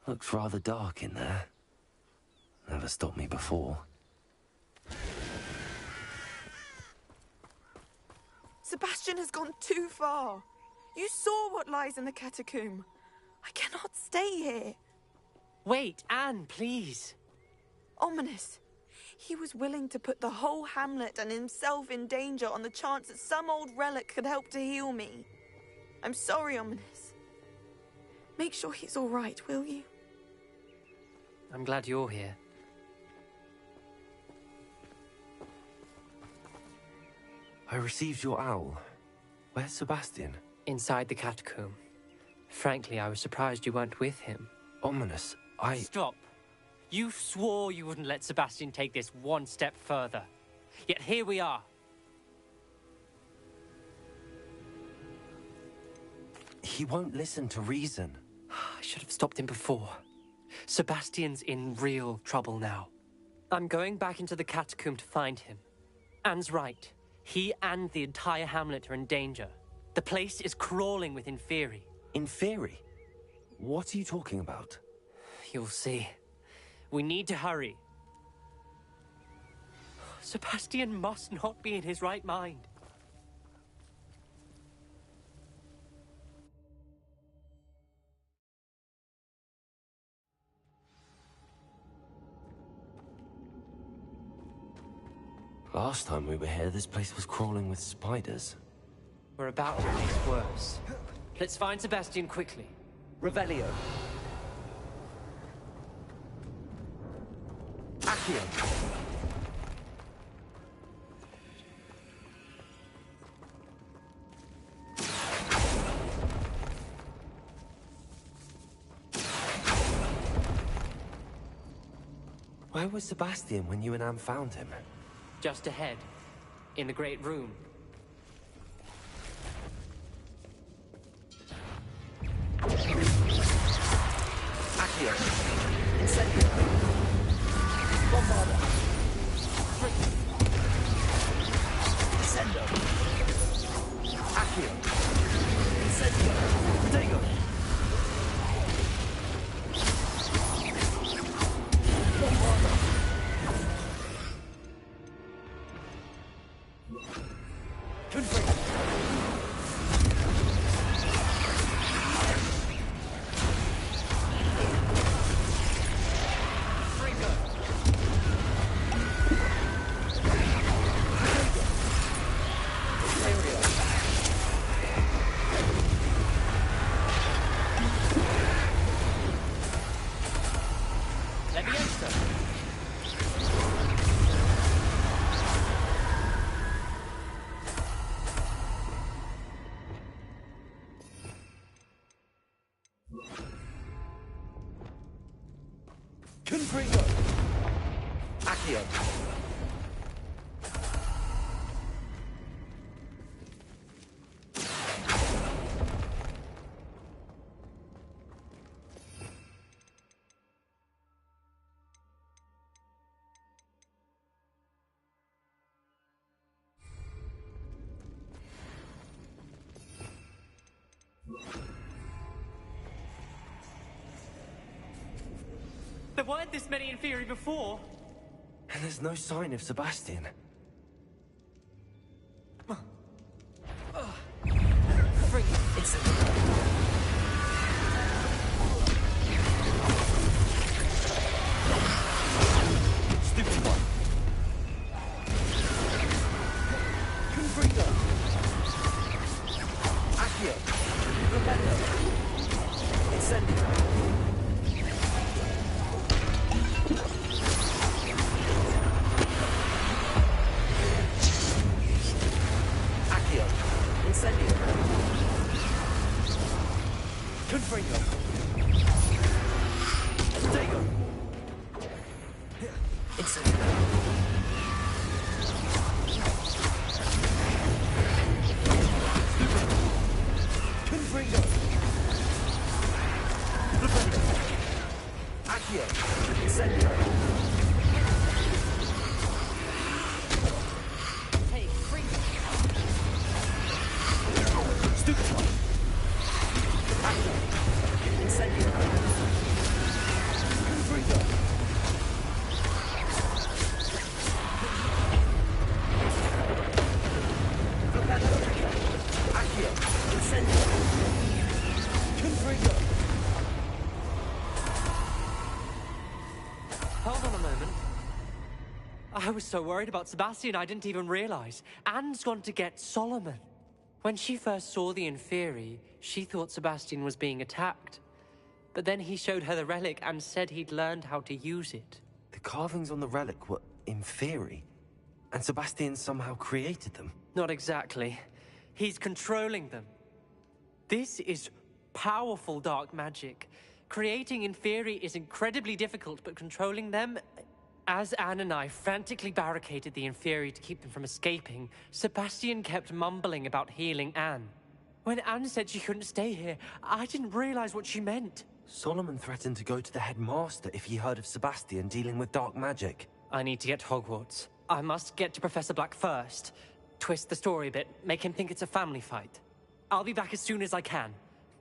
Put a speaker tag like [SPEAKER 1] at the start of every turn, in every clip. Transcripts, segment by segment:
[SPEAKER 1] Looks rather dark in there. Never stopped me before.
[SPEAKER 2] Sebastian has gone too far. You saw what lies in the catacomb. I cannot stay here.
[SPEAKER 3] Wait, Anne, please.
[SPEAKER 2] Ominous. He was willing to put the whole hamlet and himself in danger on the chance that some old relic could help to heal me. I'm sorry, Ominous. Make sure he's all right, will you?
[SPEAKER 3] I'm glad you're here.
[SPEAKER 1] I received your owl. Where's Sebastian?
[SPEAKER 3] Inside the catacomb. Frankly, I was surprised you weren't with him.
[SPEAKER 1] Ominous,
[SPEAKER 3] Stop. You swore you wouldn't let Sebastian take this one step further. Yet here we are.
[SPEAKER 1] He won't listen to reason.
[SPEAKER 3] I should have stopped him before. Sebastian's in real trouble now. I'm going back into the catacomb to find him. Anne's right. He and the entire hamlet are in danger. The place is crawling with Inferi.
[SPEAKER 1] Inferi? What are you talking about?
[SPEAKER 3] You'll see. We need to hurry. Sebastian must not be in his right mind.
[SPEAKER 1] Last time we were here, this place was crawling with spiders.
[SPEAKER 3] We're about to face worse. Let's find Sebastian quickly. Revelio.
[SPEAKER 1] Accio! Where was Sebastian when you and Anne found him?
[SPEAKER 3] Just ahead, in the Great Room.
[SPEAKER 1] Accio! Incendio! Bombarda! Incendio! Accio! Incendio! Protego! Bombarda! Confirm! Confringo! Accio!
[SPEAKER 3] There weren't this many Inferi before.
[SPEAKER 1] And there's no sign of Sebastian.
[SPEAKER 3] Freak.
[SPEAKER 1] It's... Stupid one. Confringo. Accio. Rependo. Incendio. Accio. Incendio. Confringo. Stego. Incendio. Confringo. Rependo. Accio. Incendio.
[SPEAKER 3] Hey, freak.
[SPEAKER 1] Stupid one. Accio. Incendio. Confringo. Rependo. Accio. Incendio. Confringo.
[SPEAKER 3] Hold on a moment. I was so worried about Sebastian I didn't even realize. Anne's gone to get Solomon. When she first saw the Inferi, she thought Sebastian was being attacked. But then he showed her the relic and said he'd learned how to use it.
[SPEAKER 1] The carvings on the relic were Inferi, and Sebastian somehow created them.
[SPEAKER 3] Not exactly. He's controlling them. This is powerful dark magic. Creating Inferi is incredibly difficult, but controlling them... As Anne and I frantically barricaded the Inferi to keep them from escaping, Sebastian kept mumbling about healing Anne. When Anne said she couldn't stay here, I didn't realize what she meant.
[SPEAKER 1] Solomon threatened to go to the headmaster if he heard of Sebastian dealing with dark magic.
[SPEAKER 3] I need to get to Hogwarts. I must get to Professor Black first. Twist the story a bit, make him think it's a family fight. I'll be back as soon as I can.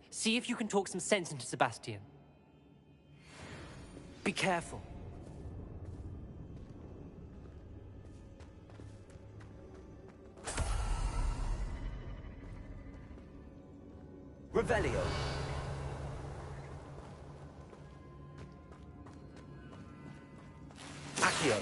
[SPEAKER 3] See if you can talk some sense into Sebastian. Be careful.
[SPEAKER 1] Revelio. Accio.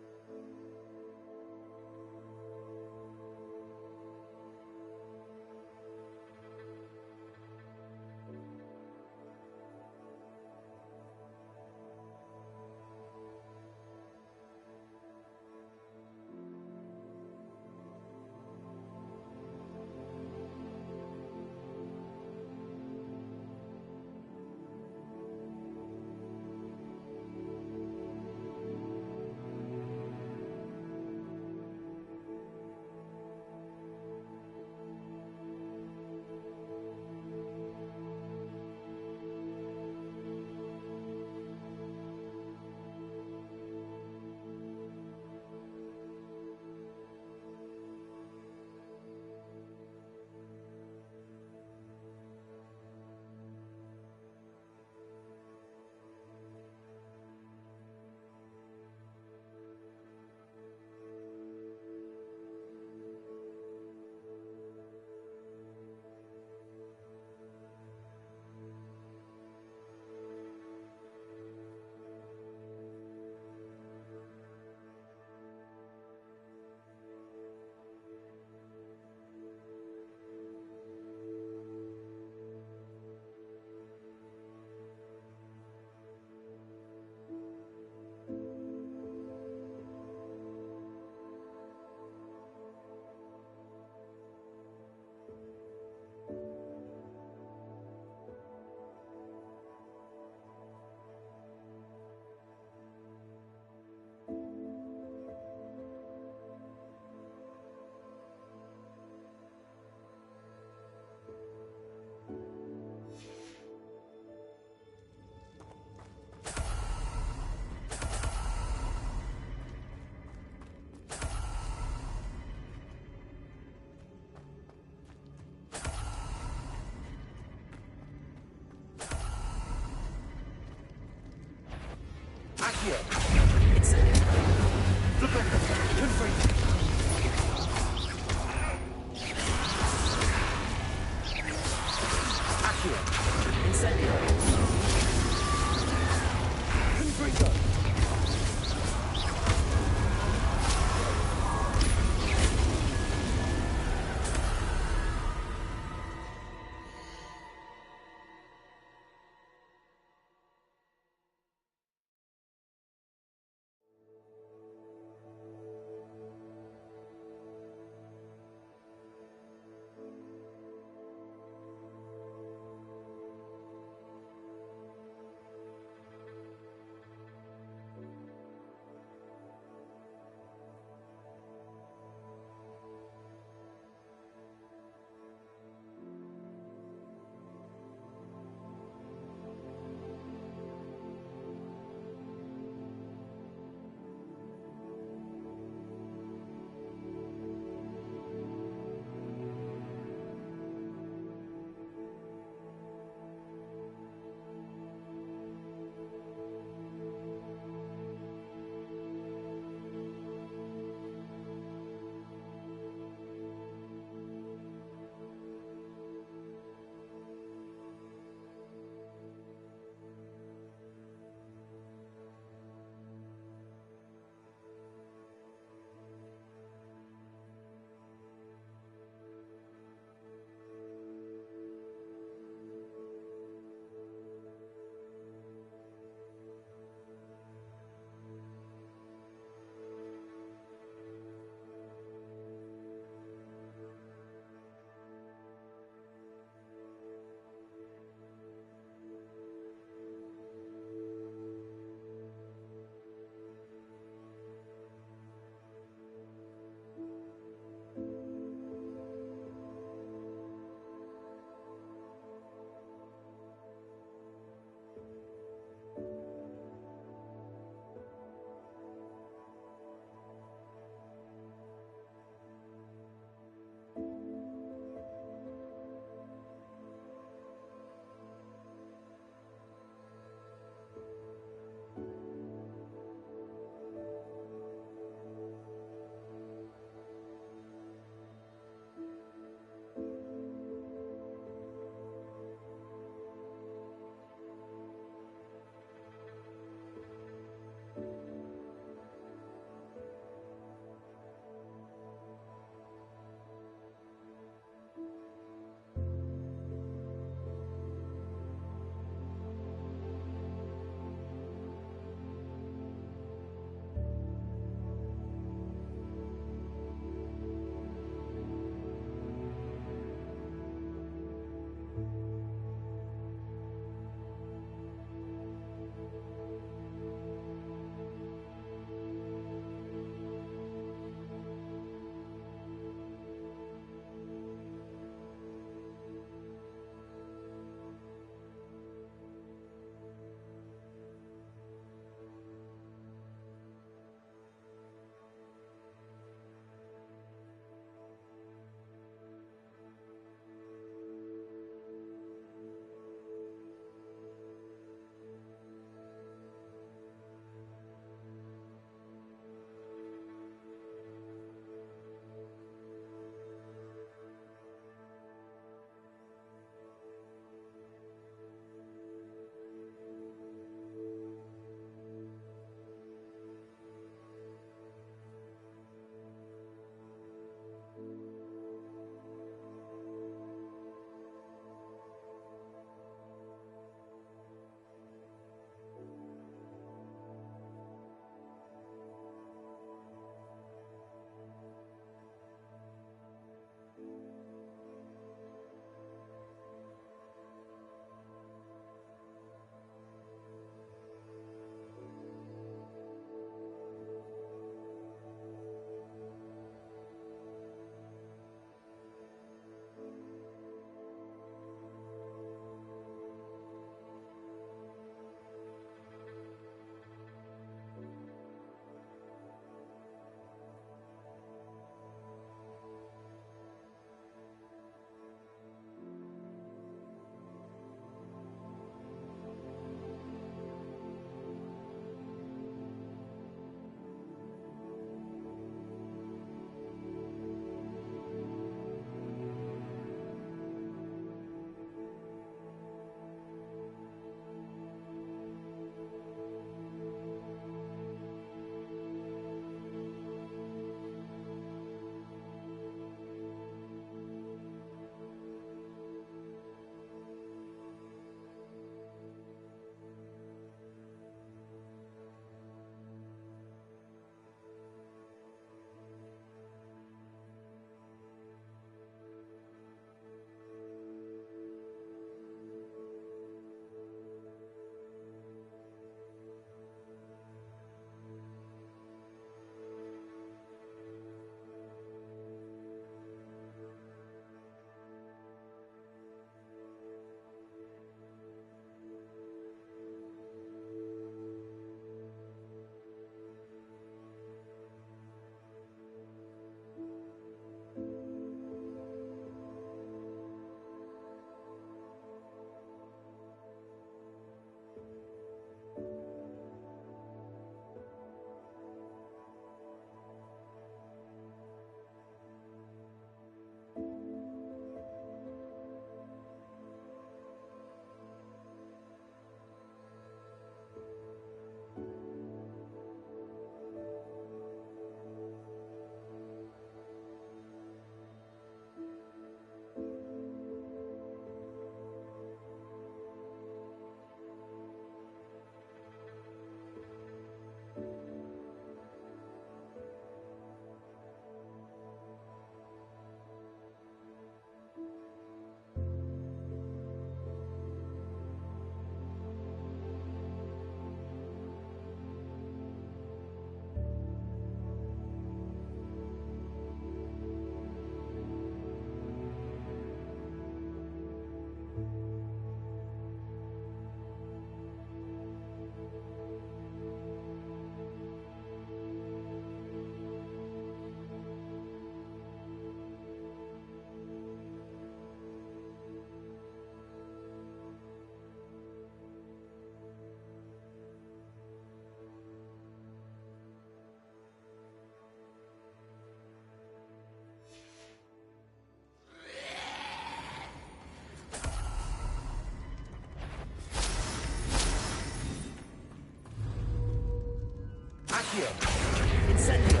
[SPEAKER 1] Accio! Incendio!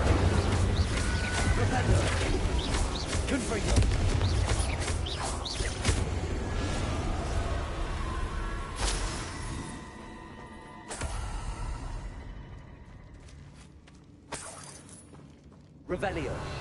[SPEAKER 1] Rependo! Confringo! Revelio!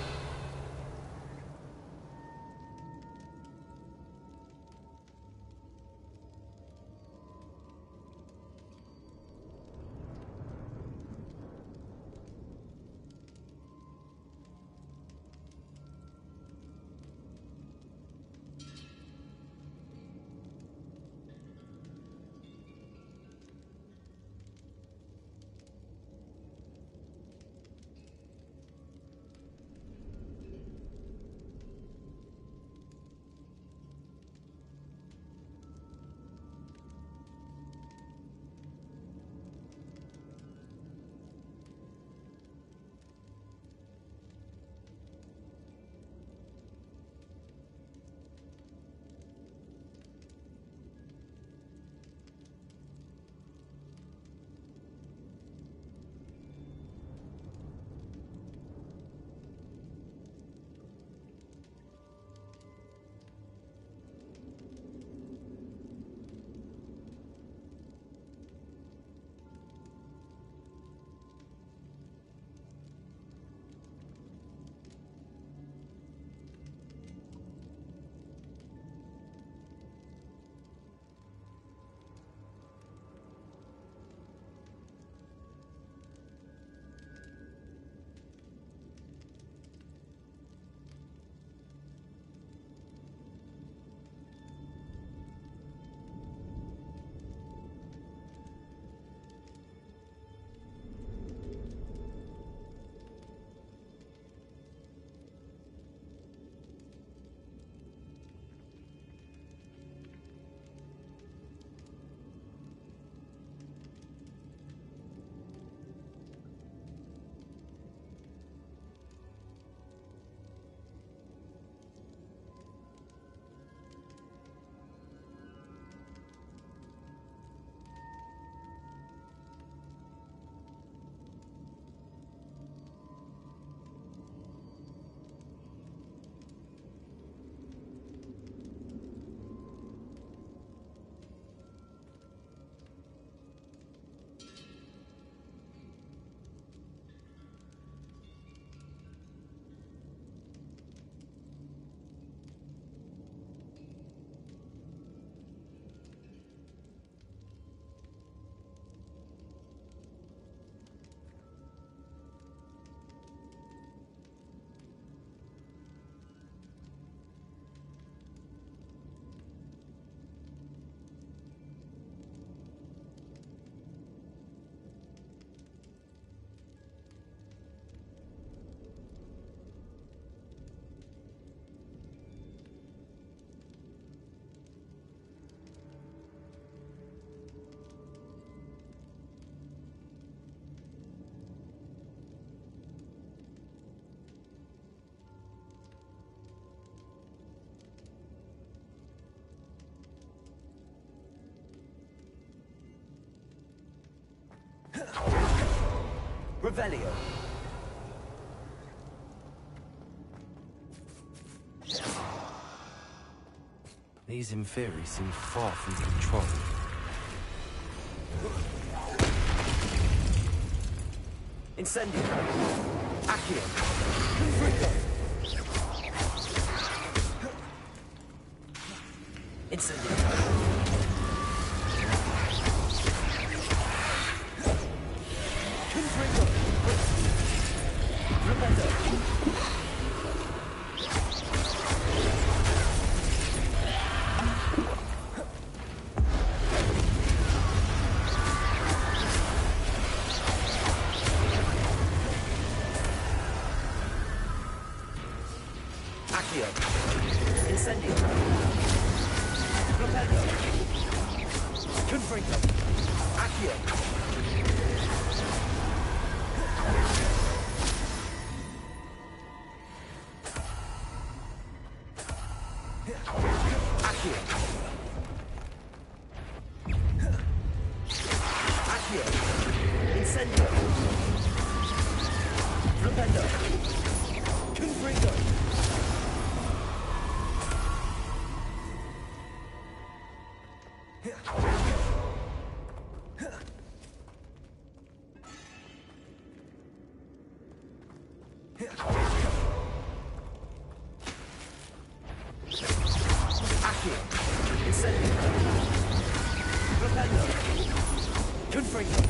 [SPEAKER 1] Revelio. These Inferi seem far from control. Incendio. Accio. Confringo. Incendio. Confringo. Rependo. Accio. Incendio. Rependo. Confringo. Accio. Accio. Accio. Incendio. Propender! Confringo! Accio! Incendio! Propender! Confringo!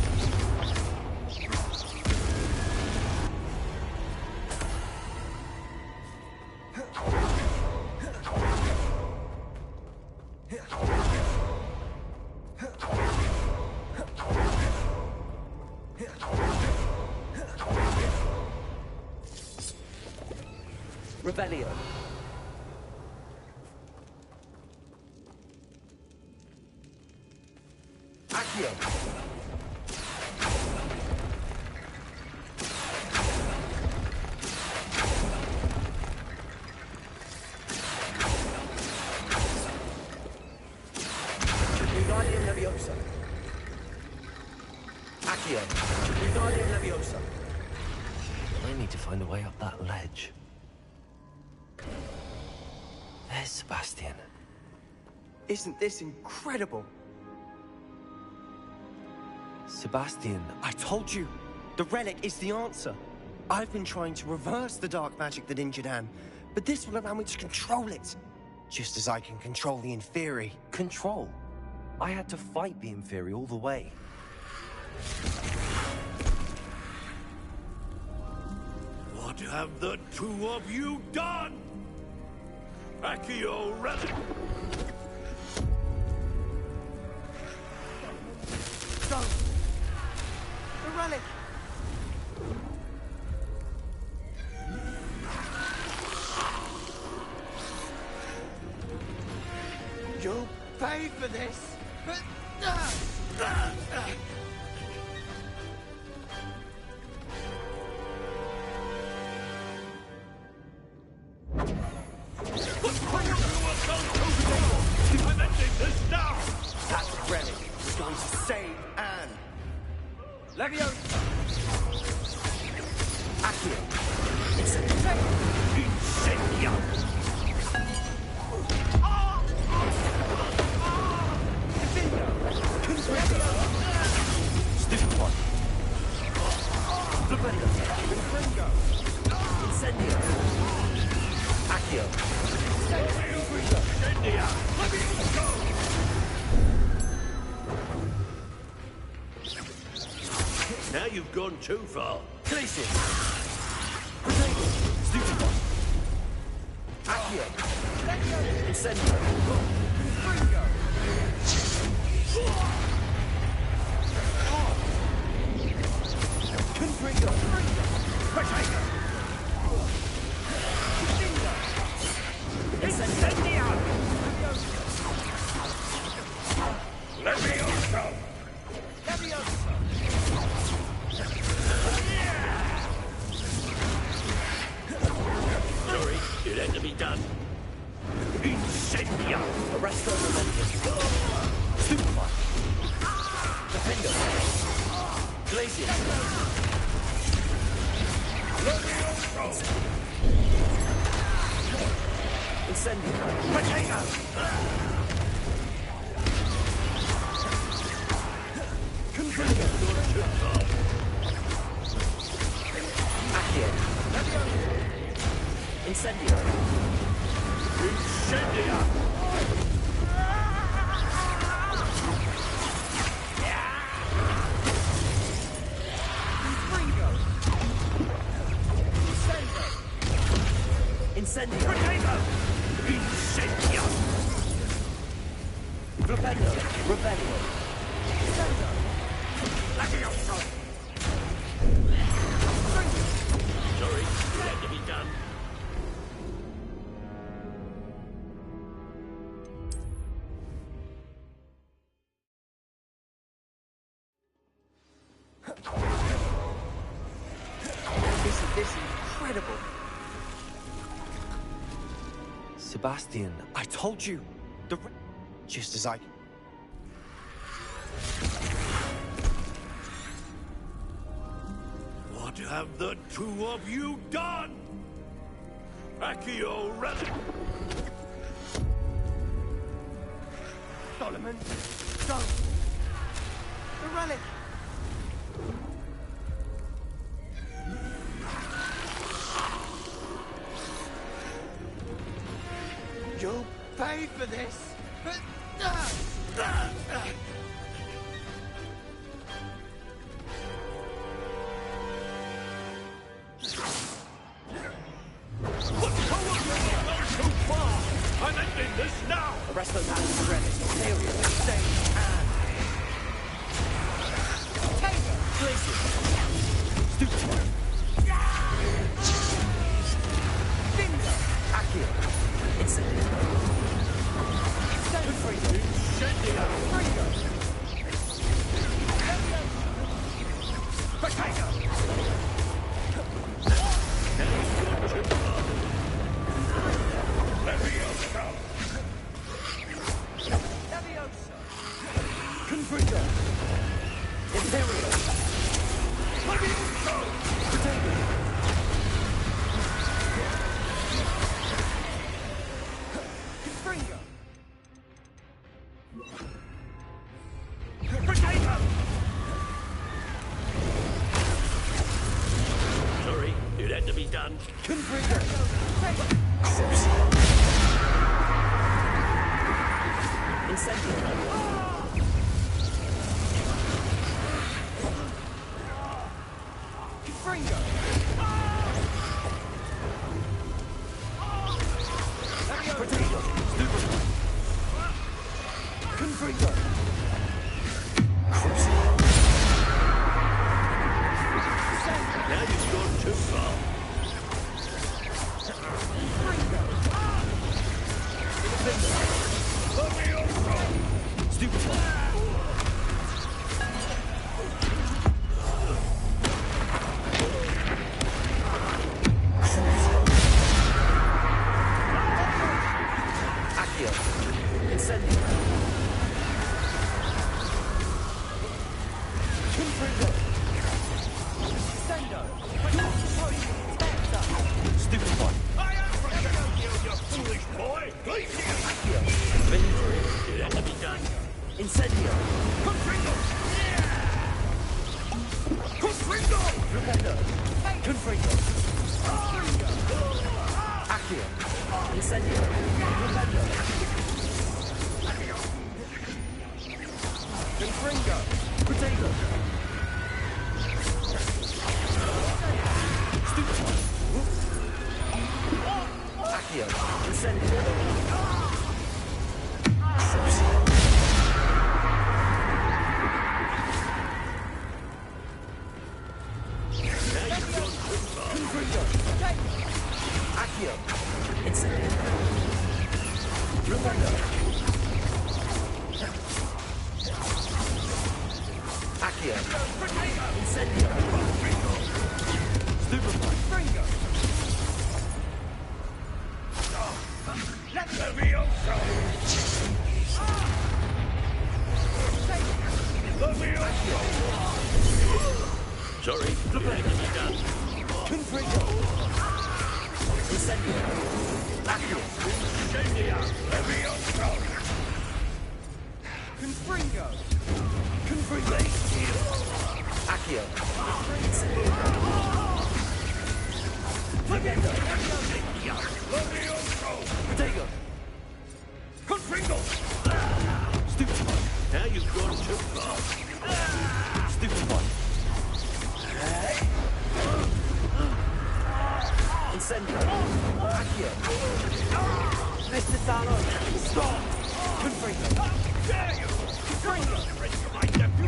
[SPEAKER 1] Rebellion. Accio. Wingardium Leviosa. Accio. Wingardium Leviosa. I need to find a way up that ledge. There's Sebastian.
[SPEAKER 4] Isn't this incredible?
[SPEAKER 1] Sebastian,
[SPEAKER 4] I told you, the relic is the answer. I've been trying to reverse the dark magic that injured Anne, but this will allow me to control it. Just as I can control the Inferi.
[SPEAKER 1] control. I had to fight the Inferi all the way.
[SPEAKER 5] What have the two of you done? Accio Relic!
[SPEAKER 4] Don't! The relic! You'll pay for this! That relic is going to save Anne! Leviosa! Accio!
[SPEAKER 5] Incendio!
[SPEAKER 1] Stupid one. Propender.
[SPEAKER 4] Confringo!
[SPEAKER 1] Incendio. Accio.
[SPEAKER 5] Incendia! Leviosa! Now you've gone too far.
[SPEAKER 1] Glacius. Potato. Stupid one. Accio. Incendio.
[SPEAKER 4] Confringo!
[SPEAKER 1] Confringo.
[SPEAKER 5] Potato!
[SPEAKER 1] Incendio.
[SPEAKER 5] Leviosa!
[SPEAKER 4] Leviosa!
[SPEAKER 5] Sorry, it had to be done. Incendia!
[SPEAKER 1] Arresto Momentum. Stupid one. Defender. Glacius. Incendio.
[SPEAKER 5] Potato!
[SPEAKER 1] Confringo. Accio. Incendio.
[SPEAKER 5] Incendia!
[SPEAKER 4] Confringo!
[SPEAKER 1] Incendio.
[SPEAKER 5] Potato! Incendia!
[SPEAKER 1] Propender. Rebellion.
[SPEAKER 5] Leviosa! Sorry, it had to be done.
[SPEAKER 4] Isn't this incredible?
[SPEAKER 1] Sebastian.
[SPEAKER 4] I told you, just as I...
[SPEAKER 5] What What have the two of you done? Accio Relic!
[SPEAKER 4] Solomon, don't! The relic! You'll pay for this!
[SPEAKER 5] I'm ending this now!
[SPEAKER 3] Arrest those animals, Relic. Failure to stay and... Taser! Blazing! Stupid one. Bingo! Accio. Incendio. Freedom.
[SPEAKER 5] Incendio!
[SPEAKER 3] Freedom. Potato!
[SPEAKER 5] Leviosa!
[SPEAKER 3] Leviosa! Confringo! Imperial!
[SPEAKER 5] Leviosa!
[SPEAKER 3] Potato! Confringo!
[SPEAKER 5] Potato! Sorry, it had to be done.
[SPEAKER 3] Confringo! Incendio! Confringo! Potato! Confringo!
[SPEAKER 5] Now you've gone too far. Leviosa!
[SPEAKER 3] Stupid one! Accio! Incendio! Confringo! Sendo! Stupid one!
[SPEAKER 5] I am protecting you, you foolish boy! Please here!
[SPEAKER 3] Accio! Venitory!
[SPEAKER 5] It had to be done.
[SPEAKER 3] Incendio!
[SPEAKER 5] Confringo! Confringo!
[SPEAKER 3] Rependo! Confringo! Accio! Incendio! Rependo! Confringo! Potato! Stupid one! Accio! Incendio! Confringo! Accio! Incendio! Rependo! Accio! Incendio! Stupid one! Fringo!
[SPEAKER 5] Leviosa! Leviosa! Sorry, it had to be done.
[SPEAKER 3] Confringo! Incendio! Accio!
[SPEAKER 5] Incendia! Leviosa!
[SPEAKER 3] Confringo! Confringo! Accio! Incendio! Rependo!
[SPEAKER 5] Leviosa!
[SPEAKER 3] Potato!
[SPEAKER 5] Confringo!
[SPEAKER 3] Stupid one!
[SPEAKER 5] Now you've gone too far.
[SPEAKER 3] Stupid one! Incendio! Accio! Mr. Salo! Stop! Confringo!
[SPEAKER 5] Dare you!
[SPEAKER 3] Confringo!
[SPEAKER 5] Risk my nephew!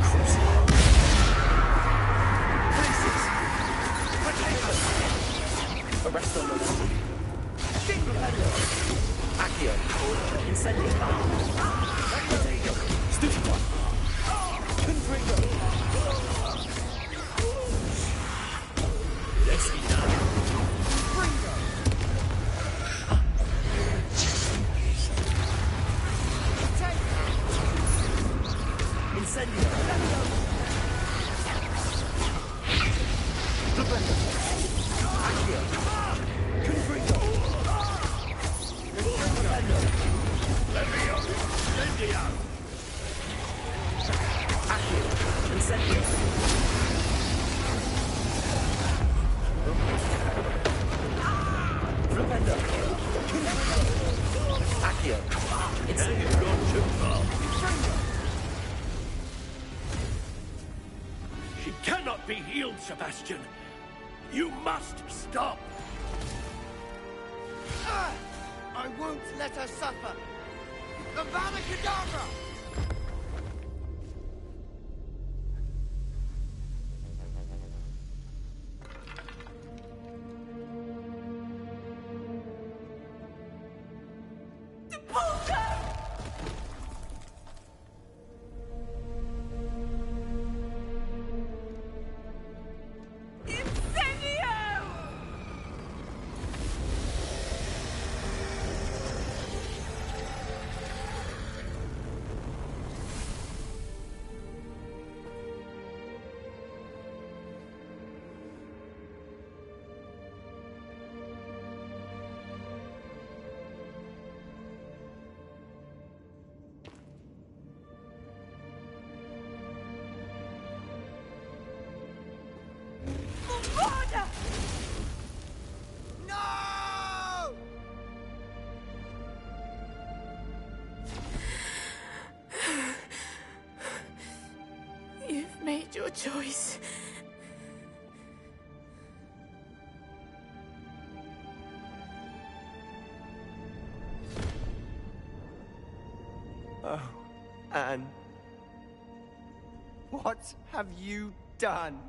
[SPEAKER 3] Places! Arrest on the Rependo! Accio! Incendio! Potato! Stupid one! Confringo!
[SPEAKER 5] Let's be done.
[SPEAKER 3] Confringo! Incendio! Rependo!
[SPEAKER 5] cannot be healed, Sebastian. You must stop.
[SPEAKER 4] I won't let her suffer. Avada Kedavra! No!
[SPEAKER 2] You've made your choice.
[SPEAKER 4] Oh, Anne. What have you done?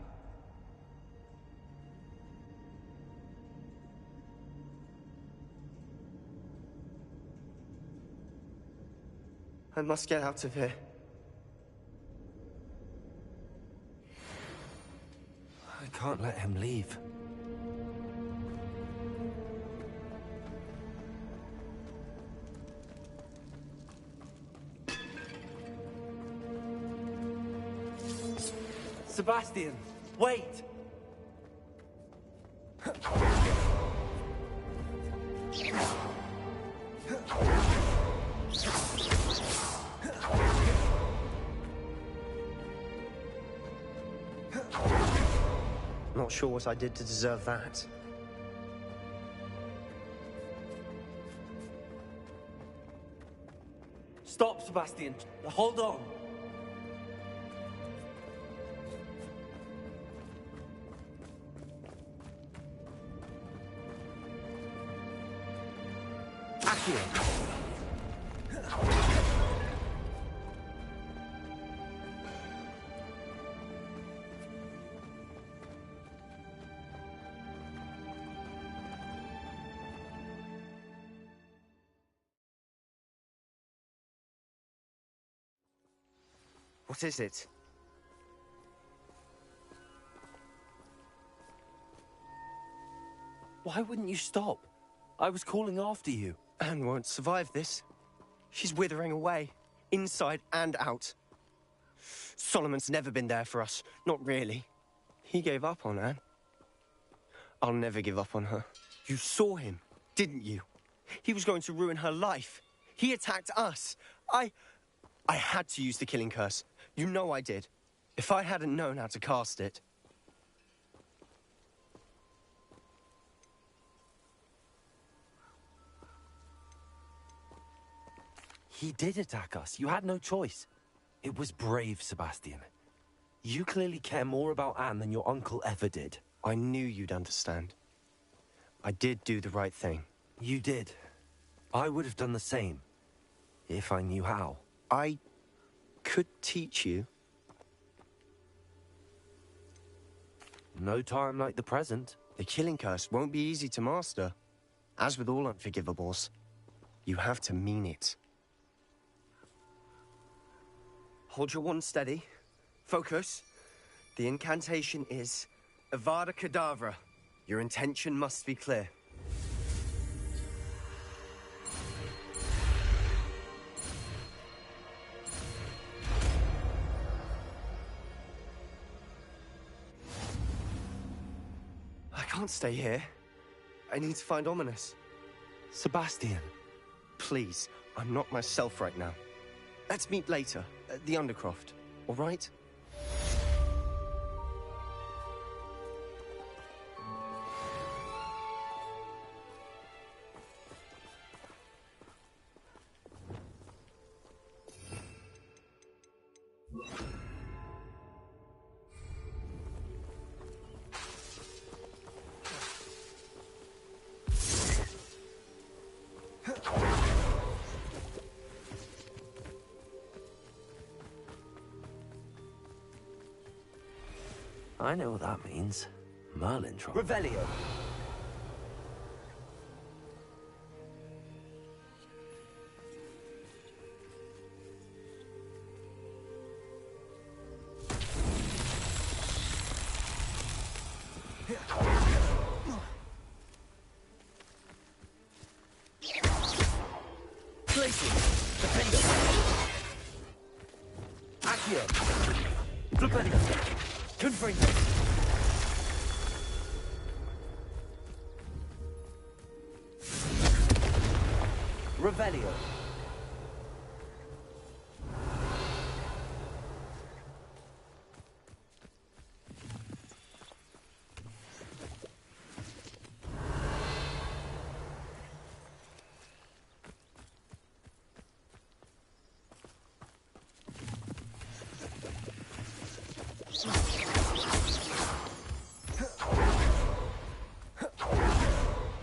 [SPEAKER 4] I must get out of here.
[SPEAKER 1] I can't let him leave. Sebastian, wait!
[SPEAKER 4] Not sure what I did to deserve that.
[SPEAKER 1] Stop, Sebastian. Hold on. Accio.
[SPEAKER 4] What is it?
[SPEAKER 1] Why wouldn't you stop? I was calling after you.
[SPEAKER 4] Anne won't survive this. She's withering away, inside and out. Solomon's never been there for us. Not really. He gave up on Anne. I'll never give up on her. You saw him, didn't you? He was going to ruin her life. He attacked us. I had to use the killing curse. You know I did. If I hadn't known how to cast it...
[SPEAKER 1] He did attack us. You had no choice. It was brave, Sebastian. You clearly care more about Anne than your uncle ever did.
[SPEAKER 4] I knew you'd understand. I did do the right thing.
[SPEAKER 1] You did. I would have done the same, if I knew how.
[SPEAKER 4] I could teach you.
[SPEAKER 1] No time like the present.
[SPEAKER 4] The killing curse won't be easy to master. As with all unforgivables, you have to mean it. Hold your wand steady. Focus. The incantation is Avada Kedavra. Your intention must be clear. I can't stay here. I need to find Ominous.
[SPEAKER 1] Sebastian.
[SPEAKER 4] Please, I'm not myself right now. Let's meet later, at the Undercroft, all right?
[SPEAKER 1] I know what that means. Merlin trial.
[SPEAKER 4] Revelio.
[SPEAKER 1] Placing. Defender. Accio. Flipelio. Confringo. Revelio.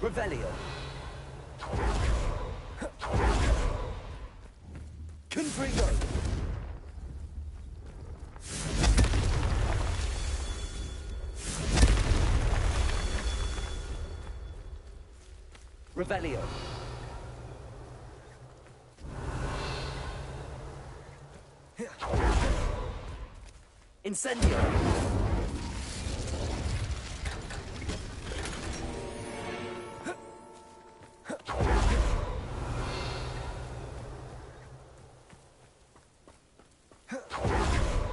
[SPEAKER 1] Revelio. Confringo. Revelio. Incendio.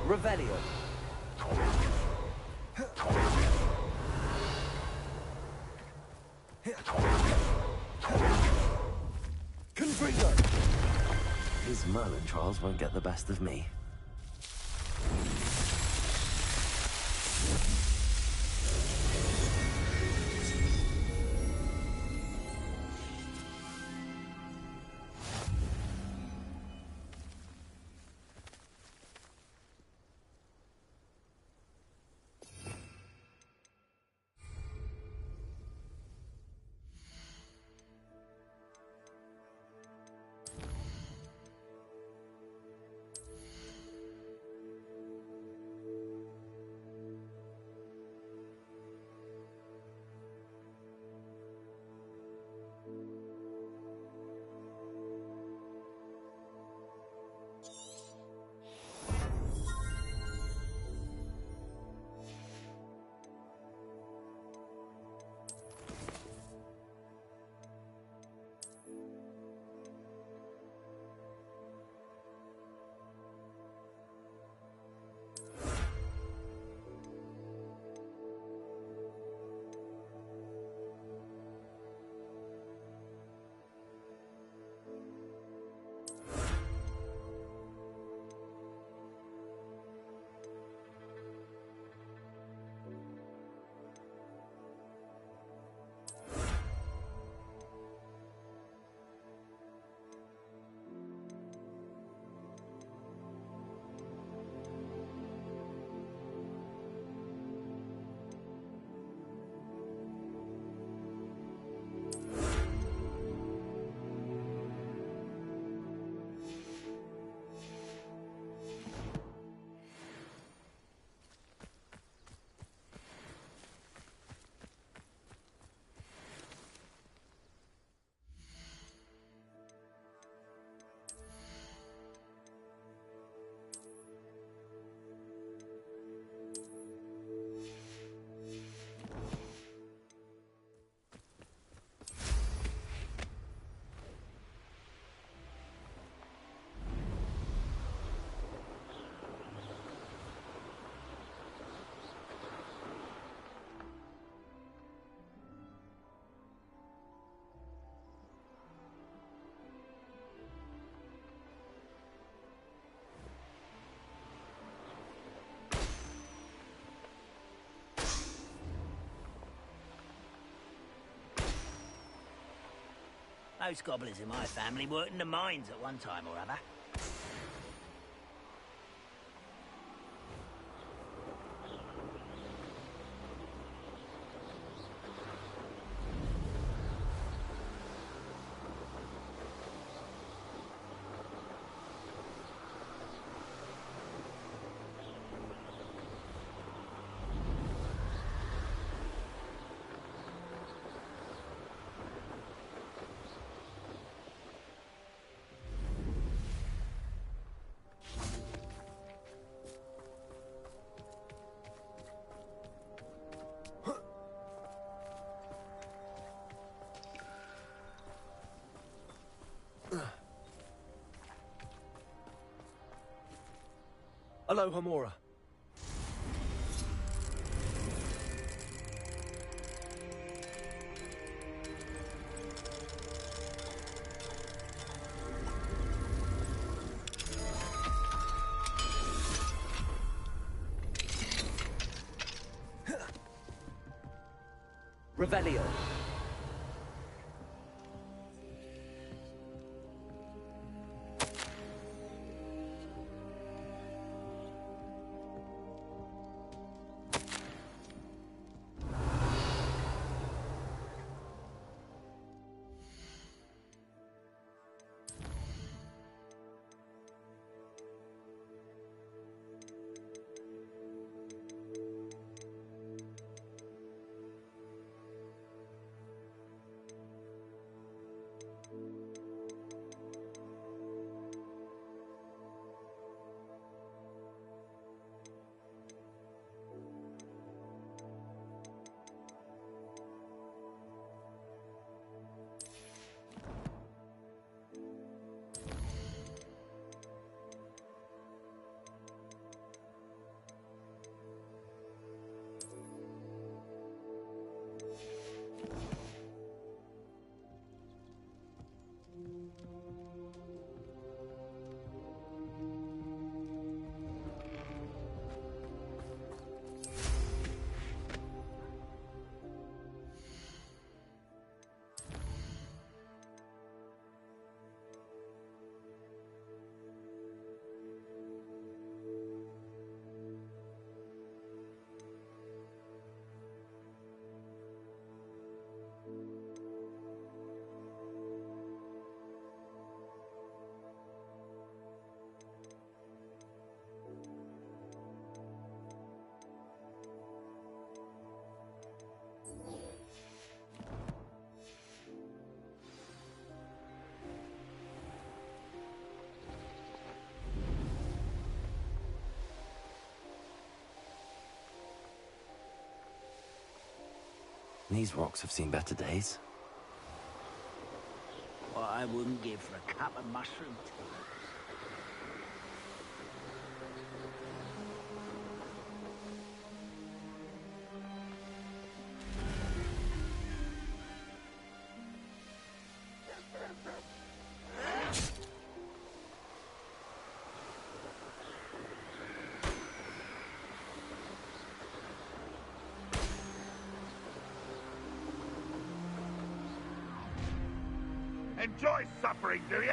[SPEAKER 1] Revelio. Confringo. His Merlin trials won't get the best of me.
[SPEAKER 6] Those gobblers in my family worked in the mines at one time or other.
[SPEAKER 1] Aloha, Mora.
[SPEAKER 3] Revelio.
[SPEAKER 1] These rocks have seen better days.
[SPEAKER 6] What I wouldn't give for a cup of mushroom tea.
[SPEAKER 5] Enjoy suffering, do you?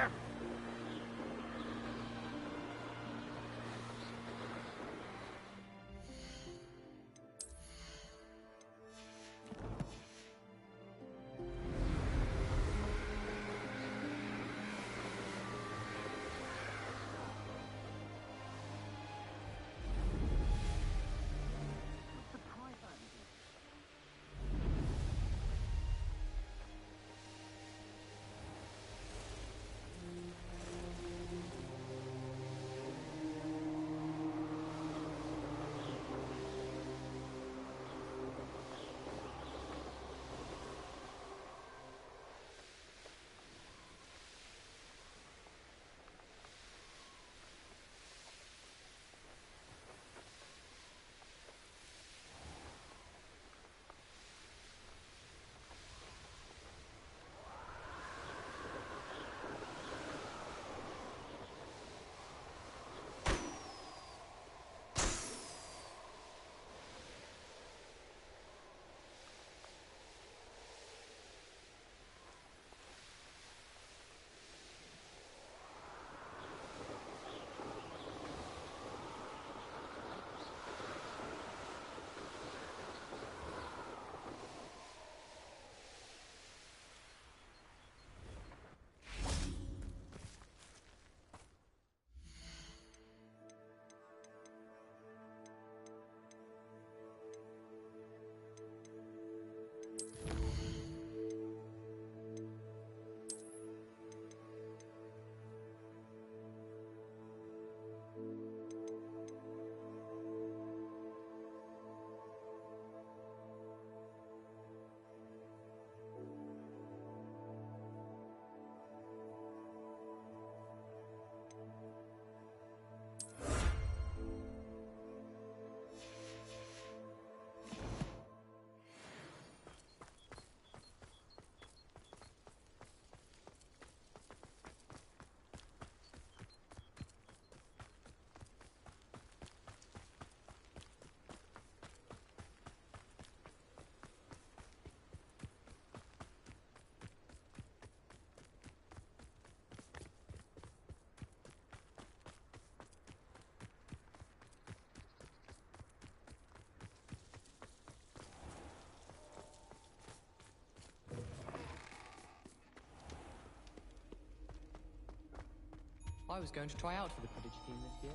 [SPEAKER 7] I was going to try out for the Quidditch team this year.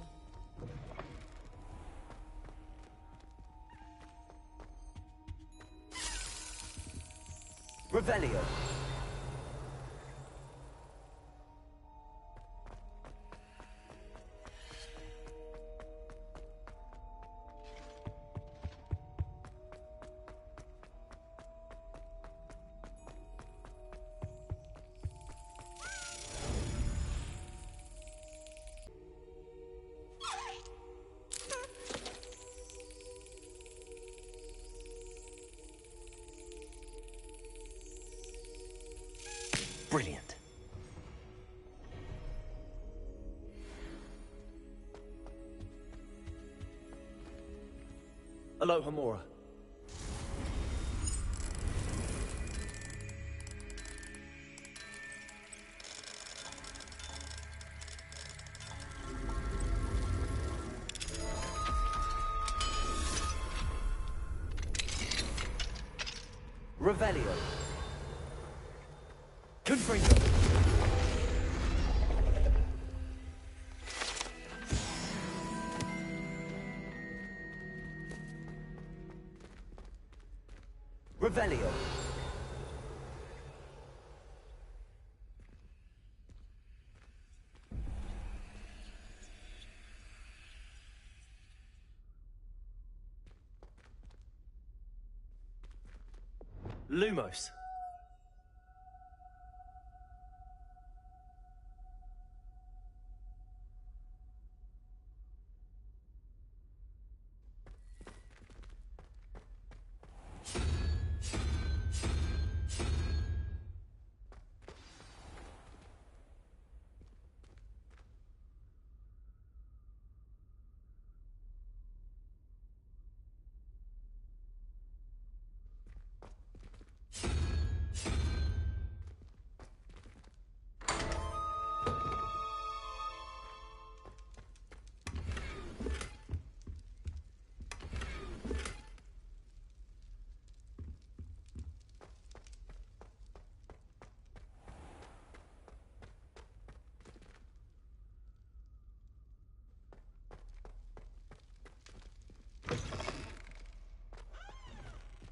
[SPEAKER 1] Revelio. Brilliant. Aloha Mora. Revelio. Confringo. Revelio. Lumos.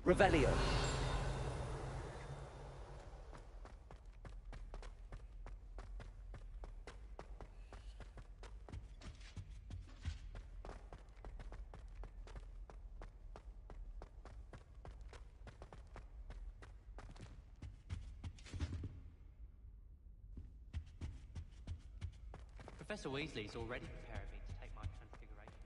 [SPEAKER 1] Revelio.
[SPEAKER 3] Professor Weasley's already preparing me to take my transfiguration.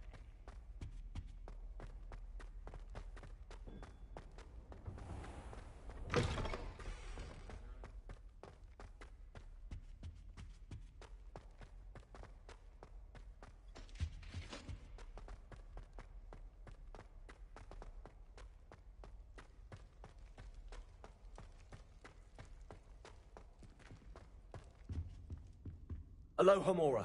[SPEAKER 1] Aloha Mora.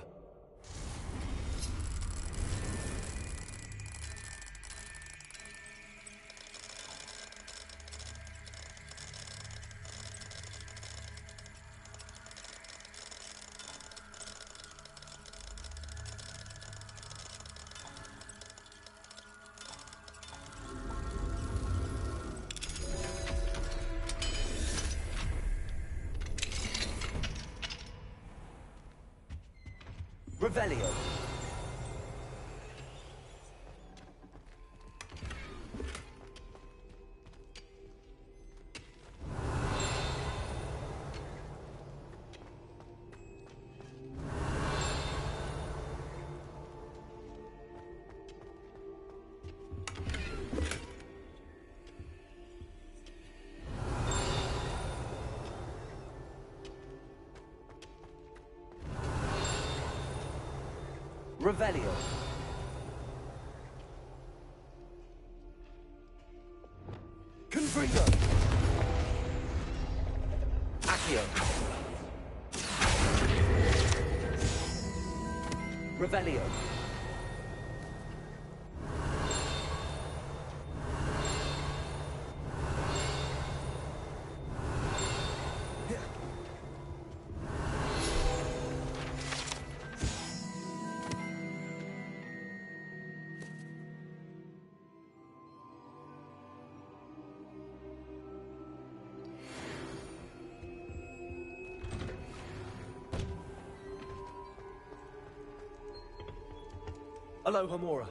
[SPEAKER 1] Revelio. Revelio. Confringo. Accio. Revelio. Aloha Mora.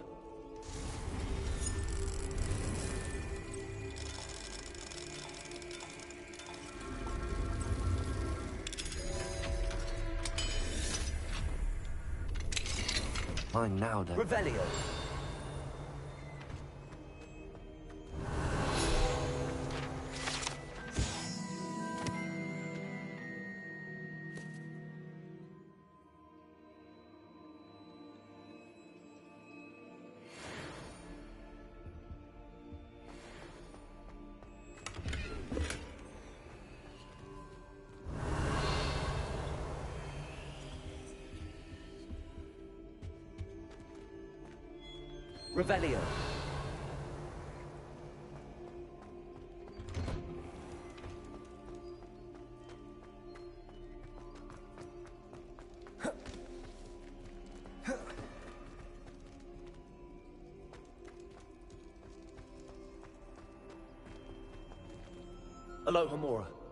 [SPEAKER 1] Mine now, then.
[SPEAKER 8] Revelio. Revelio. Aloha Mora.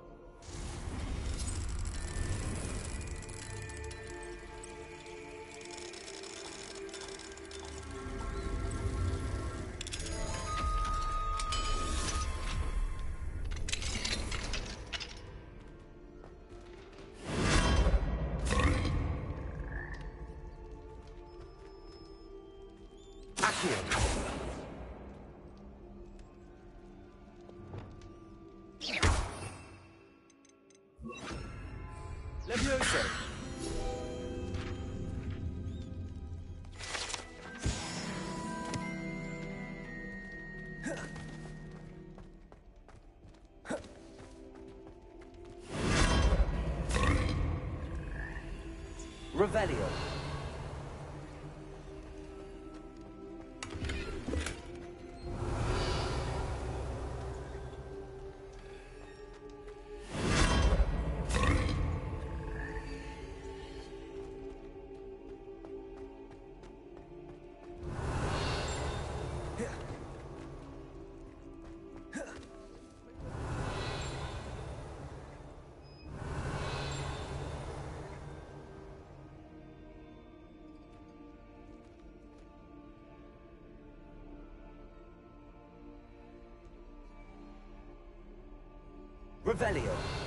[SPEAKER 8] Levioso. Revelio. Revelio.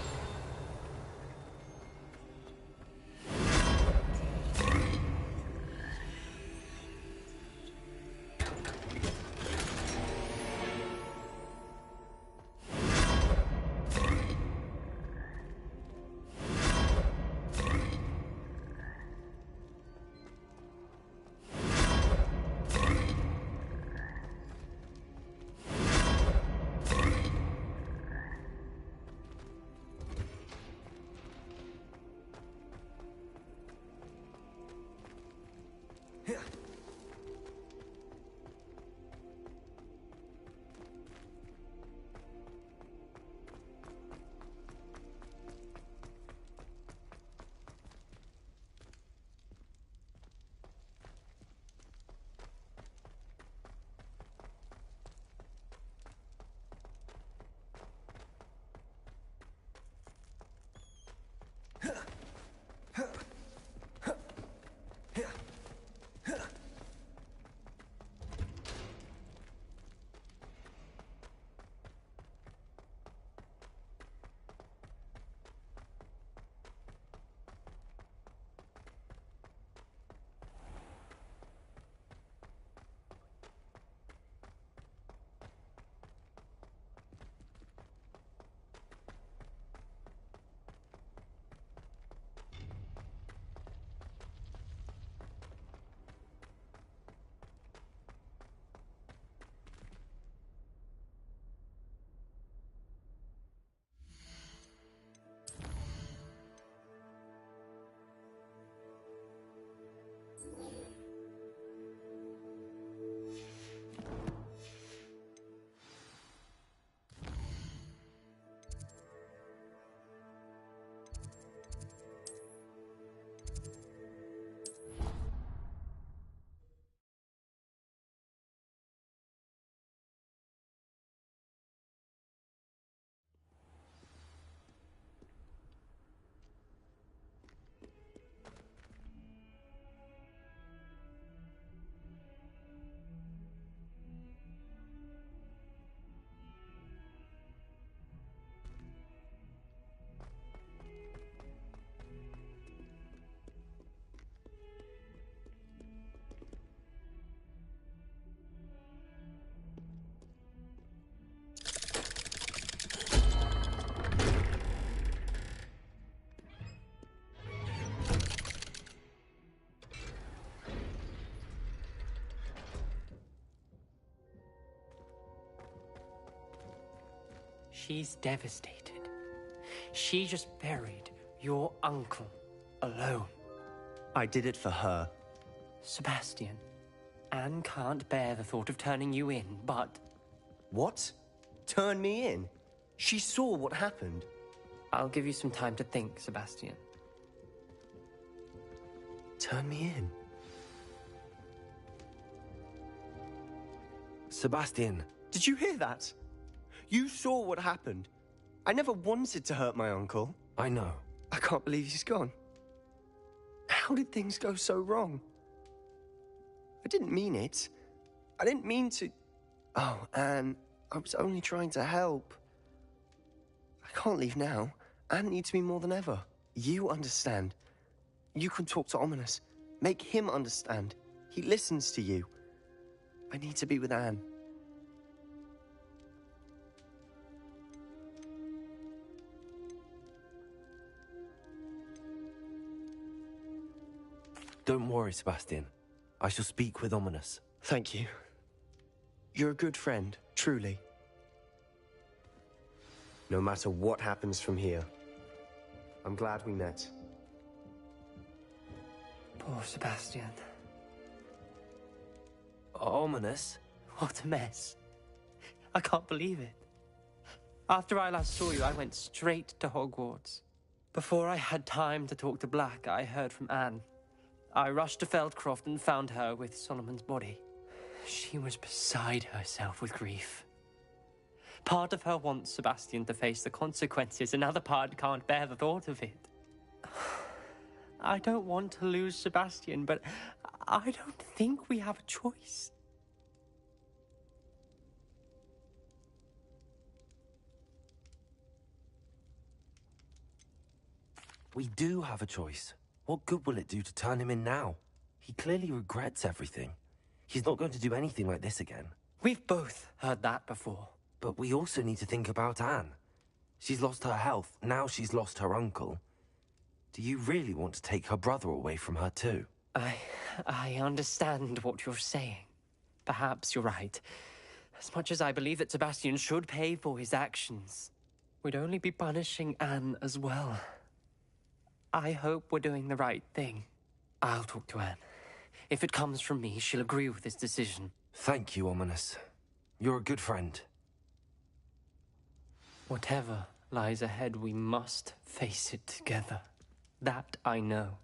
[SPEAKER 3] She's devastated. She just buried your uncle alone.
[SPEAKER 4] I did it for her.
[SPEAKER 3] Sebastian, Anne can't bear the thought of turning you in, but...
[SPEAKER 4] What? Turn me in? She saw what happened.
[SPEAKER 3] I'll give you some time to think, Sebastian.
[SPEAKER 4] Turn me in?
[SPEAKER 1] Sebastian.
[SPEAKER 4] Did you hear that? You saw what happened. I never wanted to hurt my uncle.
[SPEAKER 1] I know.
[SPEAKER 4] I can't believe he's gone. How did things go so wrong? I didn't mean it. I didn't mean to... Oh, Anne, I was only trying to help. I can't leave now. Anne needs me more than ever. You understand. You can talk to Ominous. Make him understand. He listens to you. I need to be with Anne.
[SPEAKER 1] Don't worry, Sebastian. I shall speak with Ominous.
[SPEAKER 4] Thank you. You're a good friend, truly. No matter what happens from here, I'm glad we met.
[SPEAKER 3] Poor Sebastian.
[SPEAKER 1] Ominous?
[SPEAKER 3] What a mess. I can't believe it. After I last saw you, I went straight to Hogwarts. Before I had time to talk to Black, I heard from Anne. I rushed to Feldcroft and found her with Solomon's body. She was beside herself with grief. Part of her wants Sebastian to face the consequences, another part can't bear the thought of it. I don't want to lose Sebastian, but I don't think we have a choice.
[SPEAKER 1] We do have a choice. What good will it do to turn him in now? He clearly regrets everything. He's not going to do anything like this again.
[SPEAKER 3] We've both heard that before.
[SPEAKER 1] But we also need to think about Anne. She's lost her health, now she's lost her uncle. Do you really want to take her brother away from her too?
[SPEAKER 3] I understand what you're saying. Perhaps you're right. As much as I believe that Sebastian should pay for his actions, we'd only be punishing Anne as well. I hope we're doing the right thing. I'll talk to Anne. If it comes from me, she'll agree with this decision.
[SPEAKER 1] Thank you, Ominous. You're a good friend.
[SPEAKER 3] Whatever lies ahead, we must face it together. That I know.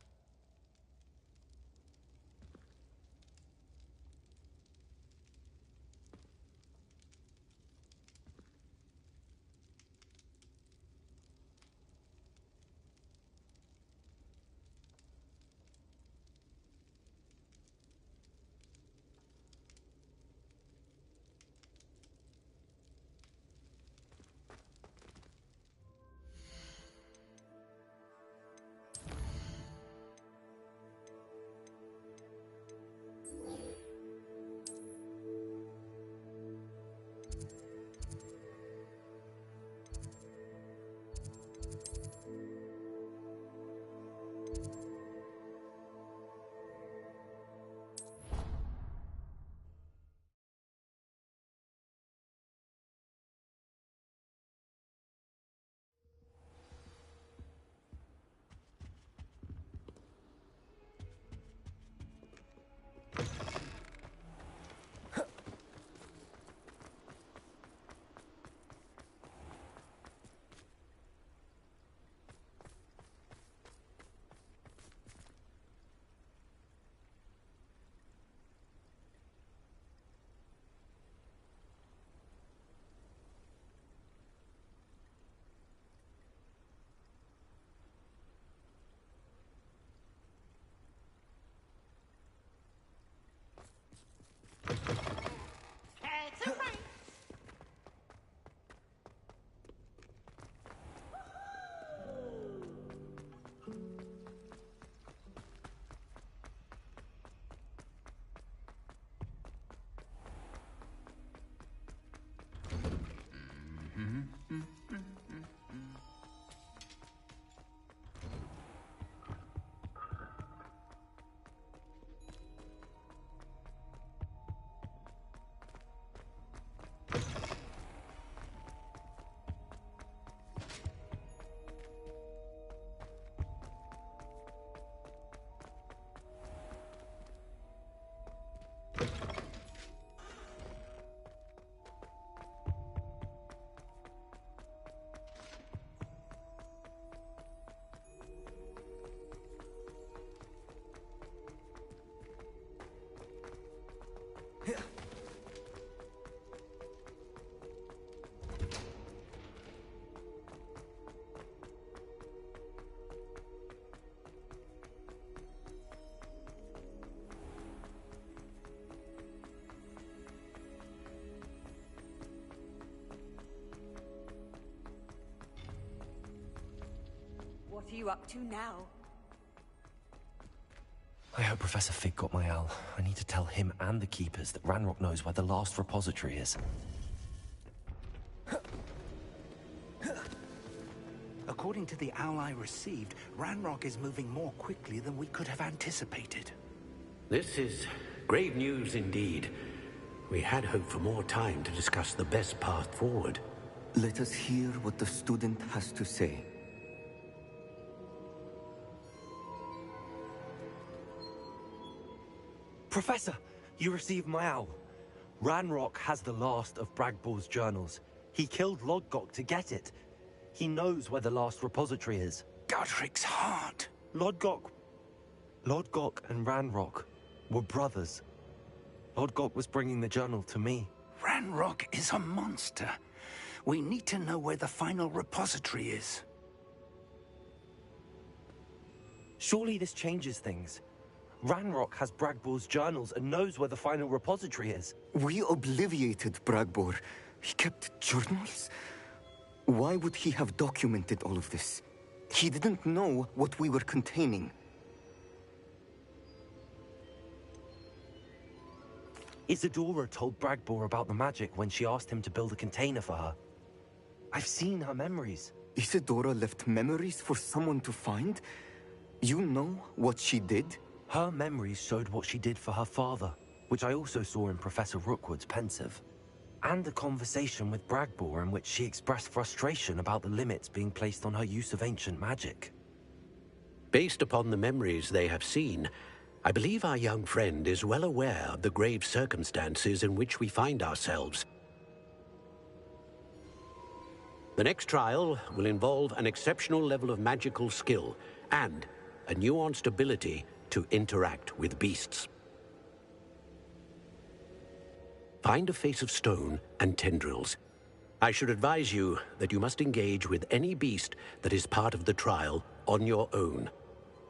[SPEAKER 9] are you up to now?
[SPEAKER 1] I hope Professor Fig got my owl. I need to tell him and the Keepers that Ranrock knows where the last repository is.
[SPEAKER 5] According to the owl I received, Ranrock is moving more quickly than we could have anticipated.
[SPEAKER 10] This is grave news indeed. We had hoped for more time to discuss the best path forward.
[SPEAKER 11] Let us hear what the student has to say.
[SPEAKER 1] Professor, you received my owl. Ranrock has the last of Bragbor's journals. He killed Lodgok to get it. He knows where the last repository is.
[SPEAKER 5] Godric's heart.
[SPEAKER 1] Lodgok and Ranrock were brothers. Lodgok was bringing the journal to me.
[SPEAKER 5] Ranrock is a monster. We need to know where the final repository is.
[SPEAKER 1] Surely this changes things. Ranrock has Bragbor's journals and knows where the final repository is.
[SPEAKER 11] We obliviated Bragbor. He kept journals? Why would he have documented all of this? He didn't know what we were containing.
[SPEAKER 1] Isadora told Bragbor about the magic when she asked him to build a container for her. I've seen her memories.
[SPEAKER 11] Isadora left memories for someone to find? You know what she did?
[SPEAKER 1] Her memories showed what she did for her father, which I also saw in Professor Rookwood's pensive. And a conversation with Bragbor in which she expressed frustration about the limits being placed on her use of ancient magic.
[SPEAKER 10] Based upon the memories they have seen, I believe our young friend is well aware of the grave circumstances in which we find ourselves. The next trial will involve an exceptional level of magical skill and a nuanced ability to interact with beasts. Find a face of stone and tendrils. I should advise you that you must engage with any beast that is part of the trial on your own.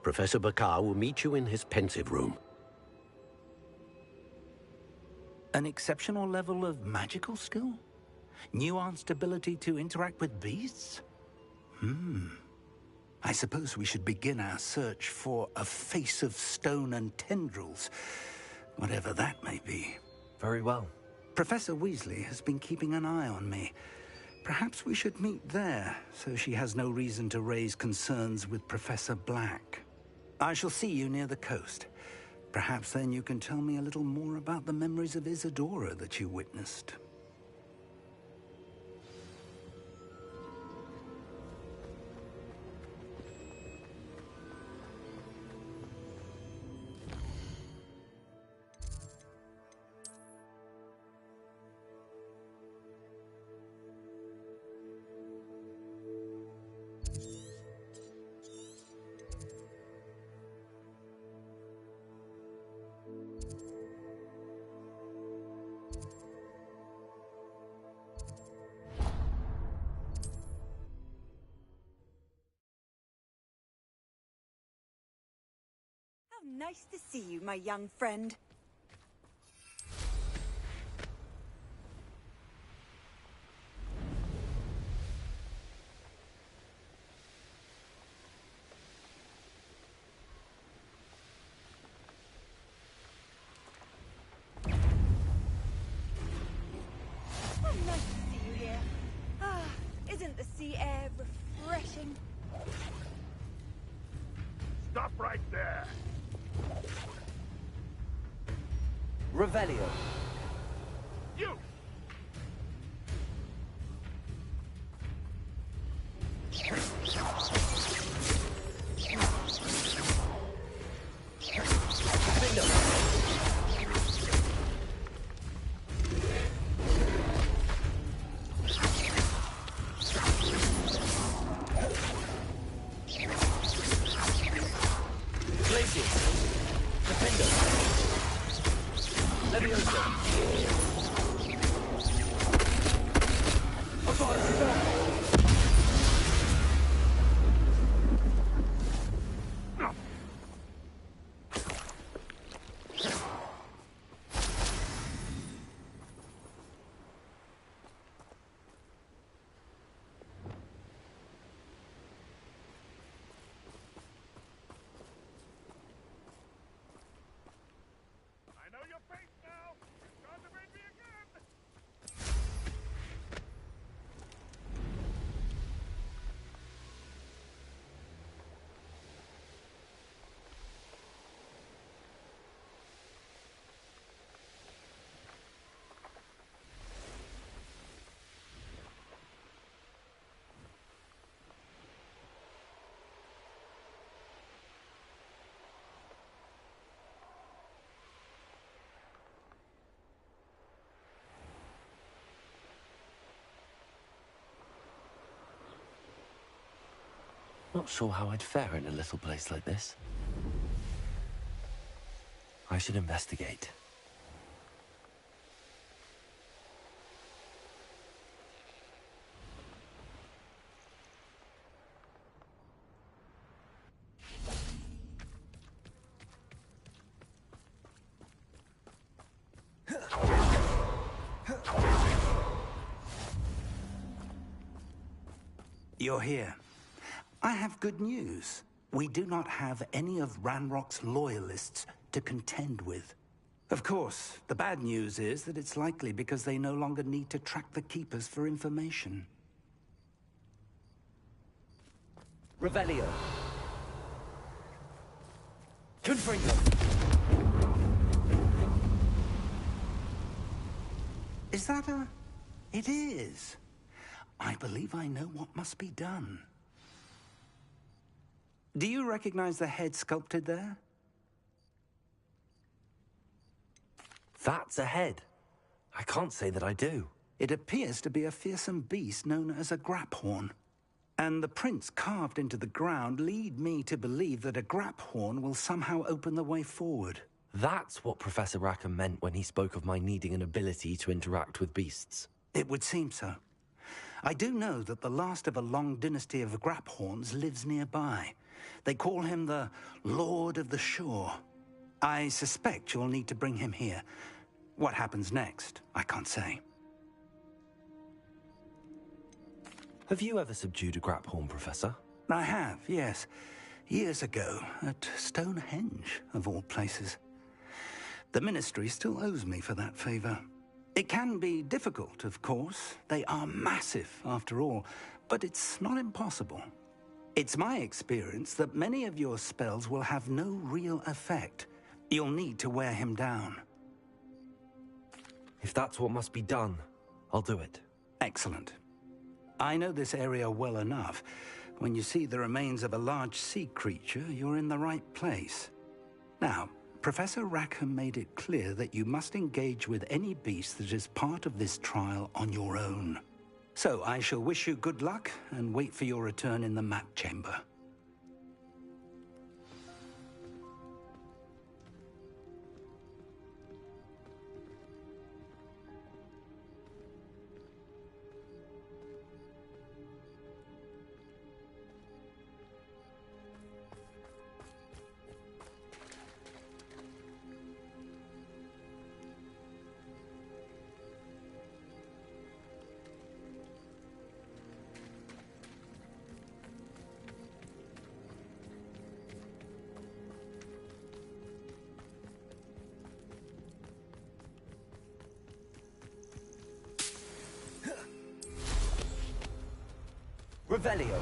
[SPEAKER 10] Professor Bakar will meet you in his pensive room.
[SPEAKER 5] An exceptional level of magical skill? Nuanced ability to interact with beasts? I suppose we should begin our search for a face of stone and tendrils, whatever that may be.
[SPEAKER 1] Very well.
[SPEAKER 5] Professor Weasley has been keeping an eye on me. Perhaps we should meet there, so she has no reason to raise concerns with Professor Black. I shall see you near the coast. Perhaps then you can tell me a little more about the memories of Isadora that you witnessed.
[SPEAKER 9] How nice to see you, my young friend. How nice to see you here. Ah, isn't the sea air refreshing?
[SPEAKER 5] Stop right there!
[SPEAKER 8] Revelio.
[SPEAKER 5] You!
[SPEAKER 1] Not sure how I'd fare in a little place like this. I should investigate.
[SPEAKER 5] You're here. I have good news. We do not have any of Ranrock's loyalists to contend with. Of course, the bad news is that it's likely because they no longer need to track the Keepers for information.
[SPEAKER 8] Revelio. Confringo.
[SPEAKER 5] Is that a... It is. I believe I know what must be done. Do you recognize the head sculpted there?
[SPEAKER 1] That's a head. I can't say that I do.
[SPEAKER 5] It appears to be a fearsome beast known as a graphorn. And the prints carved into the ground lead me to believe that a graphorn will somehow open the way forward.
[SPEAKER 1] That's what Professor Rackham meant when he spoke of my needing an ability to interact with beasts.
[SPEAKER 5] It would seem so. I do know that the last of a long dynasty of graphorns lives nearby. They call him the Lord of the Shore. I suspect you'll need to bring him here. What happens next, I can't say.
[SPEAKER 1] Have you ever subdued a graphorn, Professor?
[SPEAKER 5] I have, yes. Years ago, at Stonehenge, of all places. The Ministry still owes me for that favor. It can be difficult, of course. They are massive, after all, but it's not impossible. It's my experience that many of your spells will have no real effect. You'll need to wear him down.
[SPEAKER 1] If that's what must be done, I'll do it.
[SPEAKER 5] Excellent. I know this area well enough. When you see the remains of a large sea creature, you're in the right place. Now, Professor Rackham made it clear that you must engage with any beast that is part of this trial on your own. So I shall wish you good luck and wait for your return in the map chamber.
[SPEAKER 8] Revelio.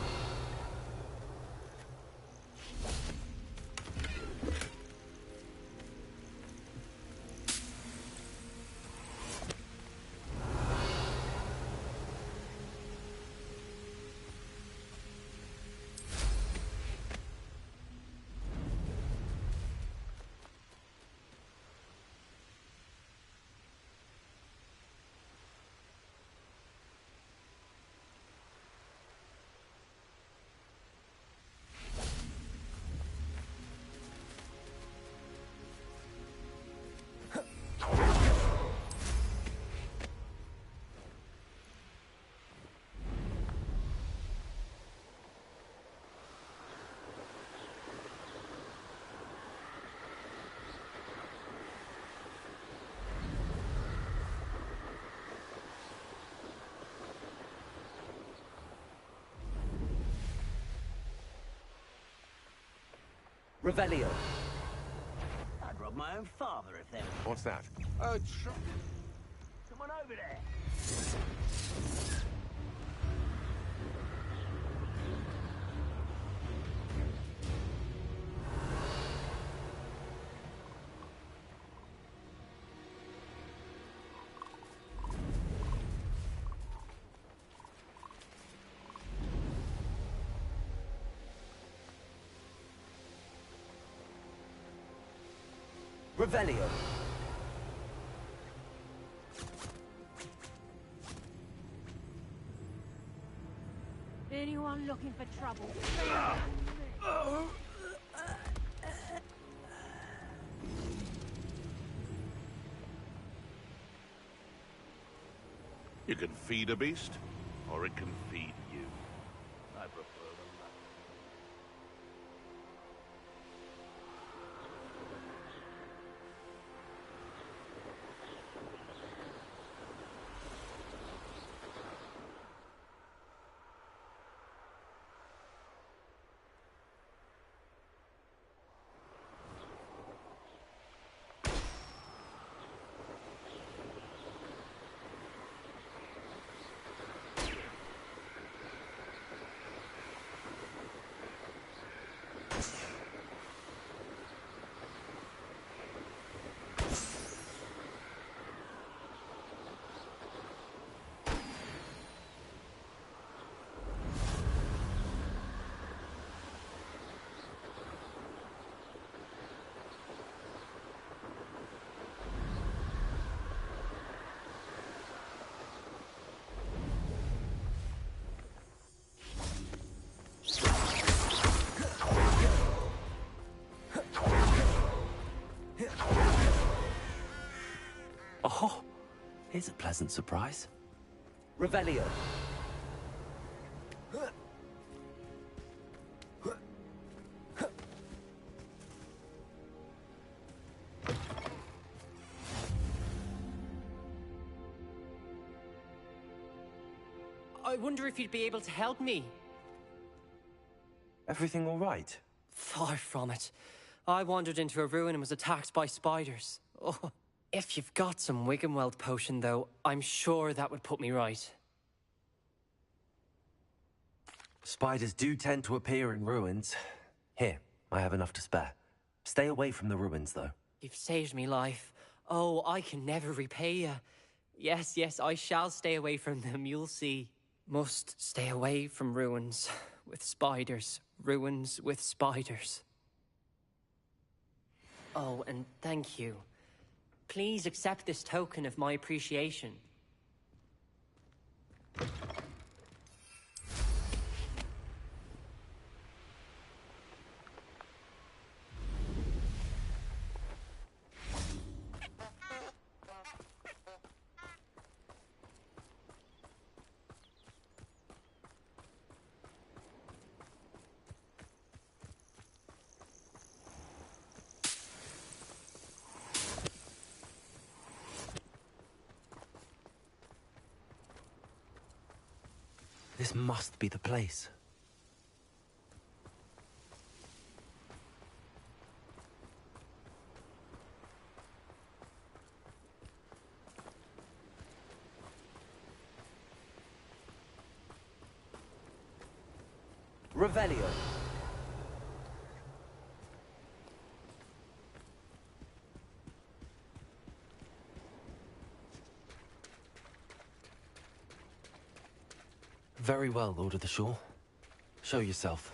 [SPEAKER 8] Revelio.
[SPEAKER 6] I'd rob my own father if there was...
[SPEAKER 12] What's that?
[SPEAKER 6] Someone over there!
[SPEAKER 8] Revelio.
[SPEAKER 9] Anyone looking for trouble?
[SPEAKER 12] You can feed a beast, or it can feed you. I prefer the latter.
[SPEAKER 1] Oh, here's a pleasant surprise.
[SPEAKER 8] Revelio.
[SPEAKER 3] I wonder if you'd be able to help me.
[SPEAKER 1] Everything all right?
[SPEAKER 3] Far from it. I wandered into a ruin and was attacked by spiders. Oh. If you've got some Wiggenweld potion, though, I'm sure that would put me right.
[SPEAKER 1] Spiders do tend to appear in ruins. Here, I have enough to spare. Stay away from the ruins, though.
[SPEAKER 3] You've saved me life. Oh, I can never repay you. Yes, yes, I shall stay away from them, you'll see. Must stay away from ruins with spiders. Ruins with spiders. Oh, and thank you. Please accept this token of my appreciation.
[SPEAKER 1] This must be the place.
[SPEAKER 8] Revelio.
[SPEAKER 1] Very well, Lord of the Shore. Show yourself.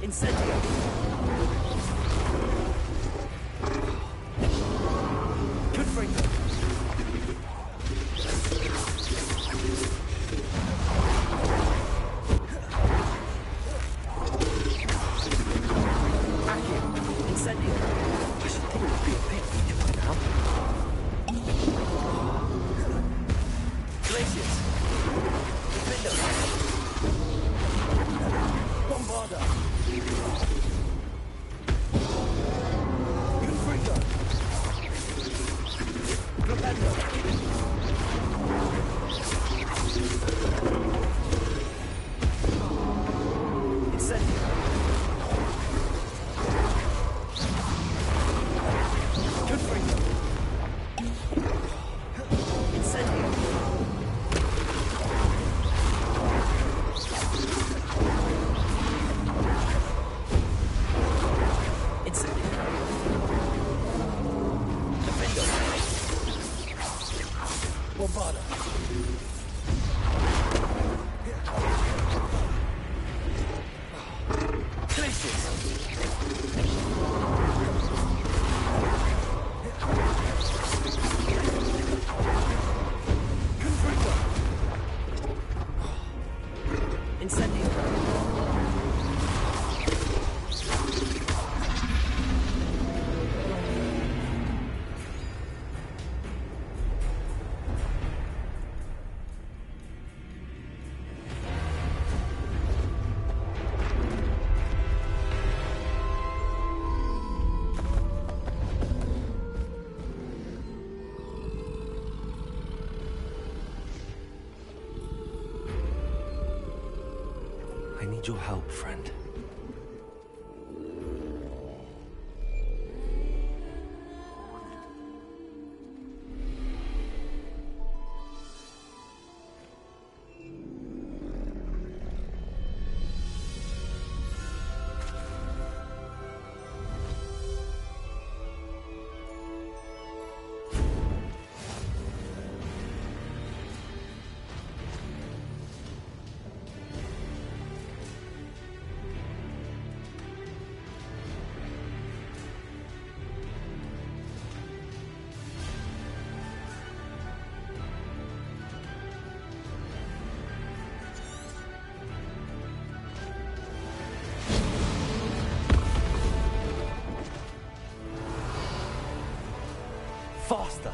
[SPEAKER 8] Incendio. Confringo. Incendio. I should think it would be a bit easier by now. Glaciers. Defendo. Bombarda. Confringo. Propendo. Incendio. Confringo. Incendio. Incendio. Defendo. Bombarda. Glaciers. Confringo. Incendio.
[SPEAKER 1] I need your help, friend.
[SPEAKER 8] Faster.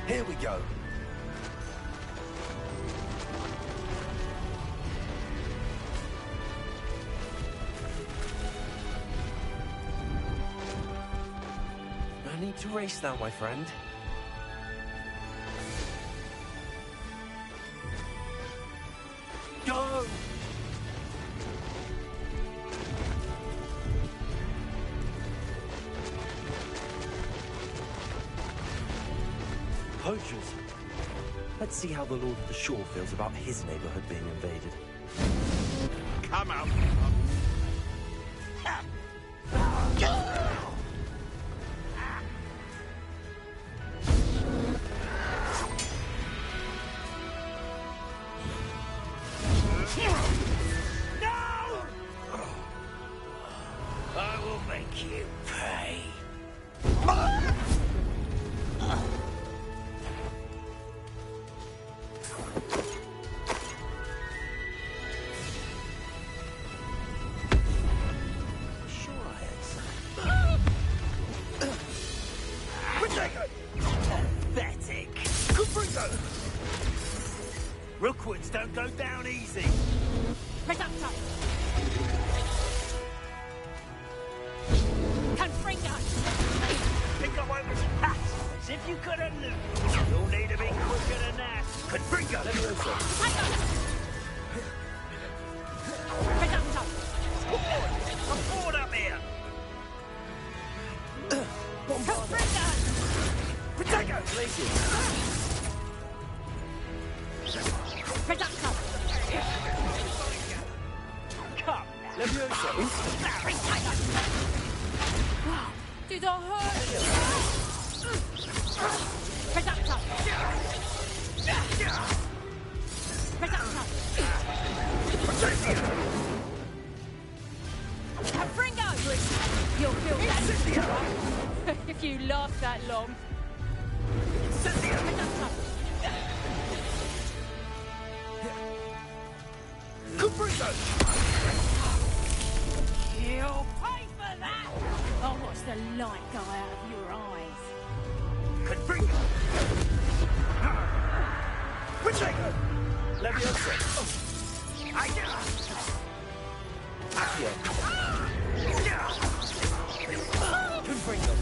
[SPEAKER 8] Here we go.
[SPEAKER 1] No need to race now, my friend.
[SPEAKER 8] Go!
[SPEAKER 1] Poachers. Let's see how the Lord of the Shore feels about his neighborhood being invaded.
[SPEAKER 12] Come out.
[SPEAKER 6] I will make you pay. Sure I had some. Pathetic.
[SPEAKER 12] Confringo.
[SPEAKER 6] Rookwoods don't go down easy.
[SPEAKER 9] Reductor! Confringo!
[SPEAKER 6] Think I won't pass as if you could have looked. You'll need to be quicker than that. Confringo.
[SPEAKER 9] Reductor!
[SPEAKER 6] I'm bored up here.
[SPEAKER 9] Confringo!
[SPEAKER 6] Potato.
[SPEAKER 9] Reductor!
[SPEAKER 6] Come.
[SPEAKER 8] Levioso.
[SPEAKER 9] Reductor! Did I hurt you? Reductor! Reductor! Fringo! You'll feel that if you last that long. Reductor! You'll pay for that! I'll watch the light go out of your eyes.
[SPEAKER 6] Leviosa! Accio! Confringo!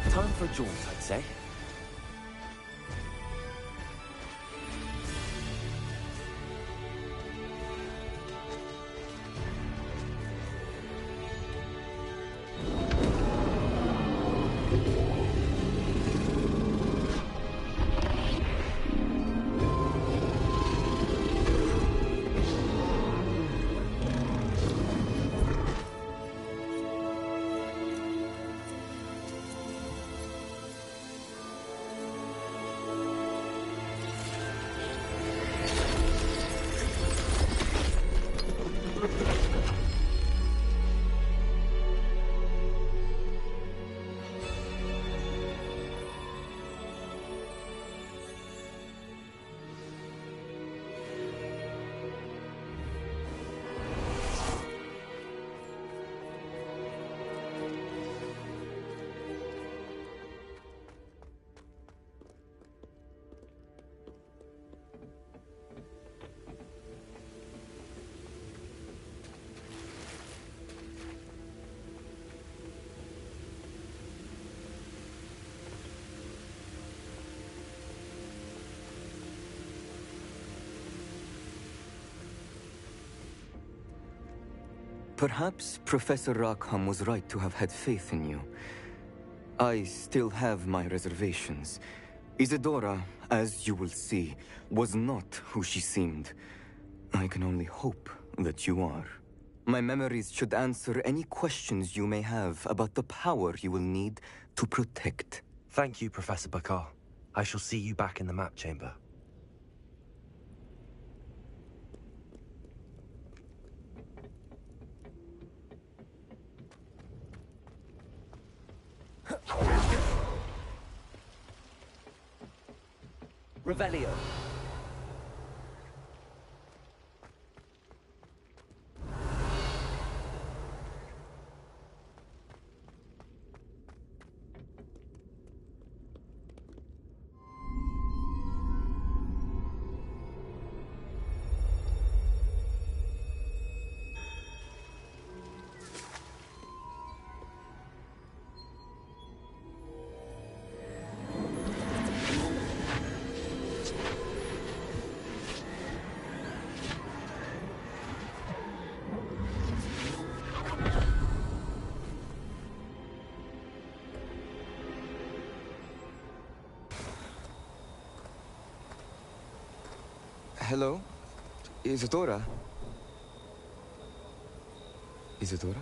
[SPEAKER 1] Time for a jaunt, I'd say.
[SPEAKER 11] Perhaps Professor Rackham was right to have had faith in you. I still have my reservations. Isadora, as you will see, was not who she seemed. I can only hope that you are. My memories should answer any questions you may have about the power you will need to protect.
[SPEAKER 1] Thank you, Professor Bakar. I shall see you back in the map chamber.
[SPEAKER 8] Revelio.
[SPEAKER 11] Hello? Isadora? Isadora?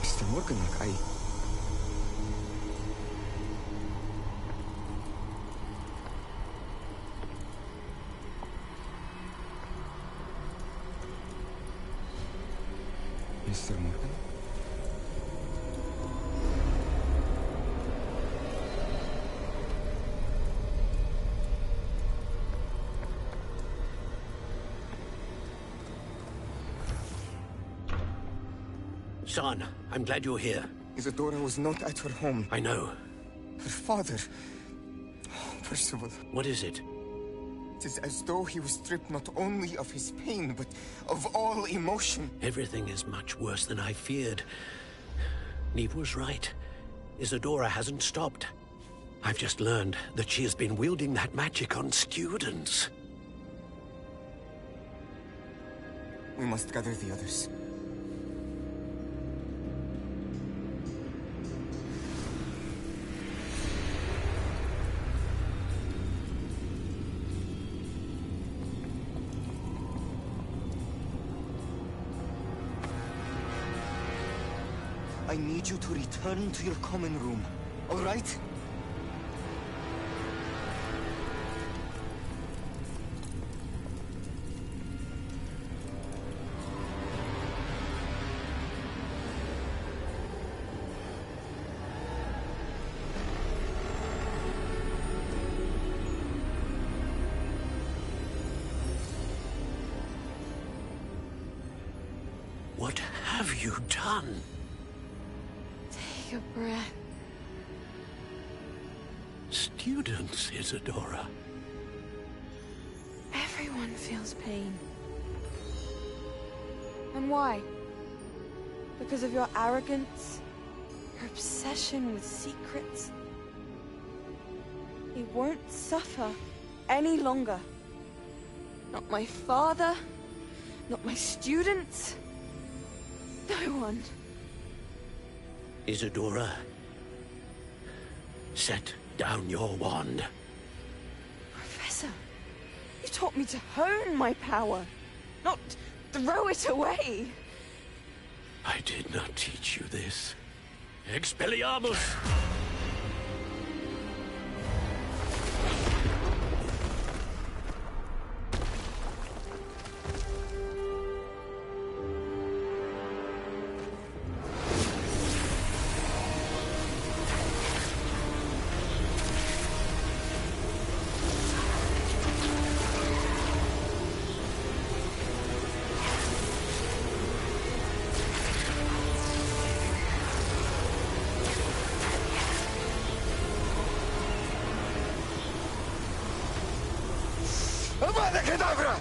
[SPEAKER 11] Mr. Morganach, Mr. Morgan?
[SPEAKER 10] Son, I'm glad you're here.
[SPEAKER 11] Isadora was not at her home.
[SPEAKER 10] I know.
[SPEAKER 11] Her father... Oh, Percival.
[SPEAKER 10] What is it?
[SPEAKER 11] It is as though he was stripped not only of his pain, but of all emotion.
[SPEAKER 10] Everything is much worse than I feared. Neve was right. Isadora hasn't stopped. I've just learned that she has been wielding that magic on students.
[SPEAKER 11] We must gather the others. I need you to return to your common room, all right?
[SPEAKER 10] What have you done?
[SPEAKER 2] Take a breath.
[SPEAKER 10] Students, Isadora.
[SPEAKER 2] Everyone feels pain. And why? Because of your arrogance? Your obsession with secrets? He won't suffer any longer. Not my father, not my students, no one.
[SPEAKER 10] Isadora, set down your wand.
[SPEAKER 2] Professor, you taught me to hone my power, not throw it away.
[SPEAKER 10] I did not teach you this. Expelliarmus!
[SPEAKER 11] Avada Kedavra!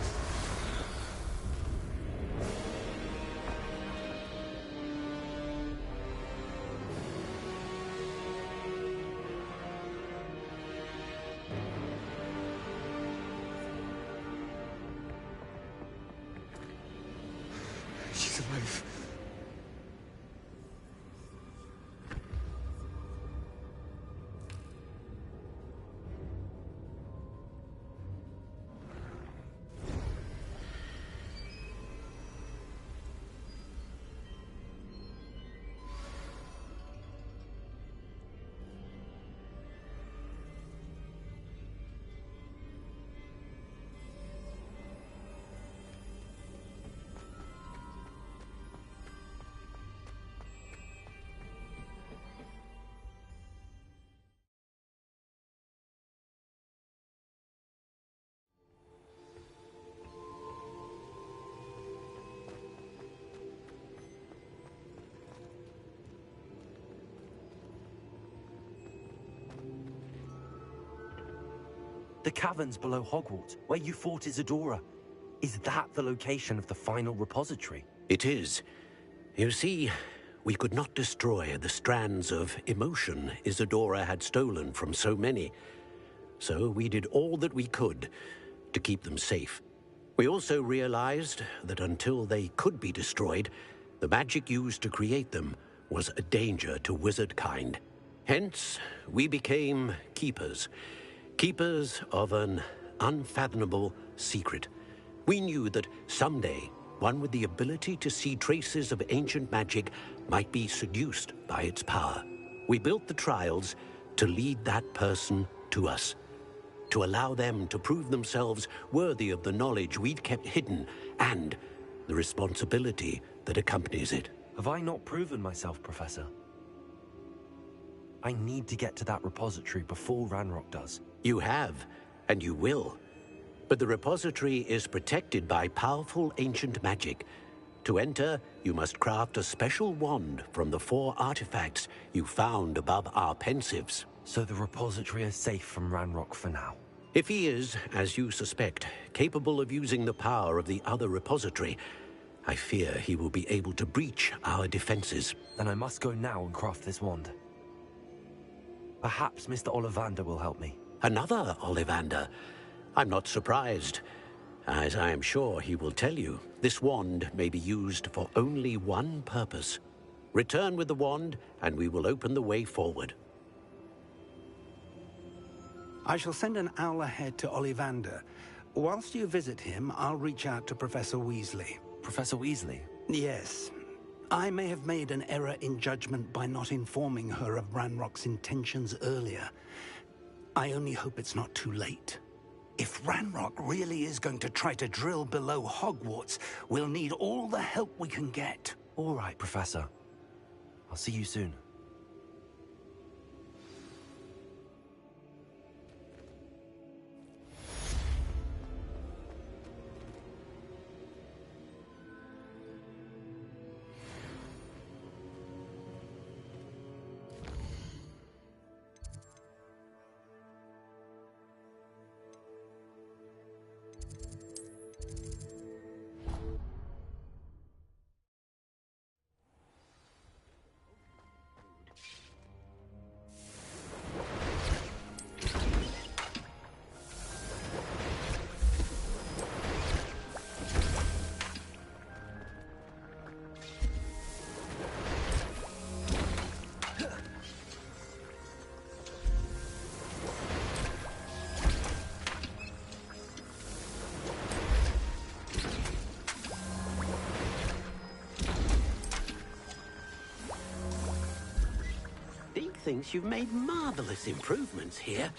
[SPEAKER 1] The caverns below Hogwarts, where you fought Isadora. Is that the location of the final repository?
[SPEAKER 10] It is. You see, we could not destroy the strands of emotion Isadora had stolen from so many. So we did all that we could to keep them safe. We also realized that until they could be destroyed, the magic used to create them was a danger to wizard kind. Hence, we became keepers. Keepers of an unfathomable secret. We knew that someday, one with the ability to see traces of ancient magic might be seduced by its power. We built the trials to lead that person to us, to allow them to prove themselves worthy of the knowledge we'd kept hidden and the responsibility that accompanies it.
[SPEAKER 1] Have I not proven myself, Professor? I need to get to that repository before Ranrock does.
[SPEAKER 10] You have, and you will. But the repository is protected by powerful ancient magic. To enter, you must craft a special wand from the 4 artifacts you found above our pensives.
[SPEAKER 1] So the repository is safe from Ranrock for now?
[SPEAKER 10] If he is, as you suspect, capable of using the power of the other repository, I fear he will be able to breach our defenses.
[SPEAKER 1] Then I must go now and craft this wand. Perhaps Mr. Ollivander will help me.
[SPEAKER 10] Another Ollivander? I'm not surprised. As I am sure he will tell you, this wand may be used for only one purpose. Return with the wand, and we will open the way forward.
[SPEAKER 5] I shall send an owl ahead to Ollivander. Whilst you visit him, I'll reach out to Professor Weasley.
[SPEAKER 1] Professor Weasley?
[SPEAKER 5] Yes. I may have made an error in judgment by not informing her of Ranrock's intentions earlier. I only hope it's not too late. If Ranrock really is going to try to drill below Hogwarts, we'll need all the help we can get.
[SPEAKER 1] All right, Professor. I'll see you soon.
[SPEAKER 10] Thinks you've made marvelous improvements here.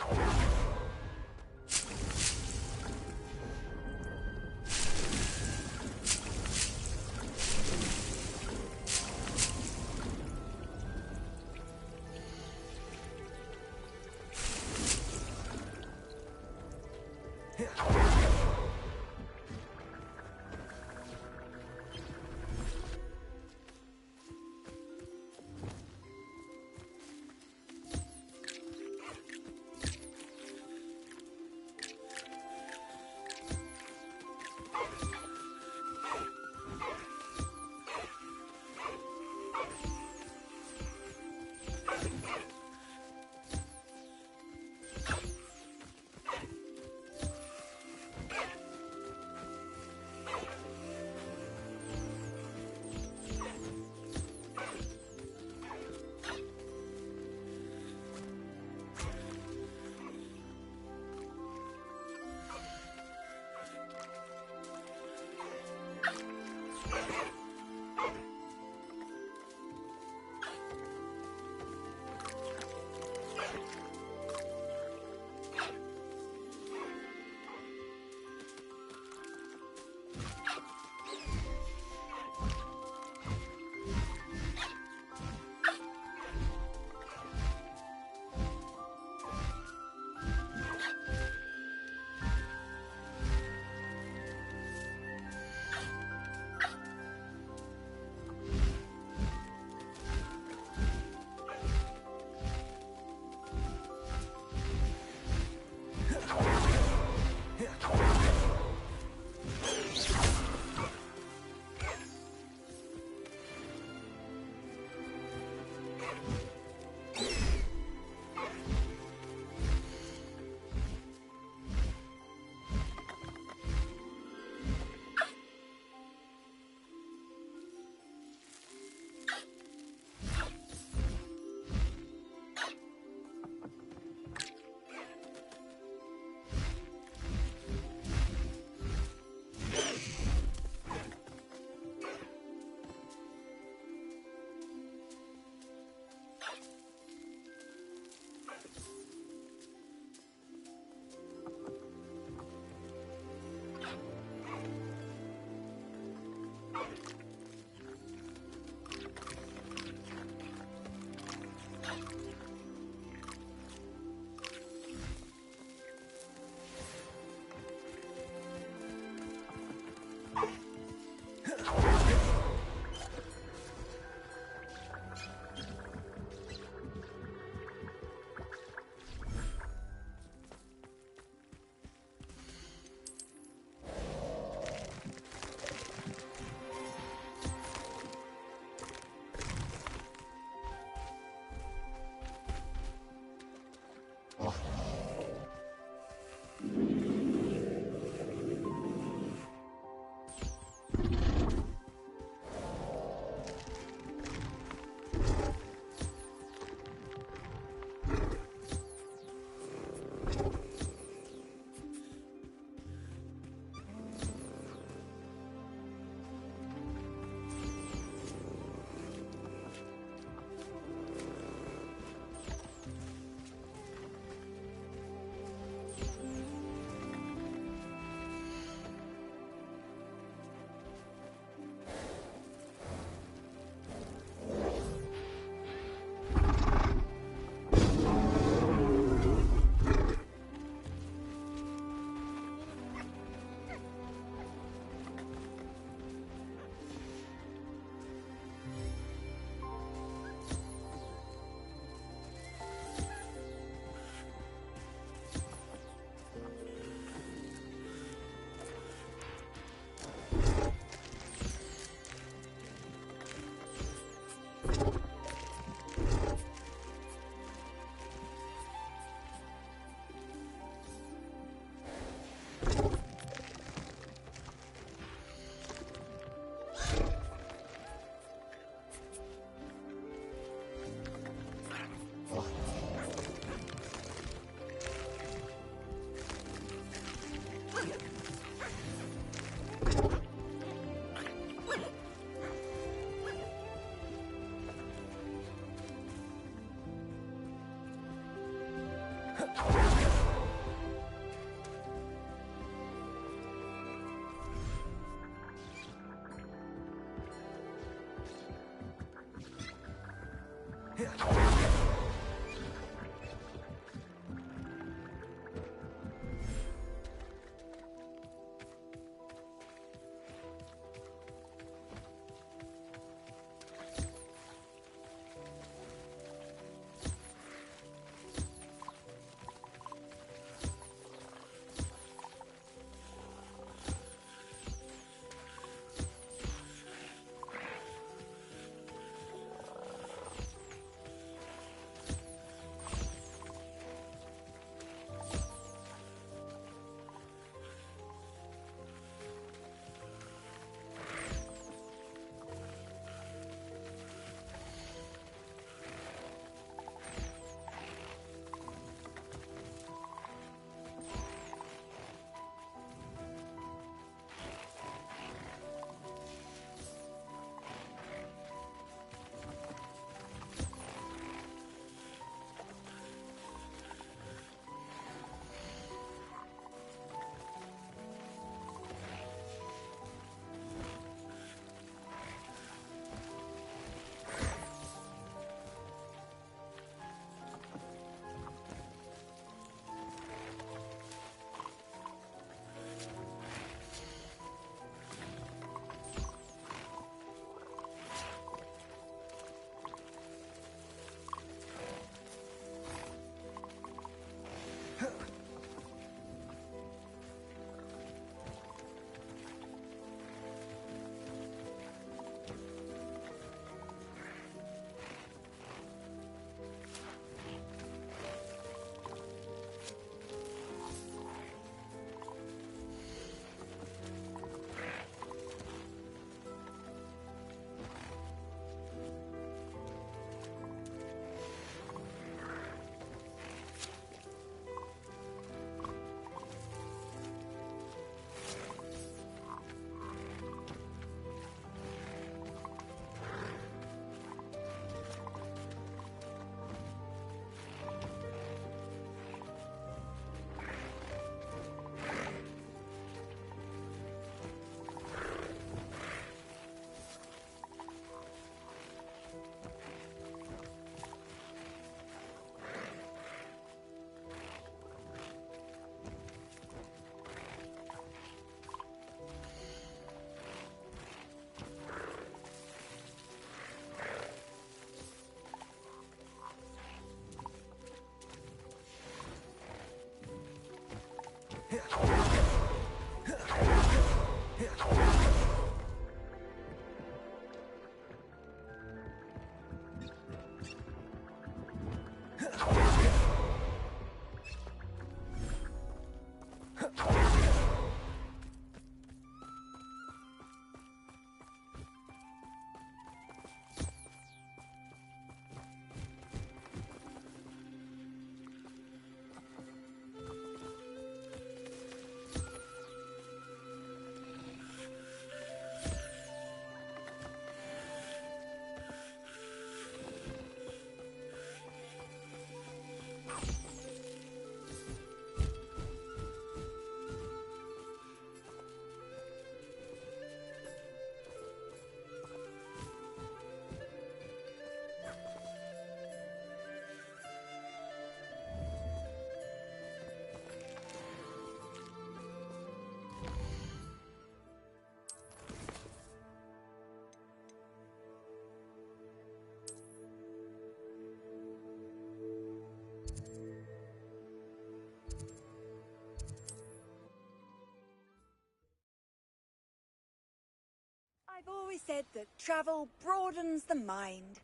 [SPEAKER 9] always said that travel broadens the mind.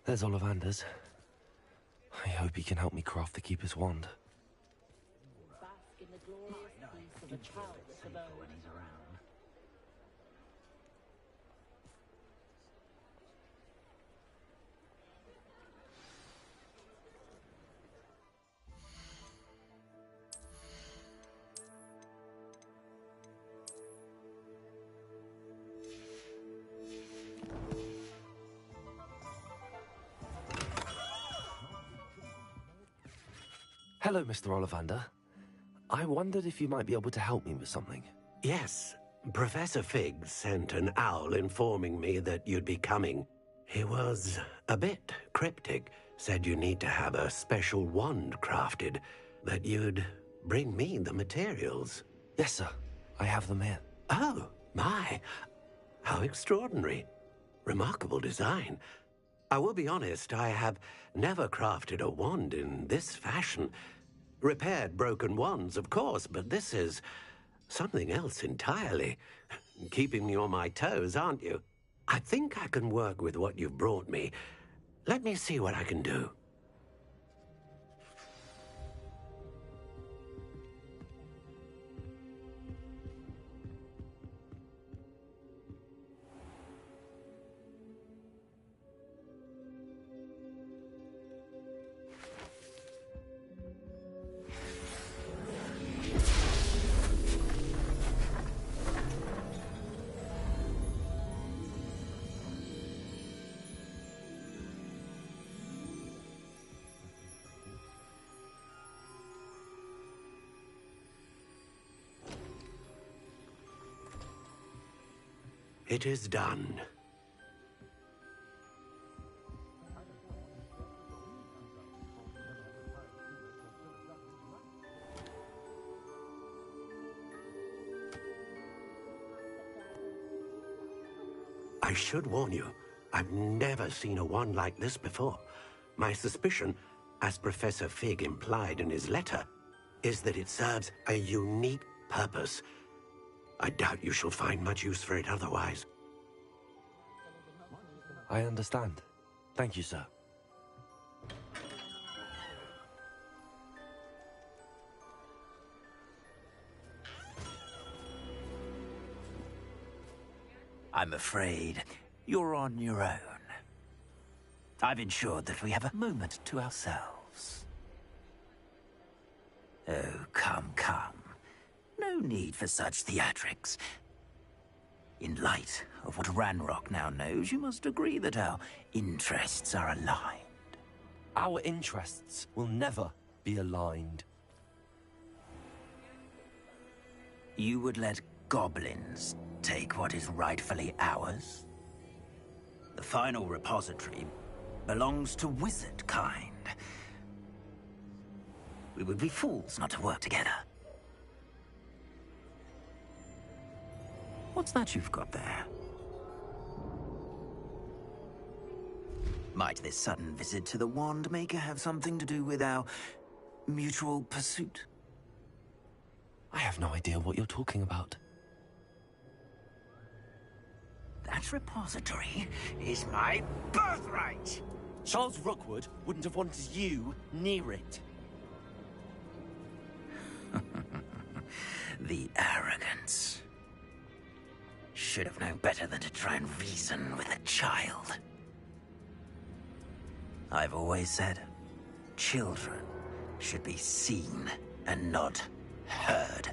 [SPEAKER 1] There's Ollivander's. I hope he can help me craft the Keeper's wand.
[SPEAKER 6] Bask in the glorious peace of a childless abode.
[SPEAKER 1] Hello, Mr. Ollivander. I wondered if you might be able to help me with something.
[SPEAKER 10] Yes, Professor Fig sent an owl informing me that you'd be coming. He was a bit cryptic, said you need to have a special wand crafted, that you'd bring me the materials.
[SPEAKER 1] Yes, sir. I have them here.
[SPEAKER 10] Oh, my. How extraordinary. Remarkable design. I will be honest, I have never crafted a wand in this fashion. Repaired broken wands, of course, but this is something else entirely. Keeping me on my toes, aren't you? I think I can work with what you've brought me. Let me see what I can do. It is done. I should warn you, I've never seen a wand like this before. My suspicion, as Professor Fig implied in his letter, is that it serves a unique purpose. I doubt you shall find much use for it otherwise.
[SPEAKER 1] I understand. Thank you, sir.
[SPEAKER 6] I'm afraid you're on your own. I've ensured that we have a moment to ourselves. Oh, come, come. No need for such theatrics. In light of what Ranrock now knows, you must agree that our interests are aligned.
[SPEAKER 1] Our interests will never be aligned.
[SPEAKER 6] You would let goblins take what is rightfully ours? The final repository belongs to wizard kind. We would be fools not to work together. What's that you've got there? Might this sudden visit to the Wand Maker have something to do with our mutual pursuit?
[SPEAKER 1] I have no idea what you're talking about.
[SPEAKER 6] That repository is my birthright!
[SPEAKER 1] Charles Rookwood wouldn't have wanted you near it.
[SPEAKER 6] The arrogance. Should have known better than to try and reason with a child. I've always said, children should be seen and not heard.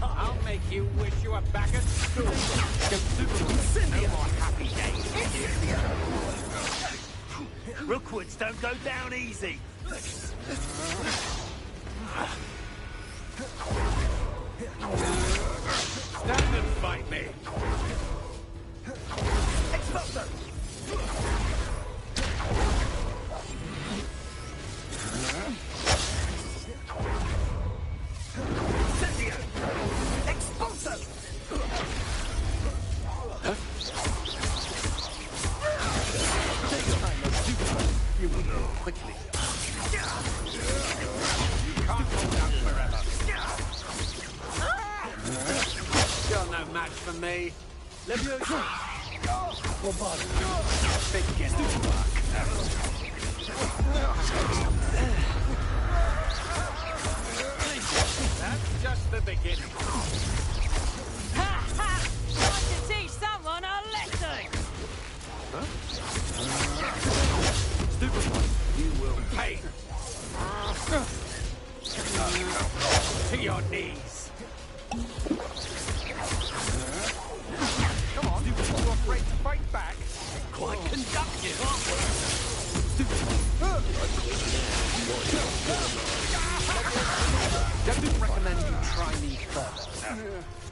[SPEAKER 13] I'll make you wish you were back at school. No more happy days.
[SPEAKER 6] Rookwoods don't go down easy.
[SPEAKER 13] Stand and fight me.
[SPEAKER 6] Expulso!
[SPEAKER 13] me.
[SPEAKER 14] Leviosa.
[SPEAKER 13] Begin work. That's just the beginning.
[SPEAKER 9] Ha ha! Time to teach someone a lesson!
[SPEAKER 13] Huh? Stupid one. You will pay. To your knees. Come on, you afraid to fight back?
[SPEAKER 14] Quite conductive, aren't we?
[SPEAKER 13] Don't recommend you try me further.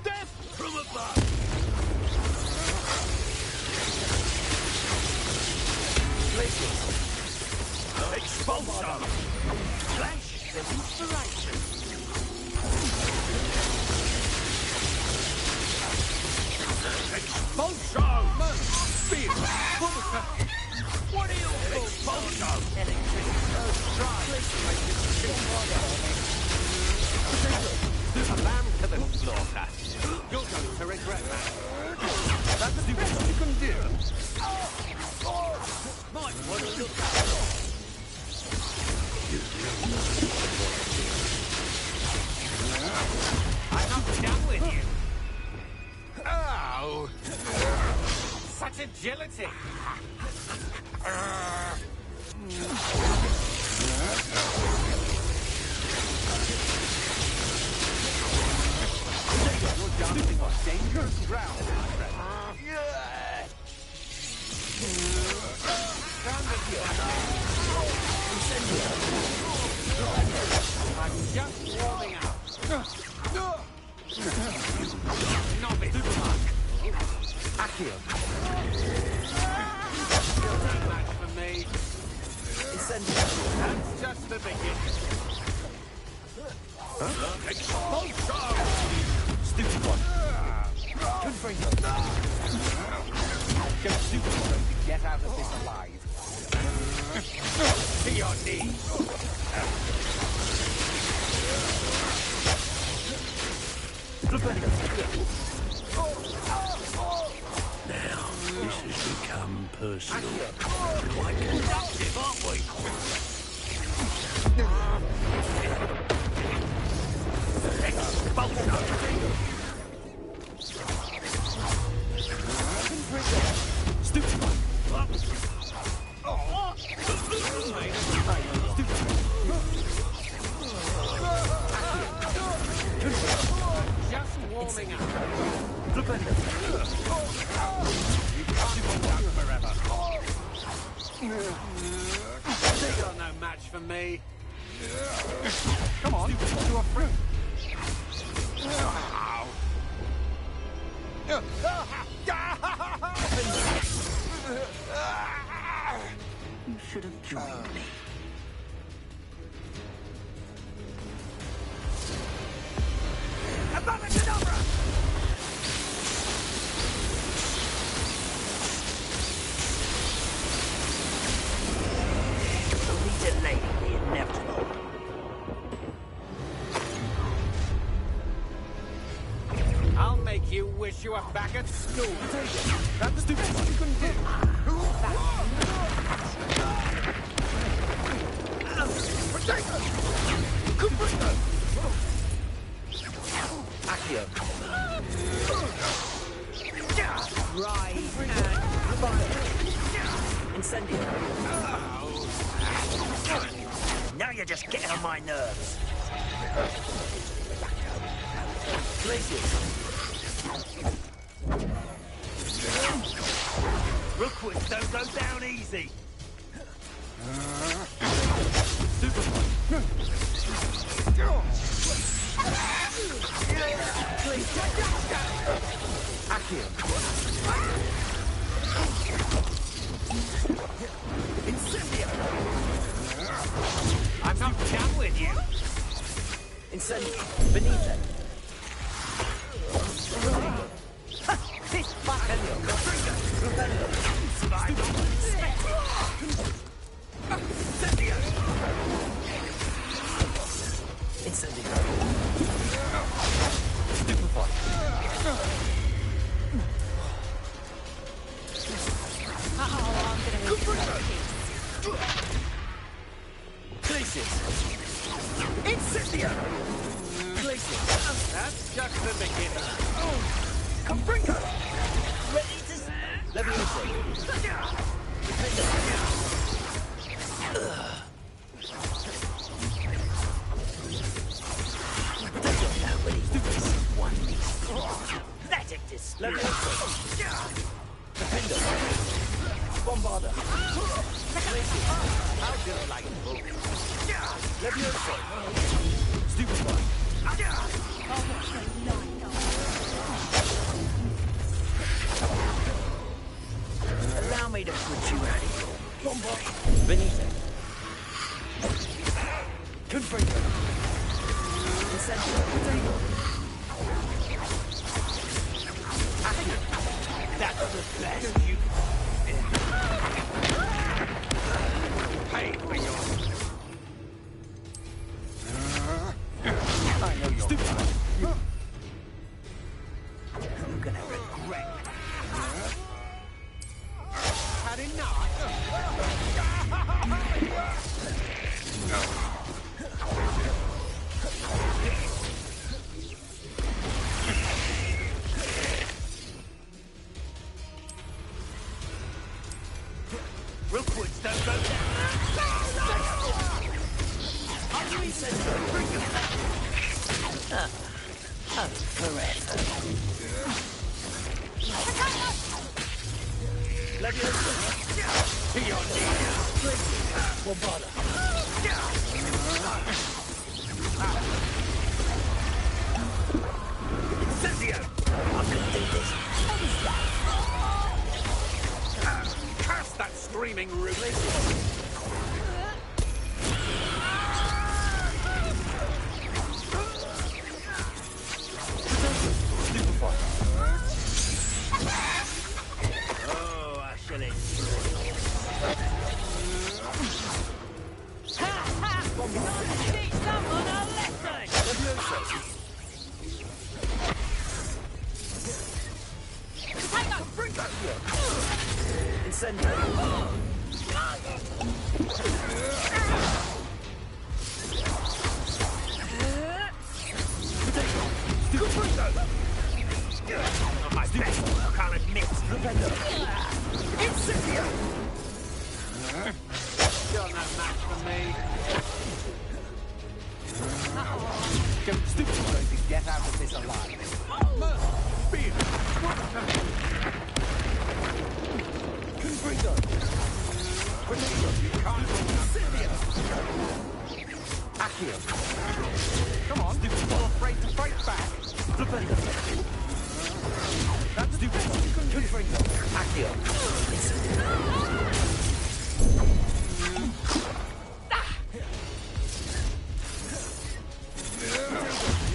[SPEAKER 14] Death from above! Expulso! Flash of inspiration! Expulso! Spear! What are you all Expulso!
[SPEAKER 13] A lamb to the slaughter. You're going to regret that. That's the best you can do.
[SPEAKER 14] Might want to look out.
[SPEAKER 13] I'm not done with you. Oh! Such agility! You're dancing on dangerous ground, my friend. I'm just warming up. Novice. Accio. Still no match for me. That's just the beginning. Huh? Expulso! Stupid one. Good brain. Go stupid one to get out of this alive. To your knees.
[SPEAKER 14] Now, this has become personal. Quite conductive, aren't we?
[SPEAKER 13] Stupid one. Just warming up. You can't hold out forever. You're no match for me. Come on, to a fruit.
[SPEAKER 6] You should have joined me.
[SPEAKER 14] Only delaying the inevitable.
[SPEAKER 13] I'll make you wish you were back at school. That's the best you can do.
[SPEAKER 14] Accio.
[SPEAKER 8] Rise and fire. Incendio.
[SPEAKER 14] Now you're just getting on my nerves. Rookwoods don't go down easy.
[SPEAKER 13] I'm not done with you.
[SPEAKER 8] Incendio. Beneath it.
[SPEAKER 13] That's just the beginning.
[SPEAKER 6] Come bring her! Ready to... Levioso. Nobody one needs pathetic display. Levioso. Defender. Bombarder.
[SPEAKER 13] How delightful.
[SPEAKER 6] Levioso. Stupefy. Allow me to put you out of here. Bombard. Benito. Confringo. Incendio. Potato. That's the best you can...
[SPEAKER 13] Pay for your...
[SPEAKER 6] I know you're stupid. You're gonna regret it.
[SPEAKER 13] Had enough?
[SPEAKER 6] Rookwoods don't go down. Forever. Leviosa. To your knees. Bombarda. Incendio. I'm gonna do this.
[SPEAKER 13] Curse that screaming root.
[SPEAKER 6] Oh, I shall enjoy.
[SPEAKER 9] Teach someone a lesson!
[SPEAKER 6] Incendio.
[SPEAKER 13] Not my best work, I'll admit.
[SPEAKER 6] Incendio.
[SPEAKER 13] You're no match for me.
[SPEAKER 6] Don't stupid going to get out of this alive.
[SPEAKER 13] Beer.
[SPEAKER 6] Confringo.
[SPEAKER 13] Potato, you can't hold
[SPEAKER 6] Incendio.
[SPEAKER 13] Accio. Come on, you're afraid to fight back.
[SPEAKER 6] Defender. That's stupid. Confringo. Accio.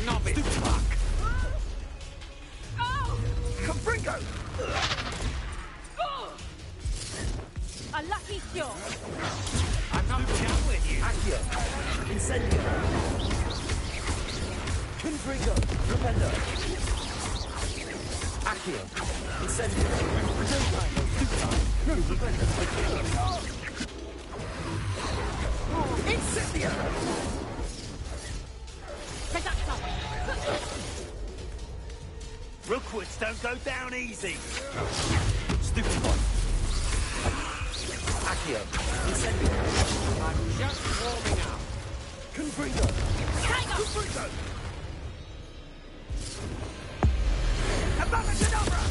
[SPEAKER 13] Novice fuck.
[SPEAKER 6] Confringo.
[SPEAKER 9] A lucky shot!
[SPEAKER 13] I'm not down with you.
[SPEAKER 6] Accio. Incendio. Confringo. Defender. Accio. Incendio. No, Defender. Incendio. Rookwoods don't go down easy. Stupid one. Accio. Incendio.
[SPEAKER 13] I'm just warming up.
[SPEAKER 6] Confringo. Confringo. Abacadabra.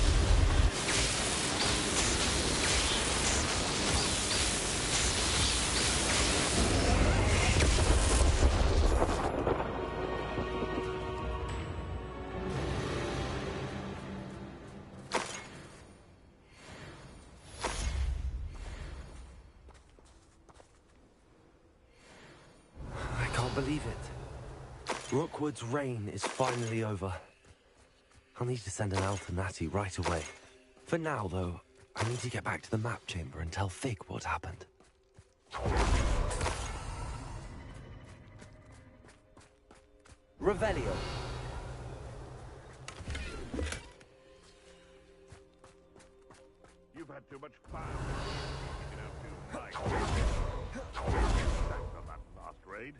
[SPEAKER 1] I can't believe it. Rookwood's reign is finally over. I'll need to send an Alternati right away. For now, though, I need to get back to the map chamber and tell Fig what happened.
[SPEAKER 6] Revelio.
[SPEAKER 12] You've had too much fun. You don't feel like Thanks on that last raid.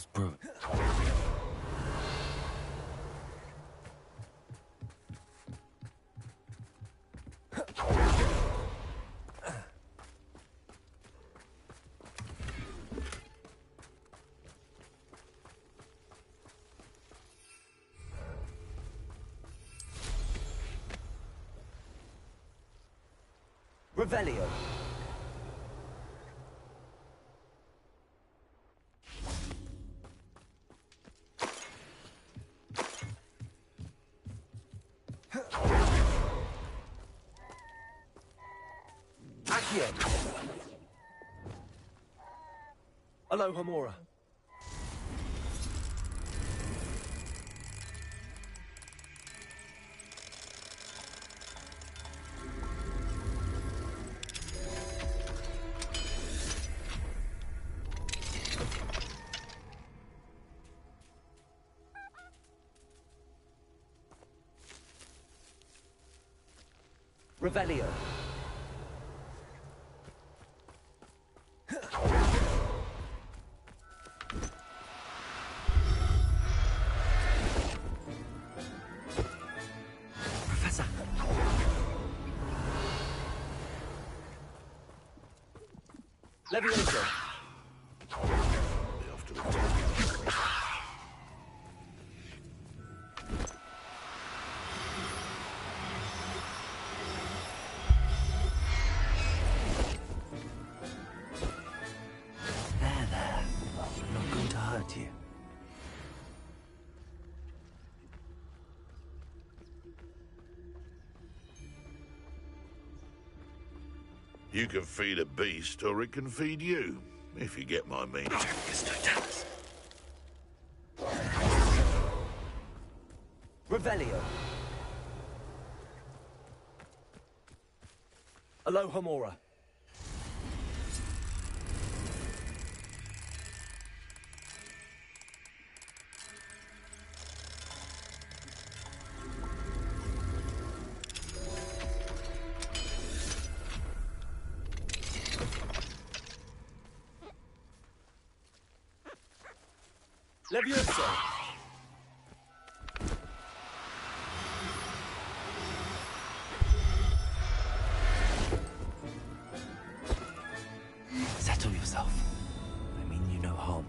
[SPEAKER 1] feels brute.
[SPEAKER 15] Revelio. Accio.
[SPEAKER 1] Alohomora.
[SPEAKER 15] Revelio.
[SPEAKER 1] Professor.
[SPEAKER 15] Levioso.
[SPEAKER 1] There. I'm not going to hurt you.
[SPEAKER 12] You can feed a beast, or it can feed you, if you get my meaning.
[SPEAKER 15] Revelio. Alohomora. Levioso.
[SPEAKER 1] Settle yourself. I mean you no harm.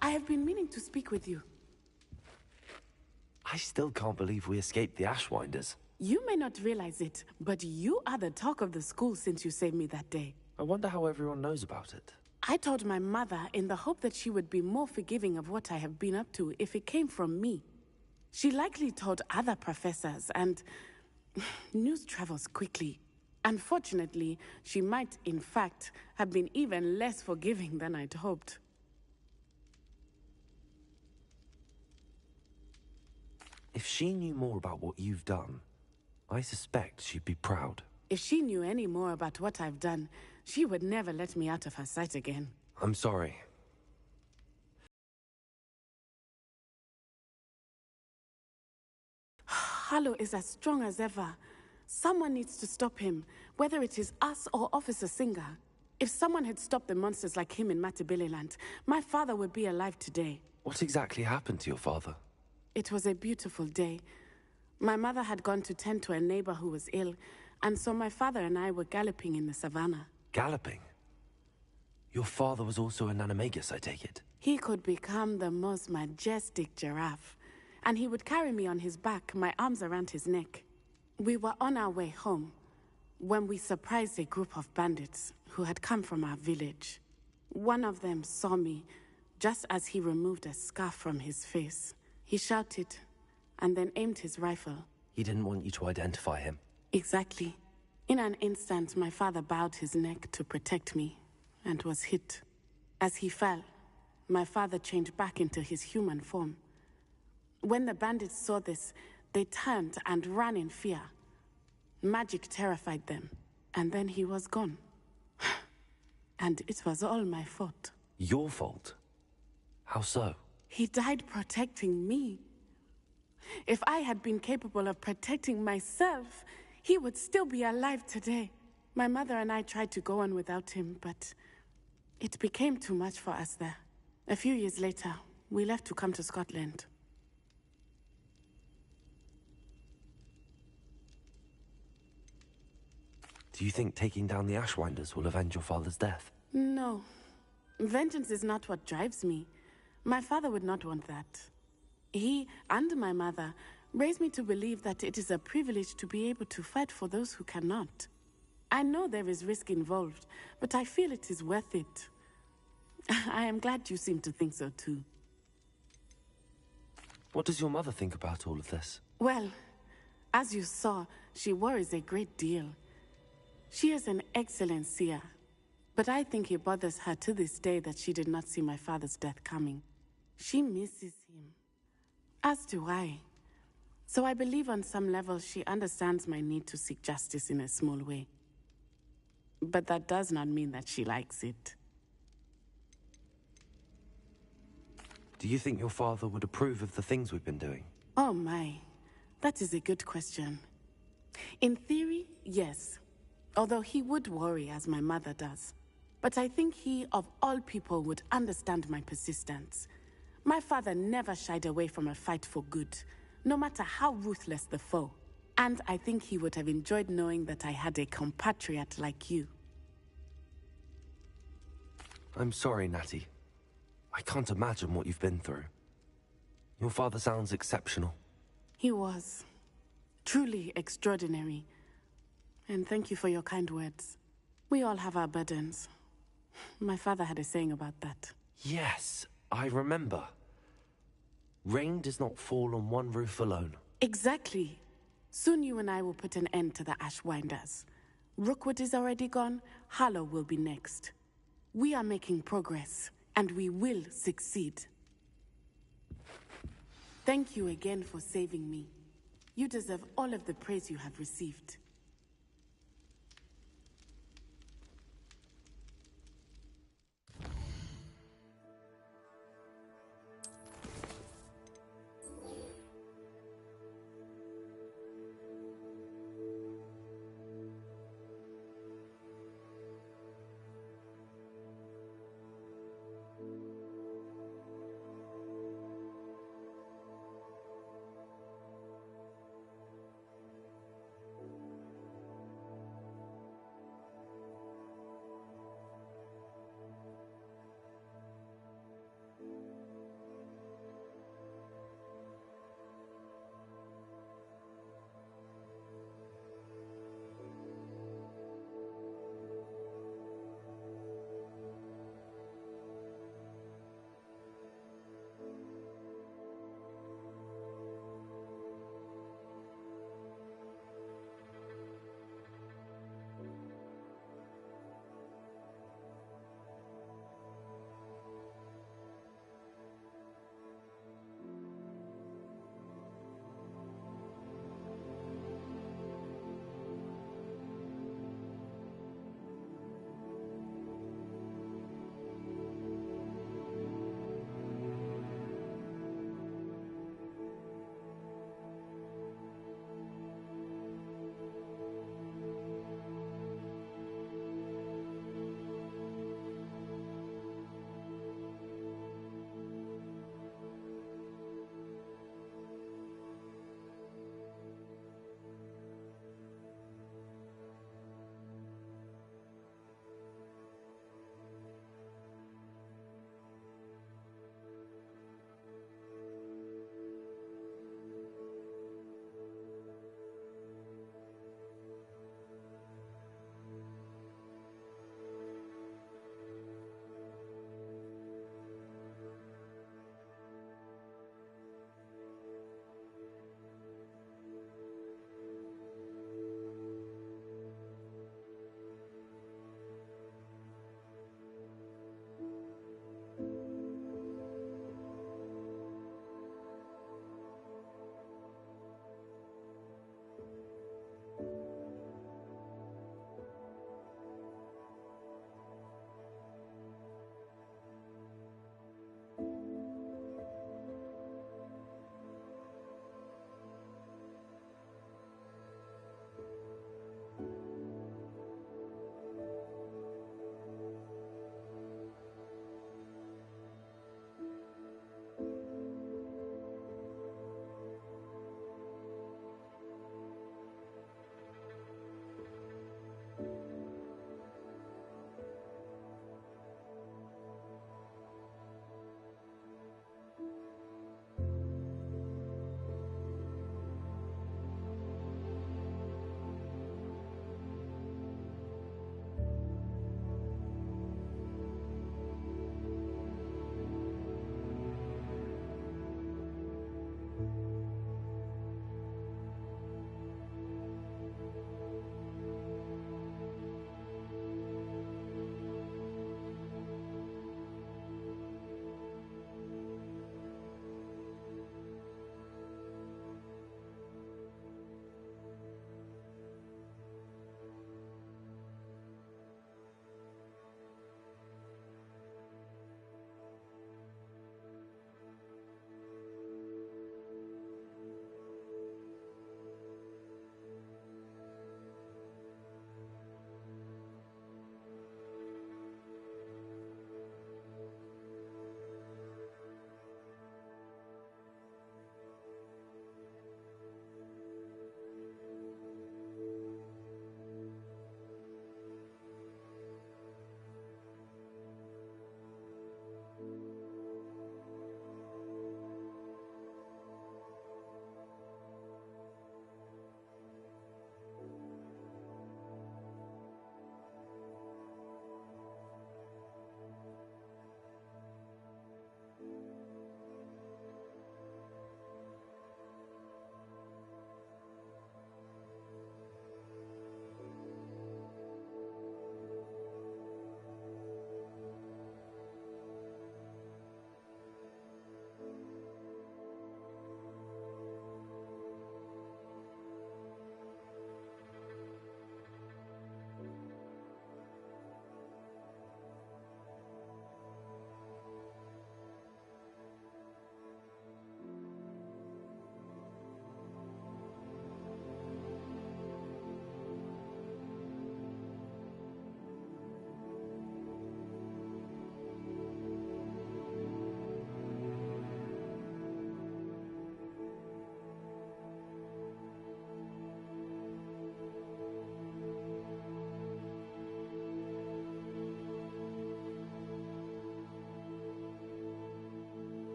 [SPEAKER 16] I have been meaning to speak with you.
[SPEAKER 1] I still can't believe we escaped the Ashwinders.
[SPEAKER 16] You may not realize it, but you are the talk of the school since you saved me that day.
[SPEAKER 1] I wonder how everyone knows about it.
[SPEAKER 16] I told my mother in the hope that she would be more forgiving of what I have been up to if it came from me. She likely told other professors, and news travels quickly. Unfortunately, she might, in fact, have been even less forgiving than I'd hoped.
[SPEAKER 1] If she knew more about what you've done, I suspect she'd be proud.
[SPEAKER 16] If she knew any more about what I've done, she would never let me out of her sight again.
[SPEAKER 1] I'm sorry.
[SPEAKER 16] Harlow is as strong as ever. Someone needs to stop him, whether it is us or Officer Singer. If someone had stopped the monsters like him in Matabeleland, my father would be alive today.
[SPEAKER 1] What exactly happened to your father?
[SPEAKER 16] It was a beautiful day. My mother had gone to tend to a neighbor who was ill, and so my father and I were galloping in the savannah.
[SPEAKER 1] Galloping? Your father was also an animagus, I take it?
[SPEAKER 16] He could become the most majestic giraffe, and he would carry me on his back, my arms around his neck. We were on our way home, when we surprised a group of bandits who had come from our village. One of them saw me just as he removed a scarf from his face. He shouted and then aimed his rifle.
[SPEAKER 1] He didn't want you to identify him.
[SPEAKER 16] Exactly. In an instant, my father bowed his neck to protect me and was hit. As he fell, my father changed back into his human form. When the bandits saw this, they turned and ran in fear. Magic terrified them, and then he was gone. And it was all my fault.
[SPEAKER 1] Your fault? How so?
[SPEAKER 16] He died protecting me. If I had been capable of protecting myself, he would still be alive today. My mother and I tried to go on without him, but it became too much for us there. A few years later, we left to come to Scotland.
[SPEAKER 1] Do you think taking down the Ashwinders will avenge your father's death?
[SPEAKER 16] No. Vengeance is not what drives me. My father would not want that. He and my mother raised me to believe that it is a privilege to be able to fight for those who cannot. I know there is risk involved, but I feel it is worth it. I am glad you seem to think so too.
[SPEAKER 1] What does your mother think about all of this?
[SPEAKER 16] Well, as you saw, she worries a great deal. She is an excellent seer, but I think it bothers her to this day that she did not see my father's death coming. She misses him, as do I. So I believe on some level she understands my need to seek justice in a small way. But that does not mean that she likes it.
[SPEAKER 1] Do you think your father would approve of the things we've been doing?
[SPEAKER 16] Oh my, that is a good question. In theory, yes. Although he would worry, as my mother does. But I think he, of all people, would understand my persistence. My father never shied away from a fight for good, no matter how ruthless the foe. And I think he would have enjoyed knowing that I had a compatriot like you.
[SPEAKER 1] I'm sorry, Natty. I can't imagine what you've been through. Your father sounds exceptional.
[SPEAKER 16] He was. Truly extraordinary. And thank you for your kind words. We all have our burdens. My father had a saying about that.
[SPEAKER 1] Yes, I remember. Rain does not fall on one roof alone.
[SPEAKER 16] Exactly. Soon you and I will put an end to the Ashwinders. Rookwood is already gone. Harlow will be next. We are making progress, and we will succeed. Thank you again for saving me. You deserve all of the praise you have received.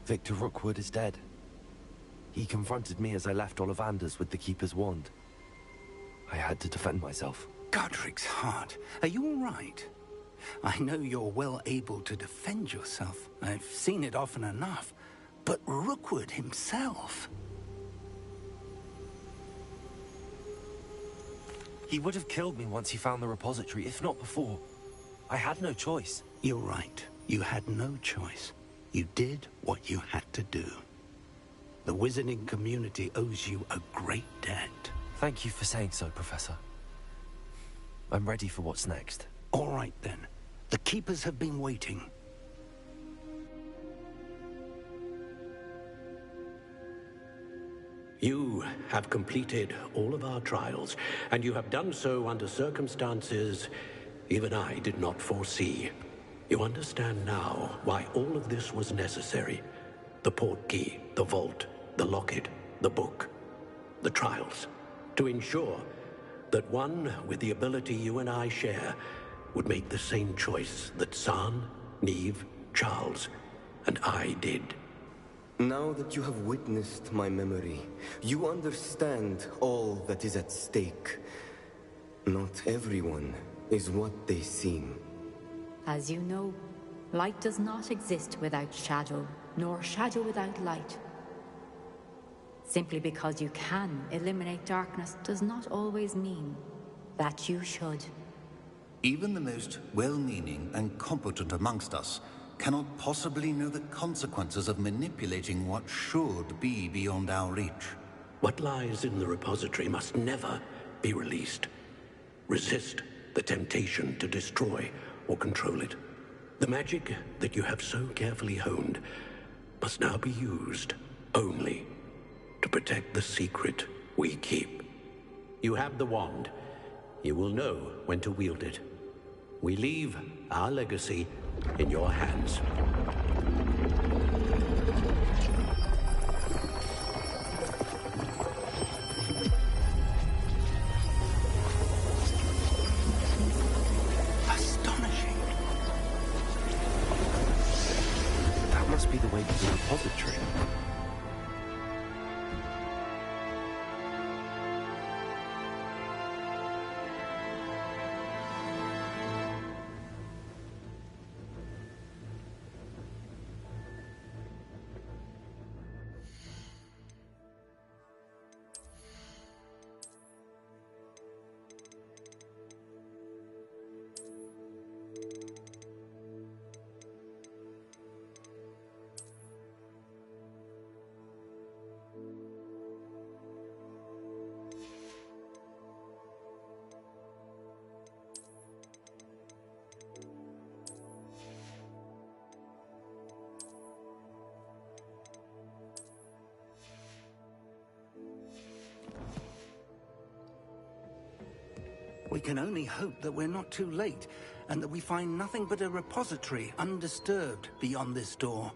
[SPEAKER 1] Victor Rookwood is dead. He confronted me as I left Ollivander's with the Keeper's wand. I had to defend myself.
[SPEAKER 5] Godric's heart. Are you all right? I know you're well able to defend yourself. I've seen it often enough. But Rookwood himself...
[SPEAKER 1] He would have killed me once he found the repository, if not before. I had no choice.
[SPEAKER 5] You're right. You had no choice. You did what you had to do. The wizarding community owes you a great debt.
[SPEAKER 1] Thank you for saying so, Professor. I'm ready for what's next.
[SPEAKER 5] All right, then. The Keepers have been waiting.
[SPEAKER 10] You have completed all of our trials, and you have done so under circumstances even I did not foresee. You understand now why all of this was necessary. The portkey, the vault, the locket, the book, the trials. To ensure that one with the ability you and I share would make the same choice that San, Neve, Charles, and I did.
[SPEAKER 11] Now that you have witnessed my memory, you understand all that is at stake. Not everyone is what they seem.
[SPEAKER 17] As you know, light does not exist without shadow, nor shadow without light. Simply because you can eliminate darkness does not always mean that you should.
[SPEAKER 18] Even the most well-meaning and competent amongst us cannot possibly know the consequences of manipulating what should be beyond our reach.
[SPEAKER 10] What lies in the repository must never be released. Resist the temptation to destroy or control it. The magic that you have so carefully honed must now be used only to protect the secret we keep. You have the wand. You will know when to wield it. We leave our legacy in your hands.
[SPEAKER 5] Astonishing.
[SPEAKER 1] That must be the way to the repository.
[SPEAKER 5] We can only hope that we're not too late, and that we find nothing but a repository undisturbed beyond this door.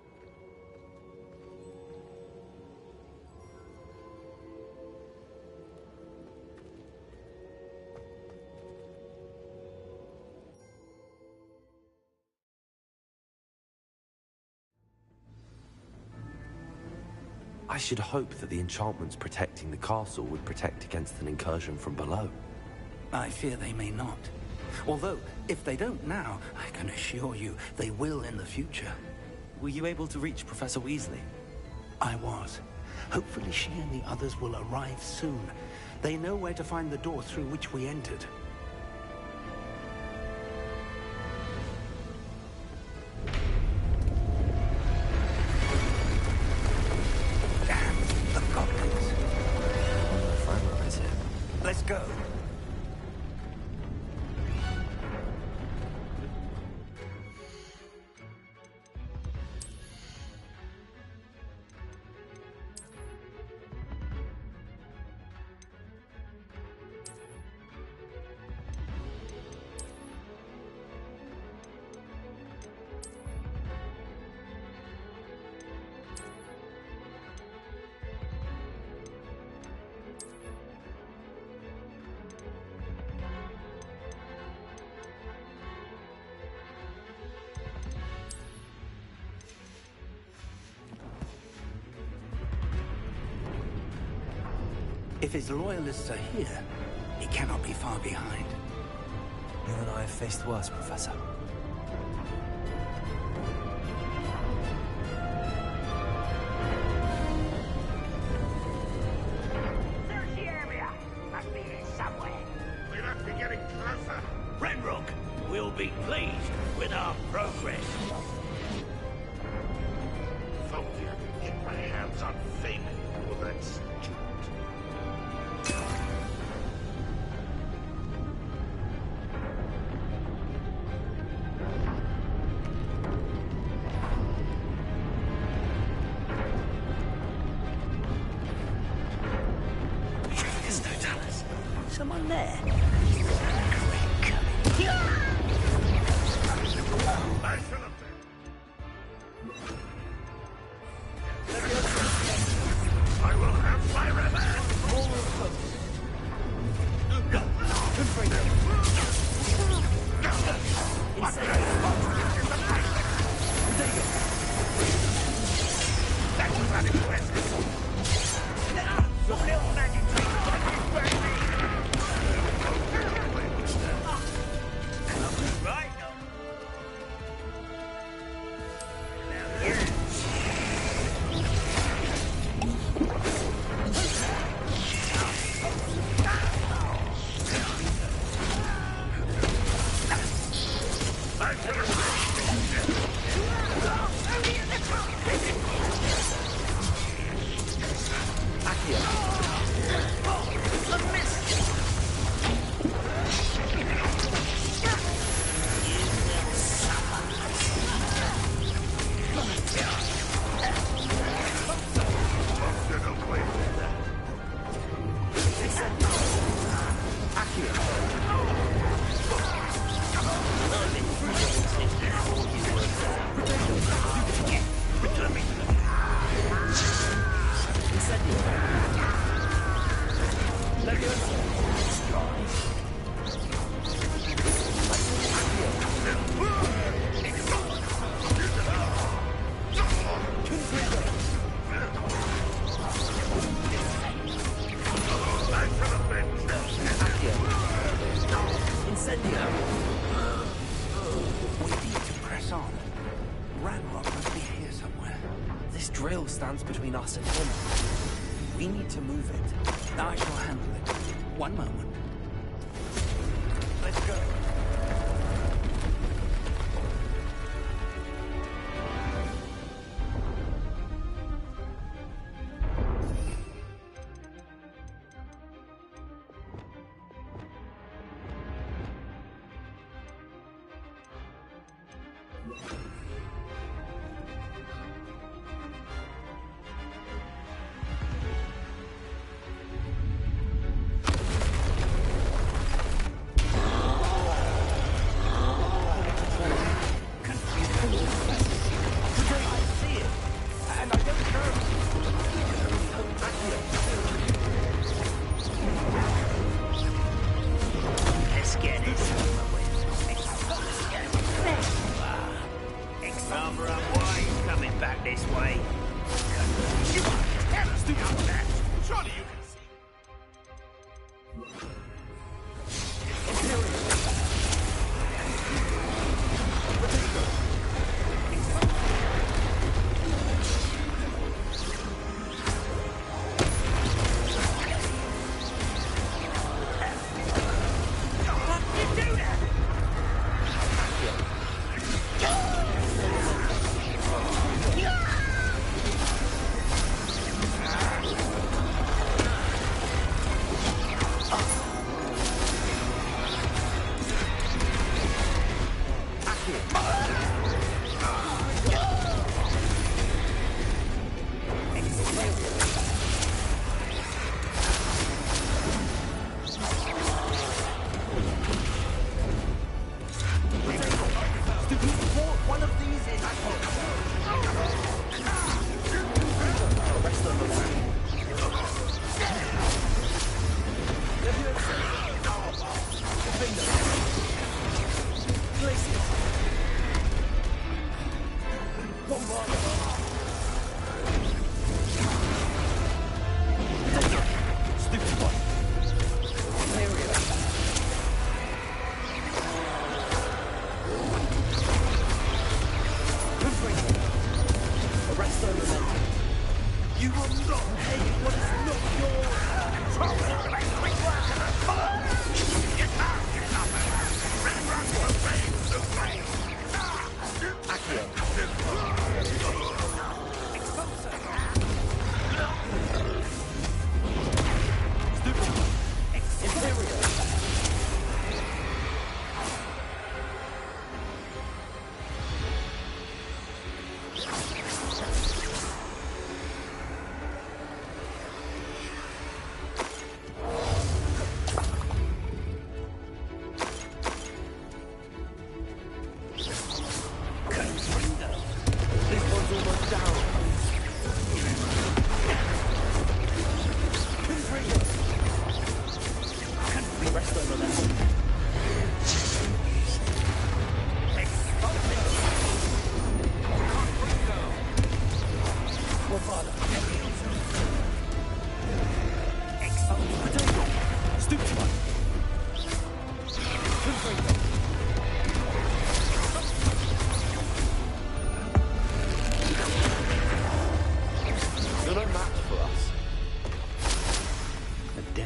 [SPEAKER 1] I should hope that the enchantments protecting the castle would protect against an incursion from below.
[SPEAKER 5] I fear they may not. Although, if they don't now, I can assure you they will in the future.
[SPEAKER 1] Were you able to reach Professor Weasley?
[SPEAKER 5] I was. Hopefully she and the others will arrive soon. They know where to find the door through which we entered. Damn the goblins. Let's go. If his loyalists are here, he cannot be far behind.
[SPEAKER 1] You and I have faced worse, Professor.
[SPEAKER 6] Search the area. Must be here somewhere.
[SPEAKER 12] We must be getting closer.
[SPEAKER 14] Ranrock will be pleased with our progress.
[SPEAKER 12] If only I could get my hands on Fabian or that student.
[SPEAKER 6] There's no tunnels. Someone there.
[SPEAKER 12] I should have been. I will have my revenge! That was unimpressive. Your little magic trick burn me! Right.
[SPEAKER 5] We need to press on. Ranrock must be here somewhere.
[SPEAKER 1] This drill stands between us and him. We need to move it.
[SPEAKER 5] I shall handle it. One moment.
[SPEAKER 1] Let's go.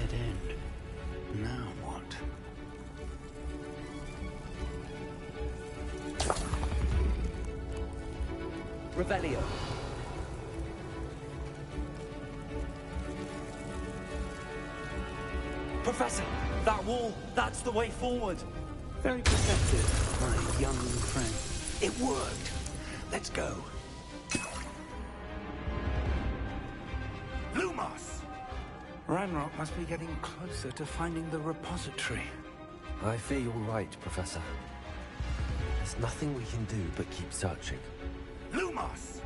[SPEAKER 5] dead end. Now what?
[SPEAKER 15] Revelio.
[SPEAKER 1] Professor, that wall, that's the way forward.
[SPEAKER 5] Very perceptive, my young friend. It worked. Let's go. Lumos! Ranrock must be getting closer to finding the repository.
[SPEAKER 1] I fear you're right, Professor. There's nothing we can do but keep searching.
[SPEAKER 5] Lumos!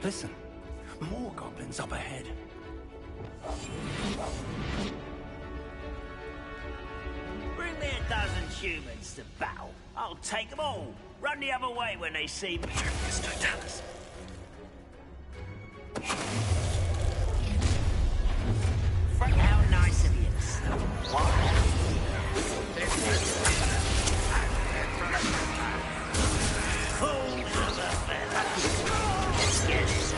[SPEAKER 5] Listen, more goblins up ahead.
[SPEAKER 6] Bring me a dozen humans to battle. I'll take them all. Run the other way when they see me. Frank, how nice of you to stop. Fools of a fella. Let's get this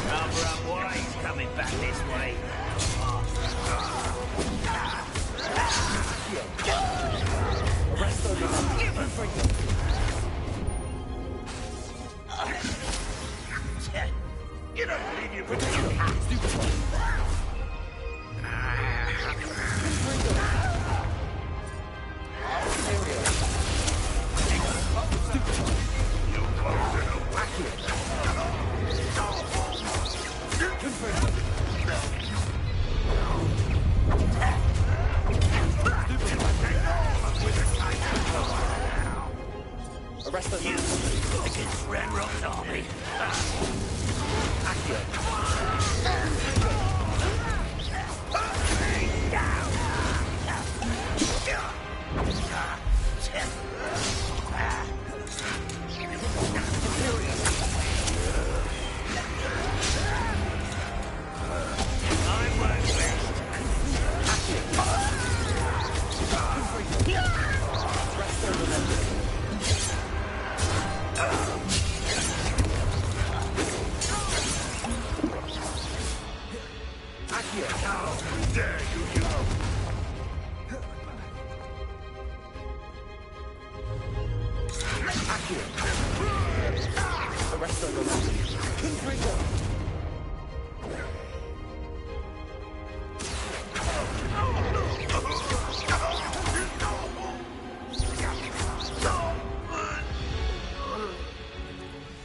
[SPEAKER 6] Cover up wide, he's coming back this way. You don't believe you put your hands
[SPEAKER 15] Arrest them.
[SPEAKER 6] You against Ranrock's army.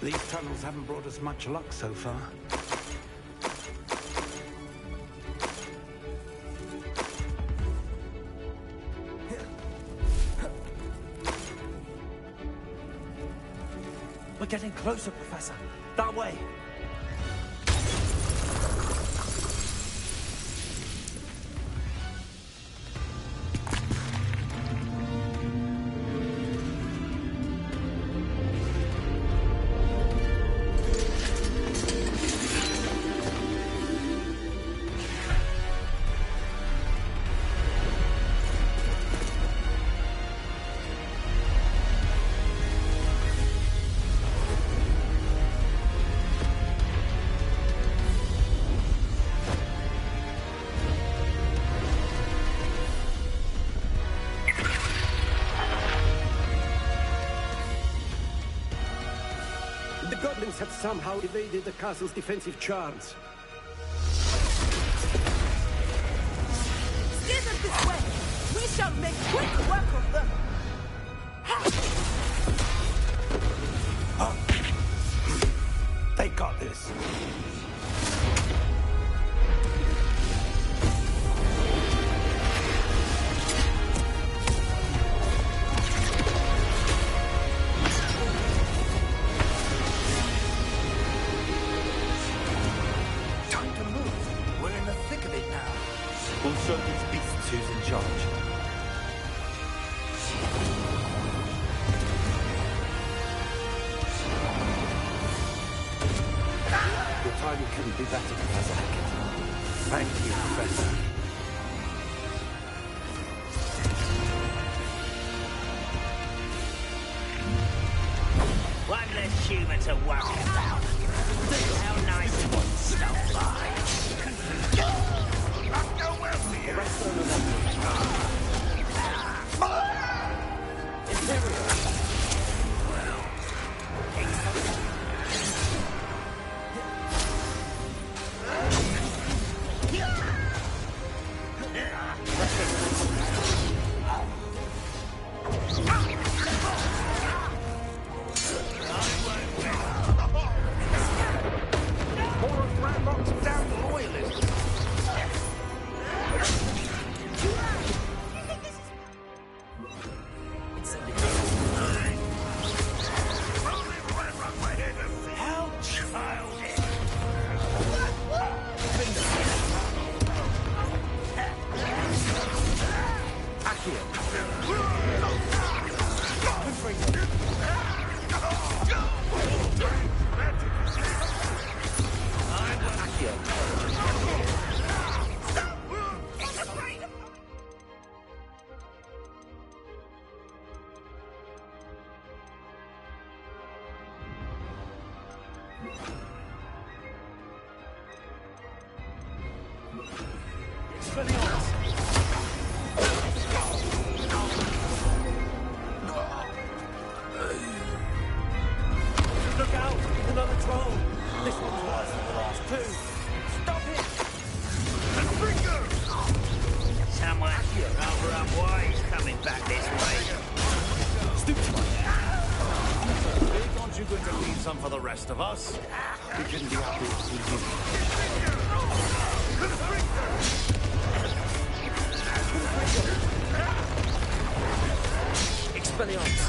[SPEAKER 5] These tunnels haven't brought us much luck so far.
[SPEAKER 1] We're getting closer, Professor. That way.
[SPEAKER 14] The goblins have somehow evaded the castle's defensive charms.
[SPEAKER 9] Steer them this way! We shall make quick work of them!
[SPEAKER 5] They got this.
[SPEAKER 1] Time to move. We're in the thick of it now. We'll show these beasts who's in charge.
[SPEAKER 14] Your timing couldn't be better, Professor Hackett.
[SPEAKER 5] Thank you, Professor.
[SPEAKER 6] human to worry about. How nice it was to stop by.
[SPEAKER 15] Look out! Another troll! This one's worse than the last two. Stop it!
[SPEAKER 6] Someone rather unwise coming back this way.
[SPEAKER 12] Aren't you going to leave some for the rest of us?
[SPEAKER 15] We couldn't be happy with you. Expelliarmus!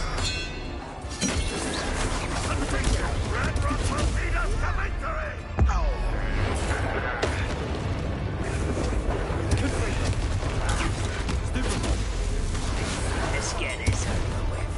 [SPEAKER 6] Let's get this over with.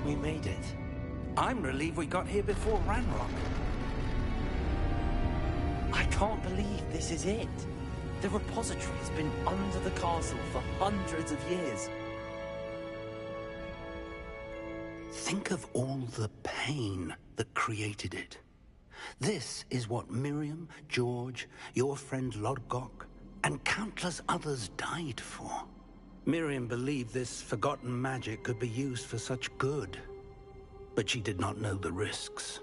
[SPEAKER 1] we made it.
[SPEAKER 5] I'm relieved we got here before Ranrock.
[SPEAKER 1] I can't believe this is it. The repository has been under the castle for hundreds of years.
[SPEAKER 5] Think of all the pain that created it. This is what Miriam, George, your friend Lodgok, and countless others died for. Miriam believed this forgotten magic could be used for such good. But she did not know the risks.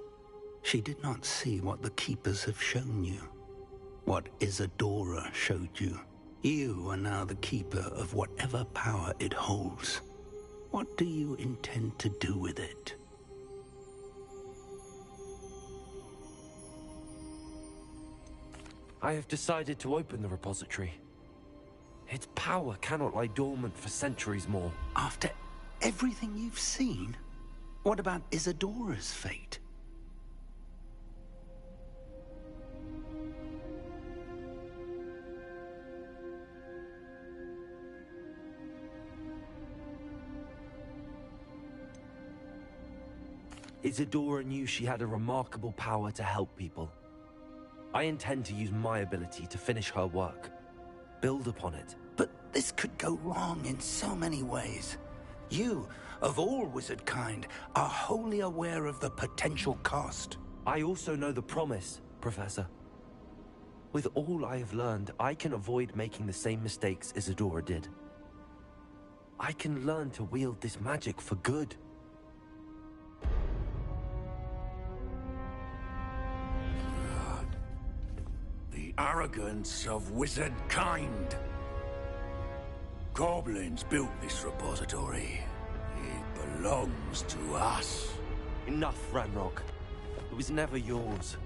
[SPEAKER 5] She did not see what the Keepers have shown you. What Isadora showed you. You are now the Keeper of whatever power it holds. What do you intend to do with it?
[SPEAKER 1] I have decided to open the repository. Its power cannot lie dormant for centuries more.
[SPEAKER 5] After everything you've seen? What about Isadora's fate?
[SPEAKER 1] Isadora knew she had a remarkable power to help people. I intend to use my ability to finish her work. Build upon it.
[SPEAKER 5] But this could go wrong in so many ways. You, of all wizard kind, are wholly aware of the potential cost.
[SPEAKER 1] I also know the promise, Professor. With all I have learned, I can avoid making the same mistakes Isadora did. I can learn to wield this magic for good.
[SPEAKER 14] The arrogance of wizard kind. Goblins built this repository. It belongs to us.
[SPEAKER 1] Enough, Ranrock. It was never yours.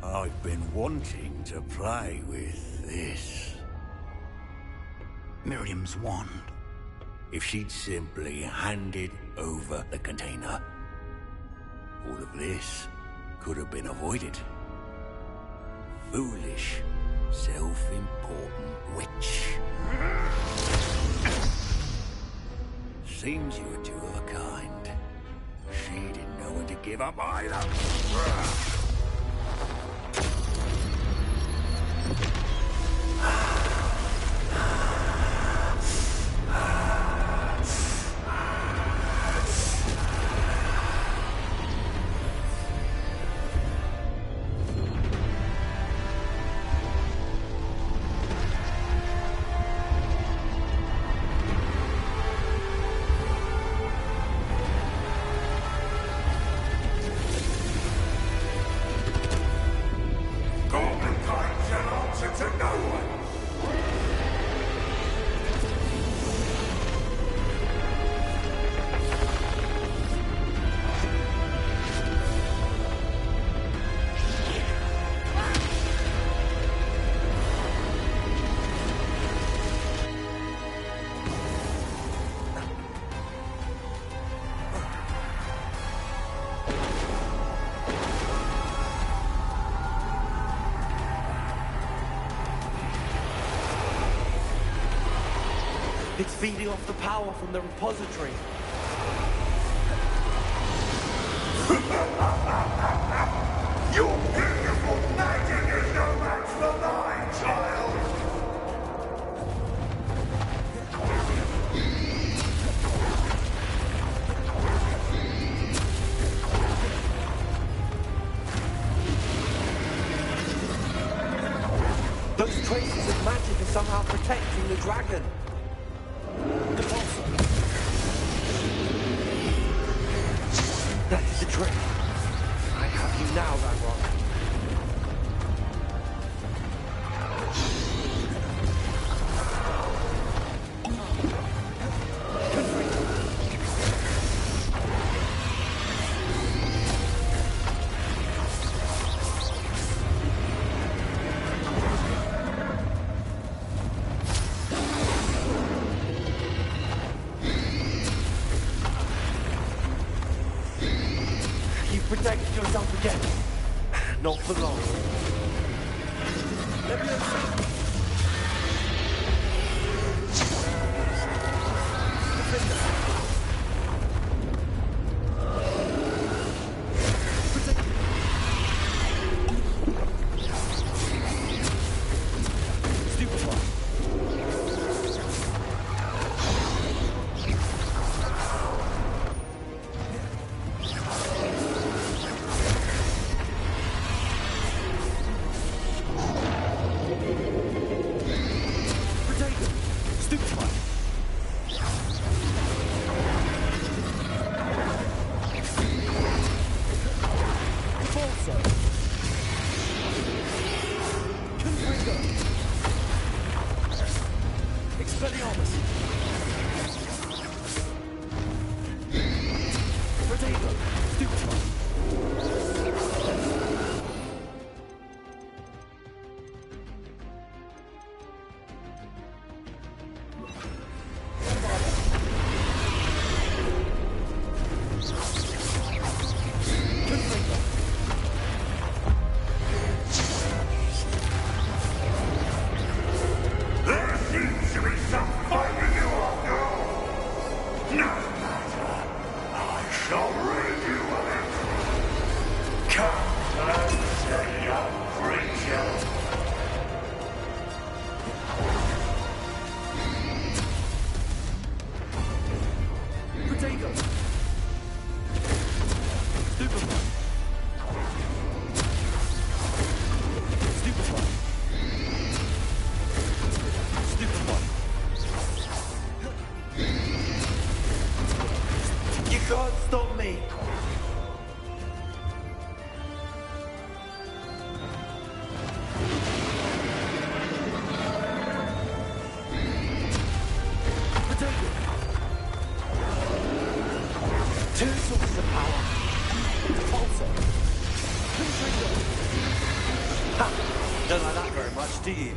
[SPEAKER 14] I've been wanting to play with this.
[SPEAKER 5] Miriam's wand.
[SPEAKER 14] If she'd simply handed over the container, all of this could have been avoided. Foolish, self-important witch. Seems you were two of a kind. She didn't know when to give up either.
[SPEAKER 1] It's feeding off the power from the repository.
[SPEAKER 19] Your beautiful magic is no match for mine, child!
[SPEAKER 1] Those traces of magic are somehow protecting the dragon. That is the trick. I have you now, Ranrock. Protect yourself again. Not for long. Let me
[SPEAKER 19] shall rid you of it. Come closer, young creature.
[SPEAKER 15] Potato! Stupefy! Stupefy! Stupefy! You can't stop me! Two sources of power. Pulsar. Contrigger. Ha! Don't like that very much, do you?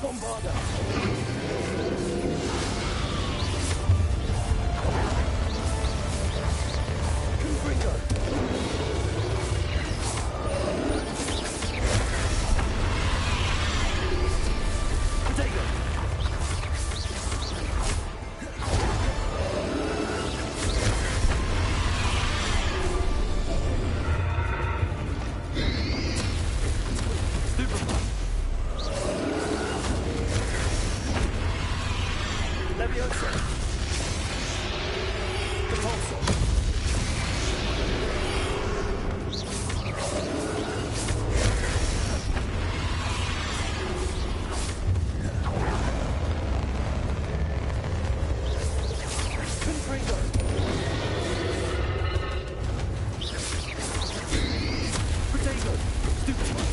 [SPEAKER 15] Bombarder. Contrigger. Potato. Leviosa. Repulsor. Confringo. Potato. Stupefy.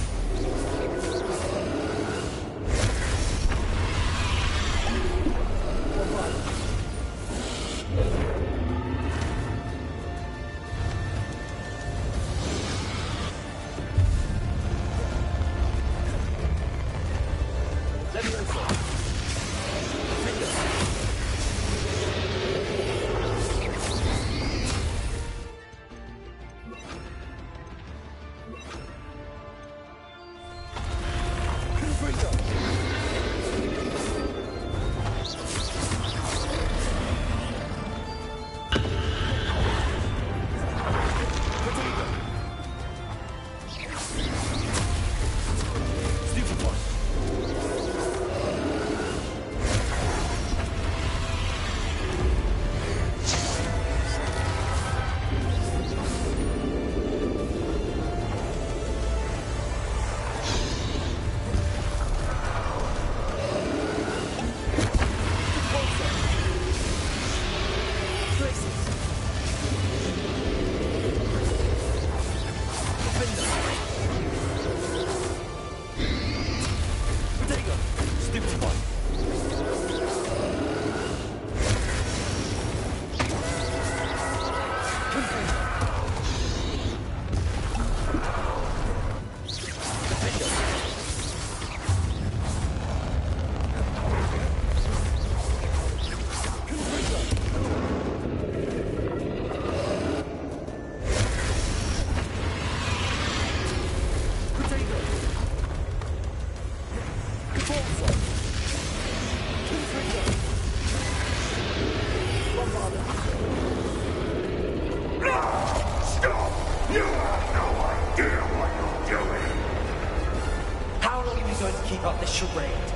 [SPEAKER 15] Keep up this charade.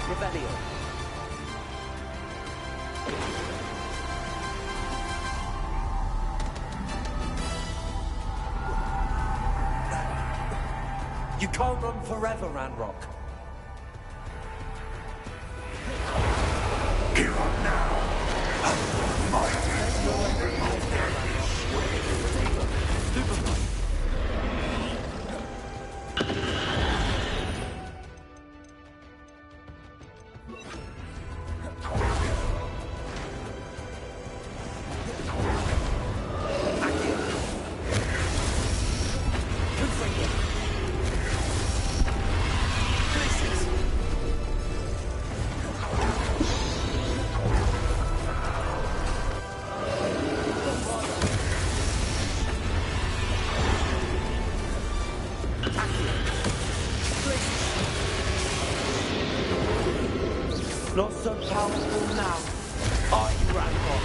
[SPEAKER 15] Rebellion. You can't run forever, Ranrock.
[SPEAKER 19] Give up now.
[SPEAKER 15] Not so powerful now, are you, Ranrock?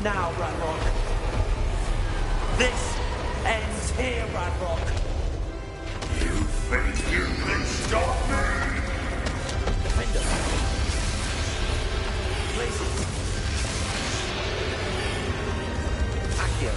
[SPEAKER 15] Now, Ranrock. This ends here, Ranrock.
[SPEAKER 19] You think you can stop me?
[SPEAKER 15] Defender. Places. Accio.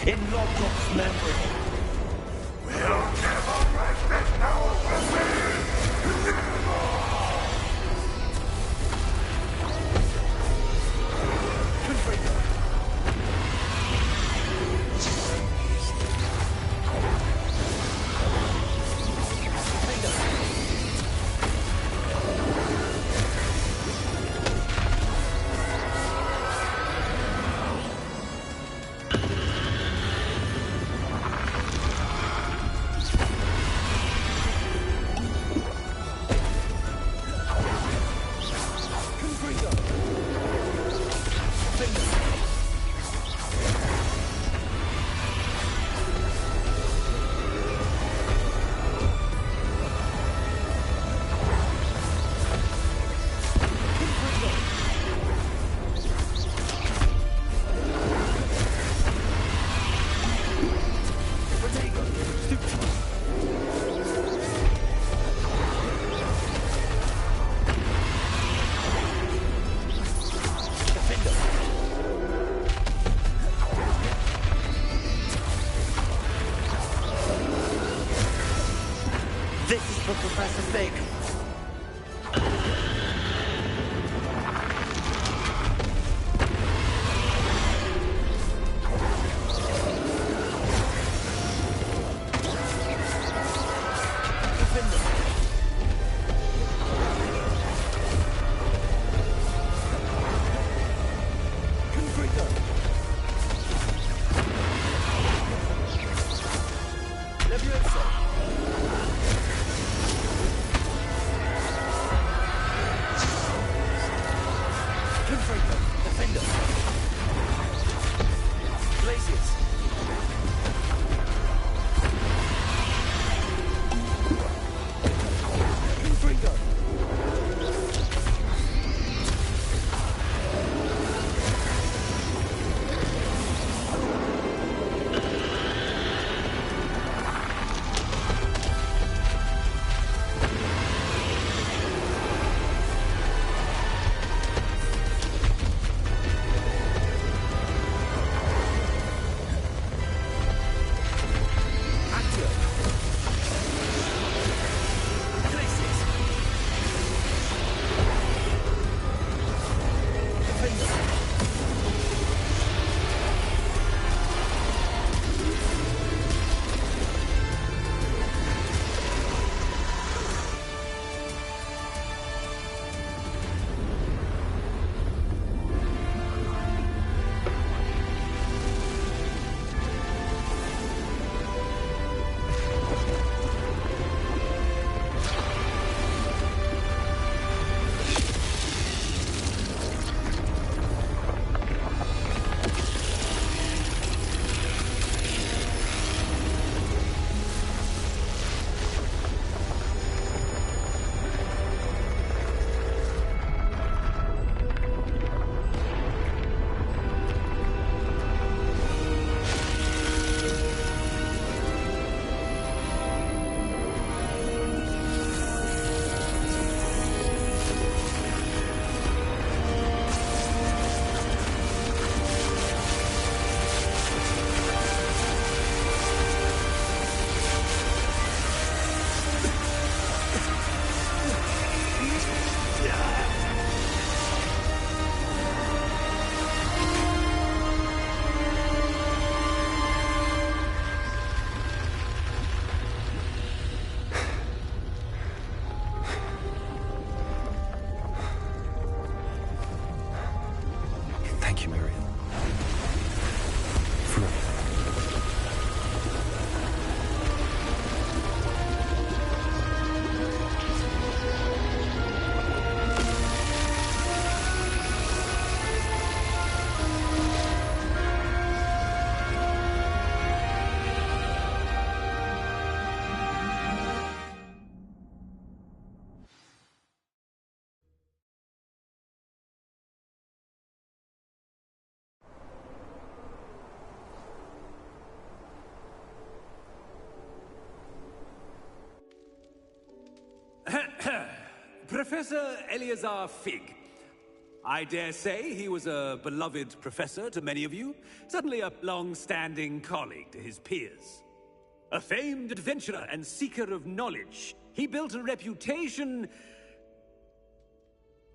[SPEAKER 15] In Logdorf's memory.
[SPEAKER 19] We'll never write this power from me!
[SPEAKER 15] This is for Professor Fig.
[SPEAKER 20] Professor Eleazar Fig. I dare say he was a beloved professor to many of you, certainly a long-standing colleague to his peers. A famed adventurer and seeker of knowledge, he built a reputation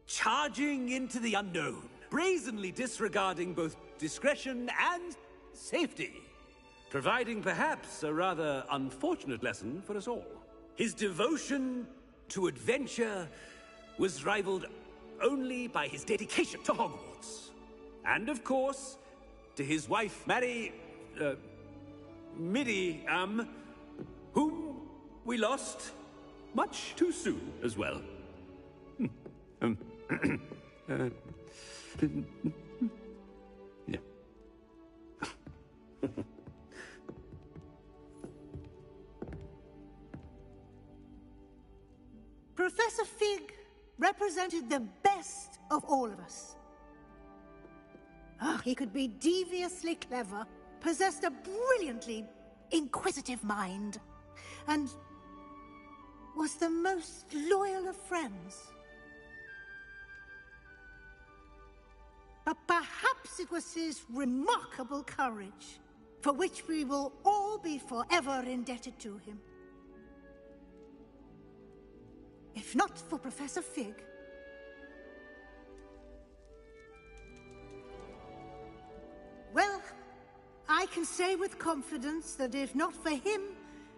[SPEAKER 20] charging into the unknown, brazenly disregarding both discretion and safety, providing perhaps a rather unfortunate lesson for us all. His devotion to adventure was rivaled only by his dedication to Hogwarts. And of course, to his wife, Midi, whom we lost much too soon as well. Yeah.
[SPEAKER 21] Professor Fig represented the best of all of us. He could be deviously clever, possessed a brilliantly inquisitive mind, and was the most loyal of friends. But perhaps it was his remarkable courage, for which we will all be forever indebted to him. If not for Professor Fig, well, I can say with confidence that if not for him,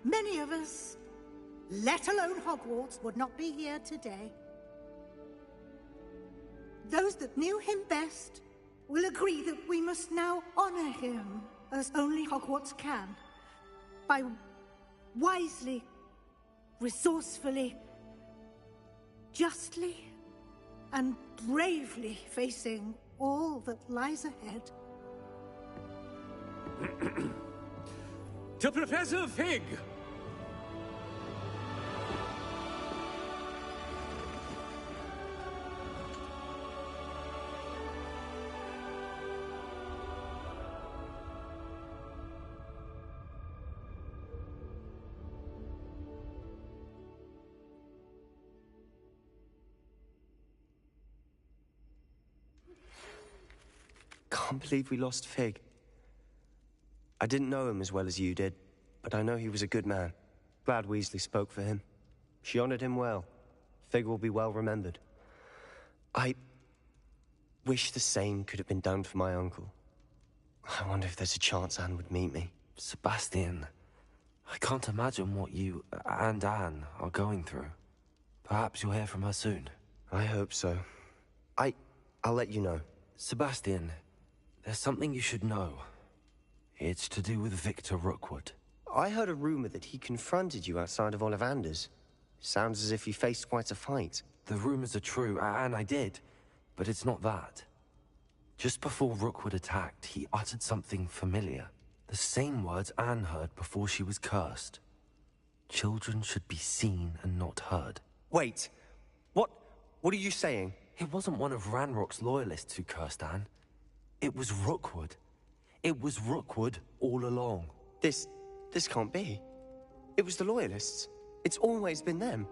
[SPEAKER 21] many of us, let alone Hogwarts, would not be here today. Those that knew him best will agree that we must now honor him as only Hogwarts can, by wisely, resourcefully, justly, and bravely facing all that lies ahead.
[SPEAKER 20] To Professor Fig!
[SPEAKER 4] Can't believe we lost Fig. I didn't know him as well as you did, but I know he was a good man. Glad Weasley spoke for him. She honored him well. Fig will be well remembered. I wish the same could have been done for my uncle. I wonder if there's a chance Anne would meet me.
[SPEAKER 1] Sebastian, I can't imagine what you and Anne are going through. Perhaps you'll hear from her soon.
[SPEAKER 4] I hope so. I'll let you know.
[SPEAKER 1] Sebastian, there's something you should know. It's to do with Victor Rookwood.
[SPEAKER 4] I heard a rumor that he confronted you outside of Ollivander's. Sounds as if he faced quite a fight.
[SPEAKER 1] The rumors are true, and I did. But it's not that. Just before Rookwood attacked, he uttered something familiar. The same words Anne heard before she was cursed. Children should be seen and not heard.
[SPEAKER 4] Wait. What are you saying?
[SPEAKER 1] It wasn't one of Ranrock's loyalists who cursed Anne. It was Rookwood. It was Rookwood all along.
[SPEAKER 4] This can't be. It was the Loyalists. It's always been them.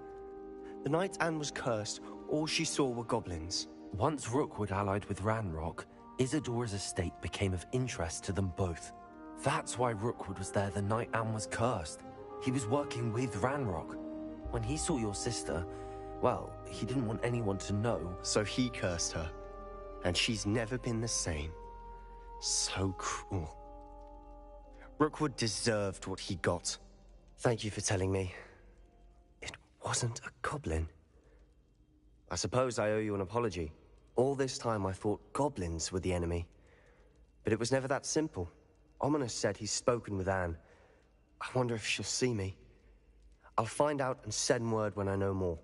[SPEAKER 4] The night Anne was cursed, all she saw were goblins.
[SPEAKER 1] Once Rookwood allied with Ranrock, Isadora's estate became of interest to them both. That's why Rookwood was there the night Anne was cursed. He was working with Ranrock. When he saw your sister, well, he didn't want anyone to know.
[SPEAKER 4] So he cursed her. And she's never been the same. So cruel. Rookwood deserved what he got. Thank you for telling me. It wasn't a goblin. I suppose I owe you an apology. All this time I thought goblins were the enemy. But it was never that simple. Ominous said he's spoken with Anne. I wonder if she'll see me. I'll find out and send word when I know more.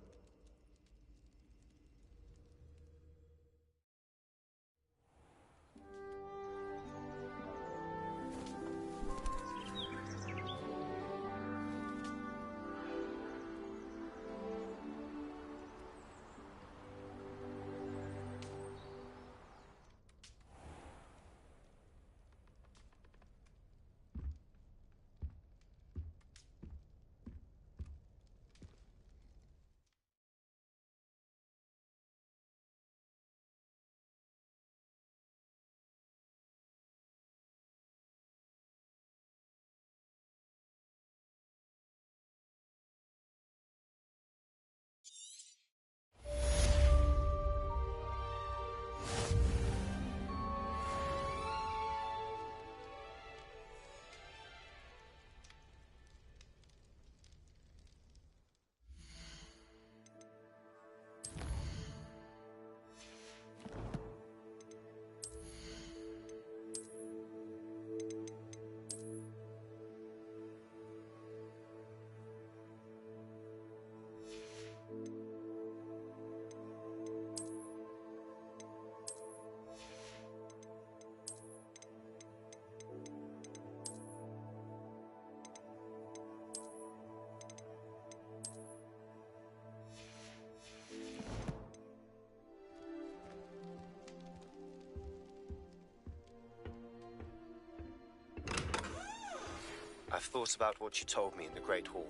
[SPEAKER 4] I've thought about what you told me in the Great Hall.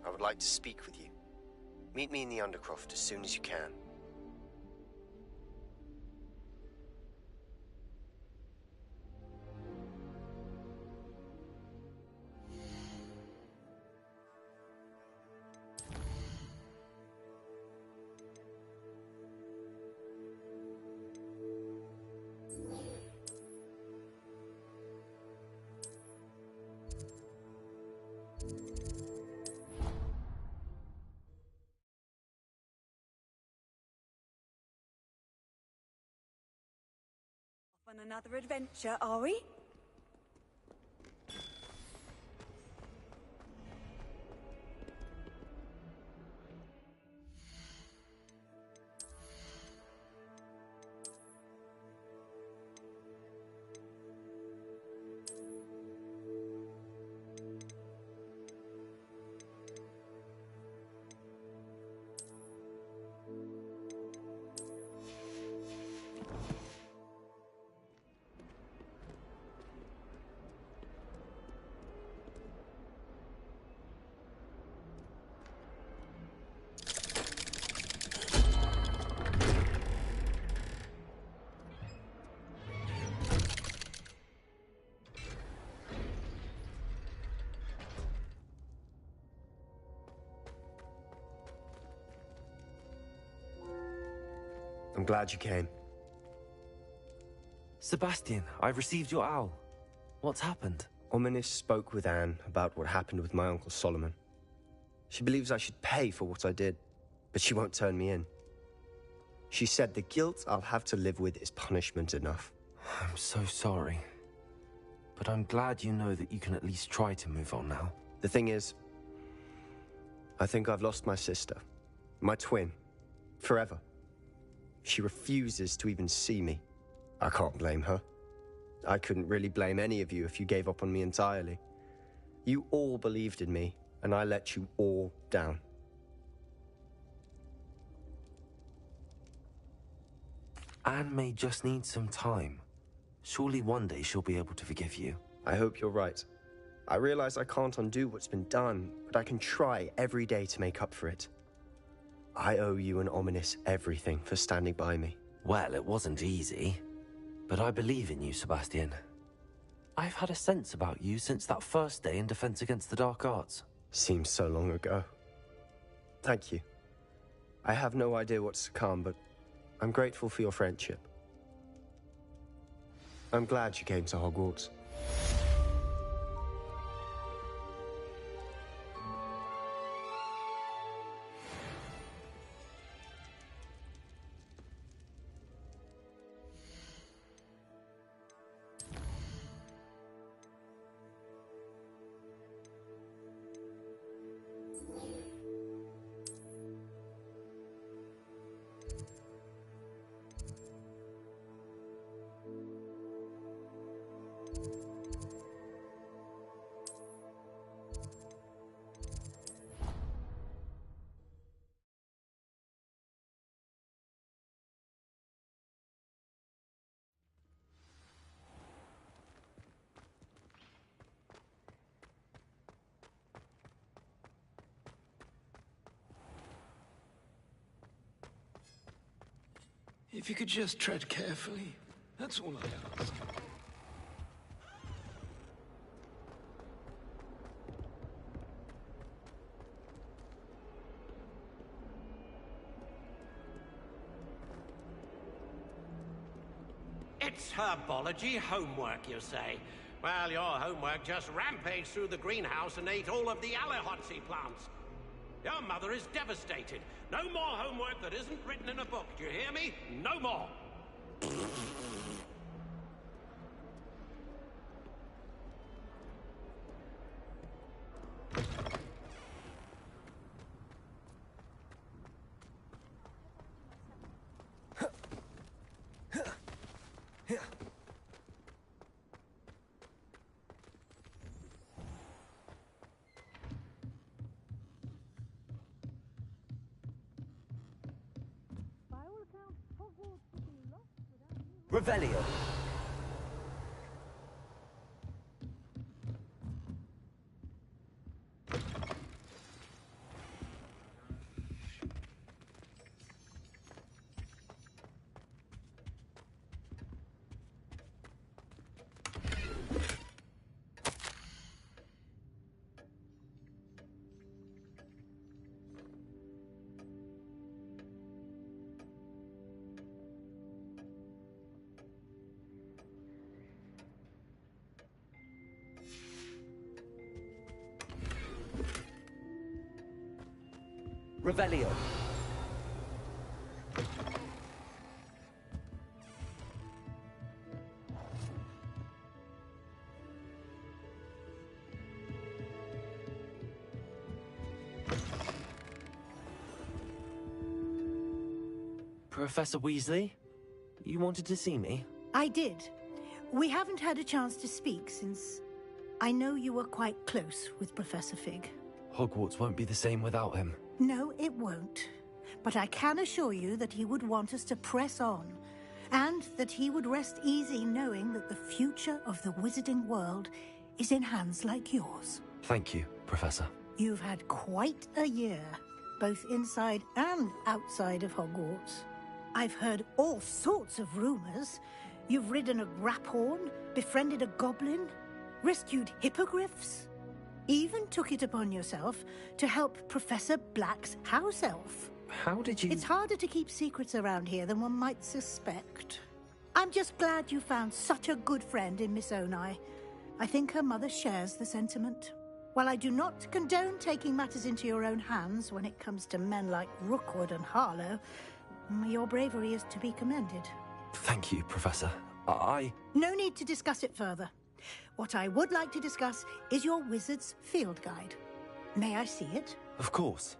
[SPEAKER 4] I would like to speak with you. Meet me in the Undercroft as soon as you can.
[SPEAKER 9] On another adventure, are we?
[SPEAKER 4] I'm glad you came.
[SPEAKER 1] Sebastian, I've received your owl. What's happened?
[SPEAKER 4] Ominis spoke with Anne about what happened with my Uncle Solomon. She believes I should pay for what I did, but she won't turn me in. She said the guilt I'll have to live with is punishment enough.
[SPEAKER 1] I'm so sorry. But I'm glad you know that you can at least try to move on now.
[SPEAKER 4] The thing is, I think I've lost my sister, my twin, forever. She refuses to even see me. I can't blame her. I couldn't really blame any of you if you gave up on me entirely. You all believed in me, and I let you all down.
[SPEAKER 1] Anne may just need some time. Surely one day she'll be able to forgive you.
[SPEAKER 4] I hope you're right. I realize I can't undo what's been done, but I can try every day to make up for it. I owe you and Ominis everything for standing by me.
[SPEAKER 1] Well, it wasn't easy. But I believe in you, Sebastian. I've had a sense about you since that first day in Defense Against the Dark Arts.
[SPEAKER 4] Seems so long ago. Thank you. I have no idea what's to come, but I'm grateful for your friendship. I'm glad you came to Hogwarts.
[SPEAKER 15] If you could just tread carefully, that's all I ask.
[SPEAKER 13] It's herbology homework, you say? Well, your homework just rampaged through the greenhouse and ate all of the Alehotzi plants. Your mother is devastated. No more homework that isn't written in a book, do you hear me? No more!
[SPEAKER 15] Revelio.
[SPEAKER 1] Revelio. Professor Weasley? You wanted to see me?
[SPEAKER 21] I did. We haven't had a chance to speak since I know you were quite close with Professor Fig.
[SPEAKER 1] Hogwarts won't be the same without him.
[SPEAKER 21] No, it won't. But I can assure you that he would want us to press on, and that he would rest easy knowing that the future of the wizarding world is in hands like yours.
[SPEAKER 1] Thank you, Professor.
[SPEAKER 21] You've had quite a year, both inside and outside of Hogwarts. I've heard all sorts of rumors. You've ridden a graphorn, befriended a goblin, rescued hippogriffs, even took it upon yourself to help Professor Black's house elf.
[SPEAKER 1] How did you...
[SPEAKER 21] It's harder to keep secrets around here than one might suspect. I'm just glad you found such a good friend in Miss Onai. I think her mother shares the sentiment. While I do not condone taking matters into your own hands when it comes to men like Rookwood and Harlow, your bravery is to be commended.
[SPEAKER 1] Thank you, Professor.
[SPEAKER 21] No need to discuss it further. What I would like to discuss is your wizard's field guide. May I see it?
[SPEAKER 1] Of course.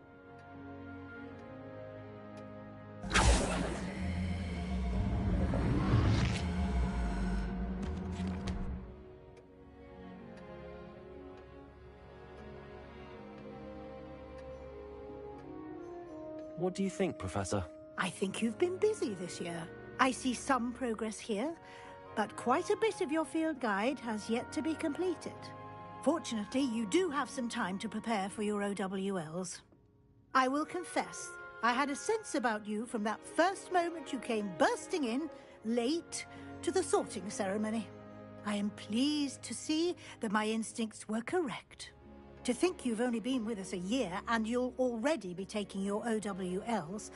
[SPEAKER 1] What do you think, Professor?
[SPEAKER 21] I think you've been busy this year. I see some progress here, but quite a bit of your field guide has yet to be completed. Fortunately, you do have some time to prepare for your OWLs. I will confess, I had a sense about you from that first moment you came bursting in, late, to the sorting ceremony. I am pleased to see that my instincts were correct. To think you've only been with us a year and you'll already be taking your OWLs,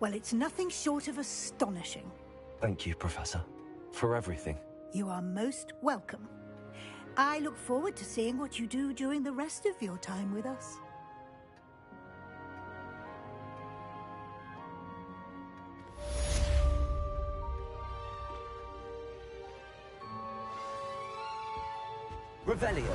[SPEAKER 21] well, it's nothing short of astonishing.
[SPEAKER 1] Thank you, Professor, for everything.
[SPEAKER 21] You are most welcome. I look forward to seeing what you do during the rest of your time with us.
[SPEAKER 1] Revelio.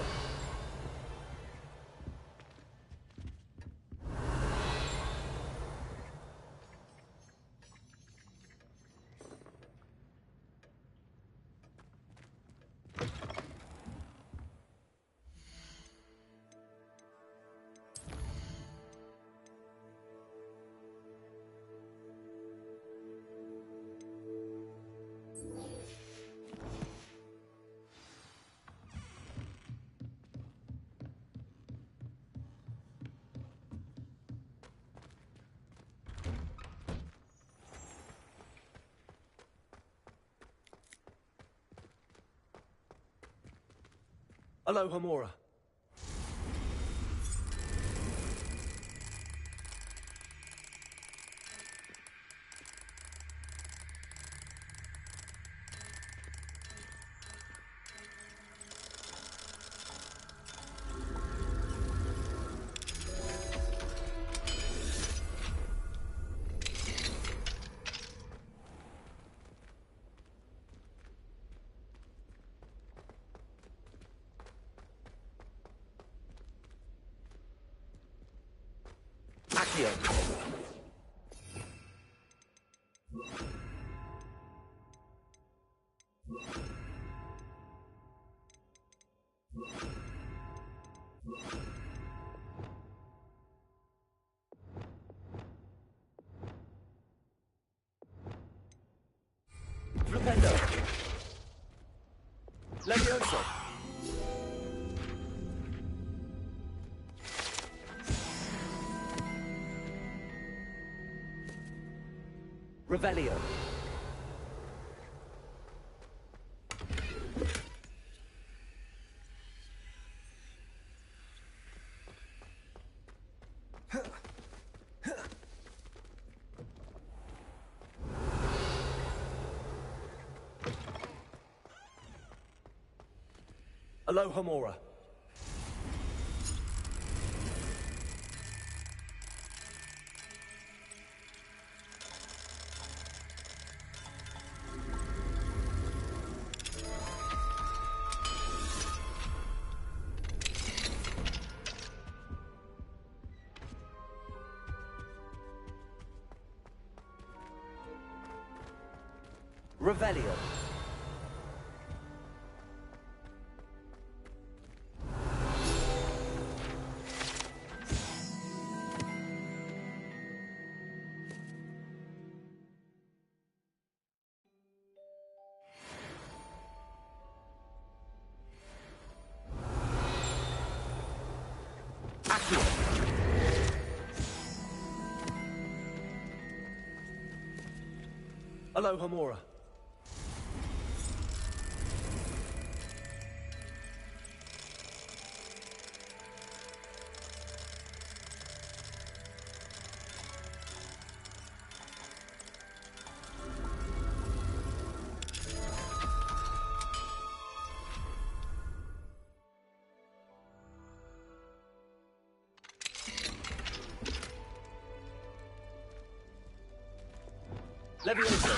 [SPEAKER 1] Aloha Mora. Accio. Flipendo. Levioso. Revelio. Aloha Mora. Revelio.
[SPEAKER 15] Hello, Homura. Levioso.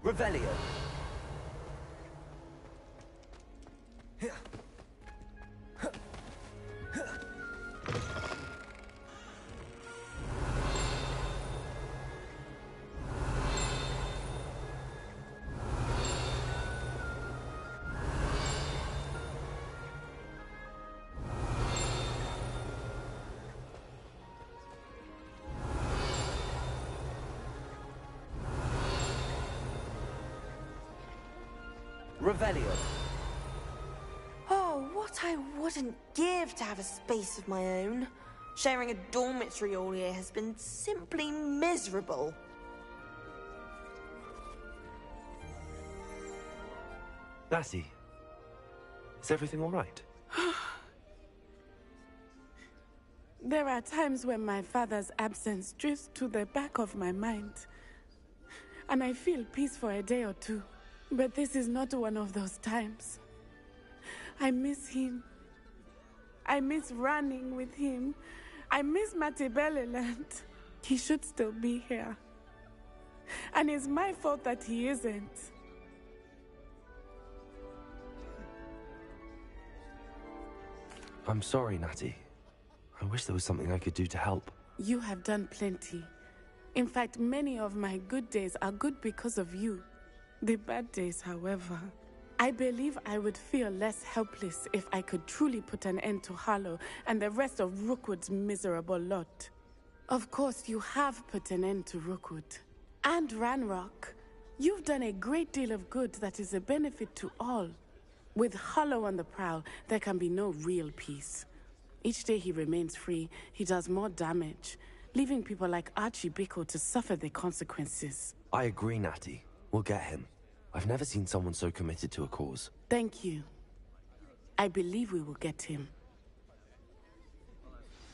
[SPEAKER 1] Revelio. Revelio.
[SPEAKER 2] Oh, what I wouldn't give to have a space of my own. Sharing a dormitory all year has been simply miserable.
[SPEAKER 1] Lassie, is everything all right?
[SPEAKER 16] There are times when my father's absence drifts to the back of my mind, and I feel peace for a day or two. But this is not one of those times. I miss him. I miss running with him. I miss Matibeleland. He should still be here. And it's my fault that he isn't.
[SPEAKER 1] I'm sorry, Natty. I wish there was something I could do to help.
[SPEAKER 16] You have done plenty. In fact, many of my good days are good because of you. The bad days, however. I believe I would feel less helpless if I could truly put an end to Harlow and the rest of Rookwood's miserable lot. Of course, you have put an end to Rookwood. And Ranrock. You've done a great deal of good that is a benefit to all. With Harlow on the prowl, there can be no real peace. Each day he remains free, he does more damage, leaving people like Archie Bickle to suffer the consequences.
[SPEAKER 1] I agree, Natty. We'll get him. I've never seen someone so committed to a cause.
[SPEAKER 16] Thank you. I believe we will get him.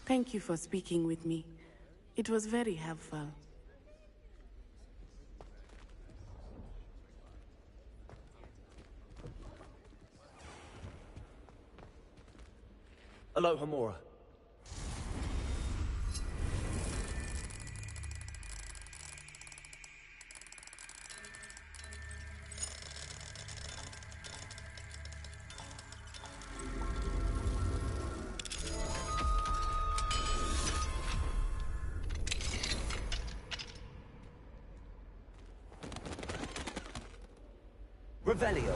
[SPEAKER 16] Thank you for speaking with me. It was very helpful.
[SPEAKER 15] Hello, Homura.
[SPEAKER 1] Revelio.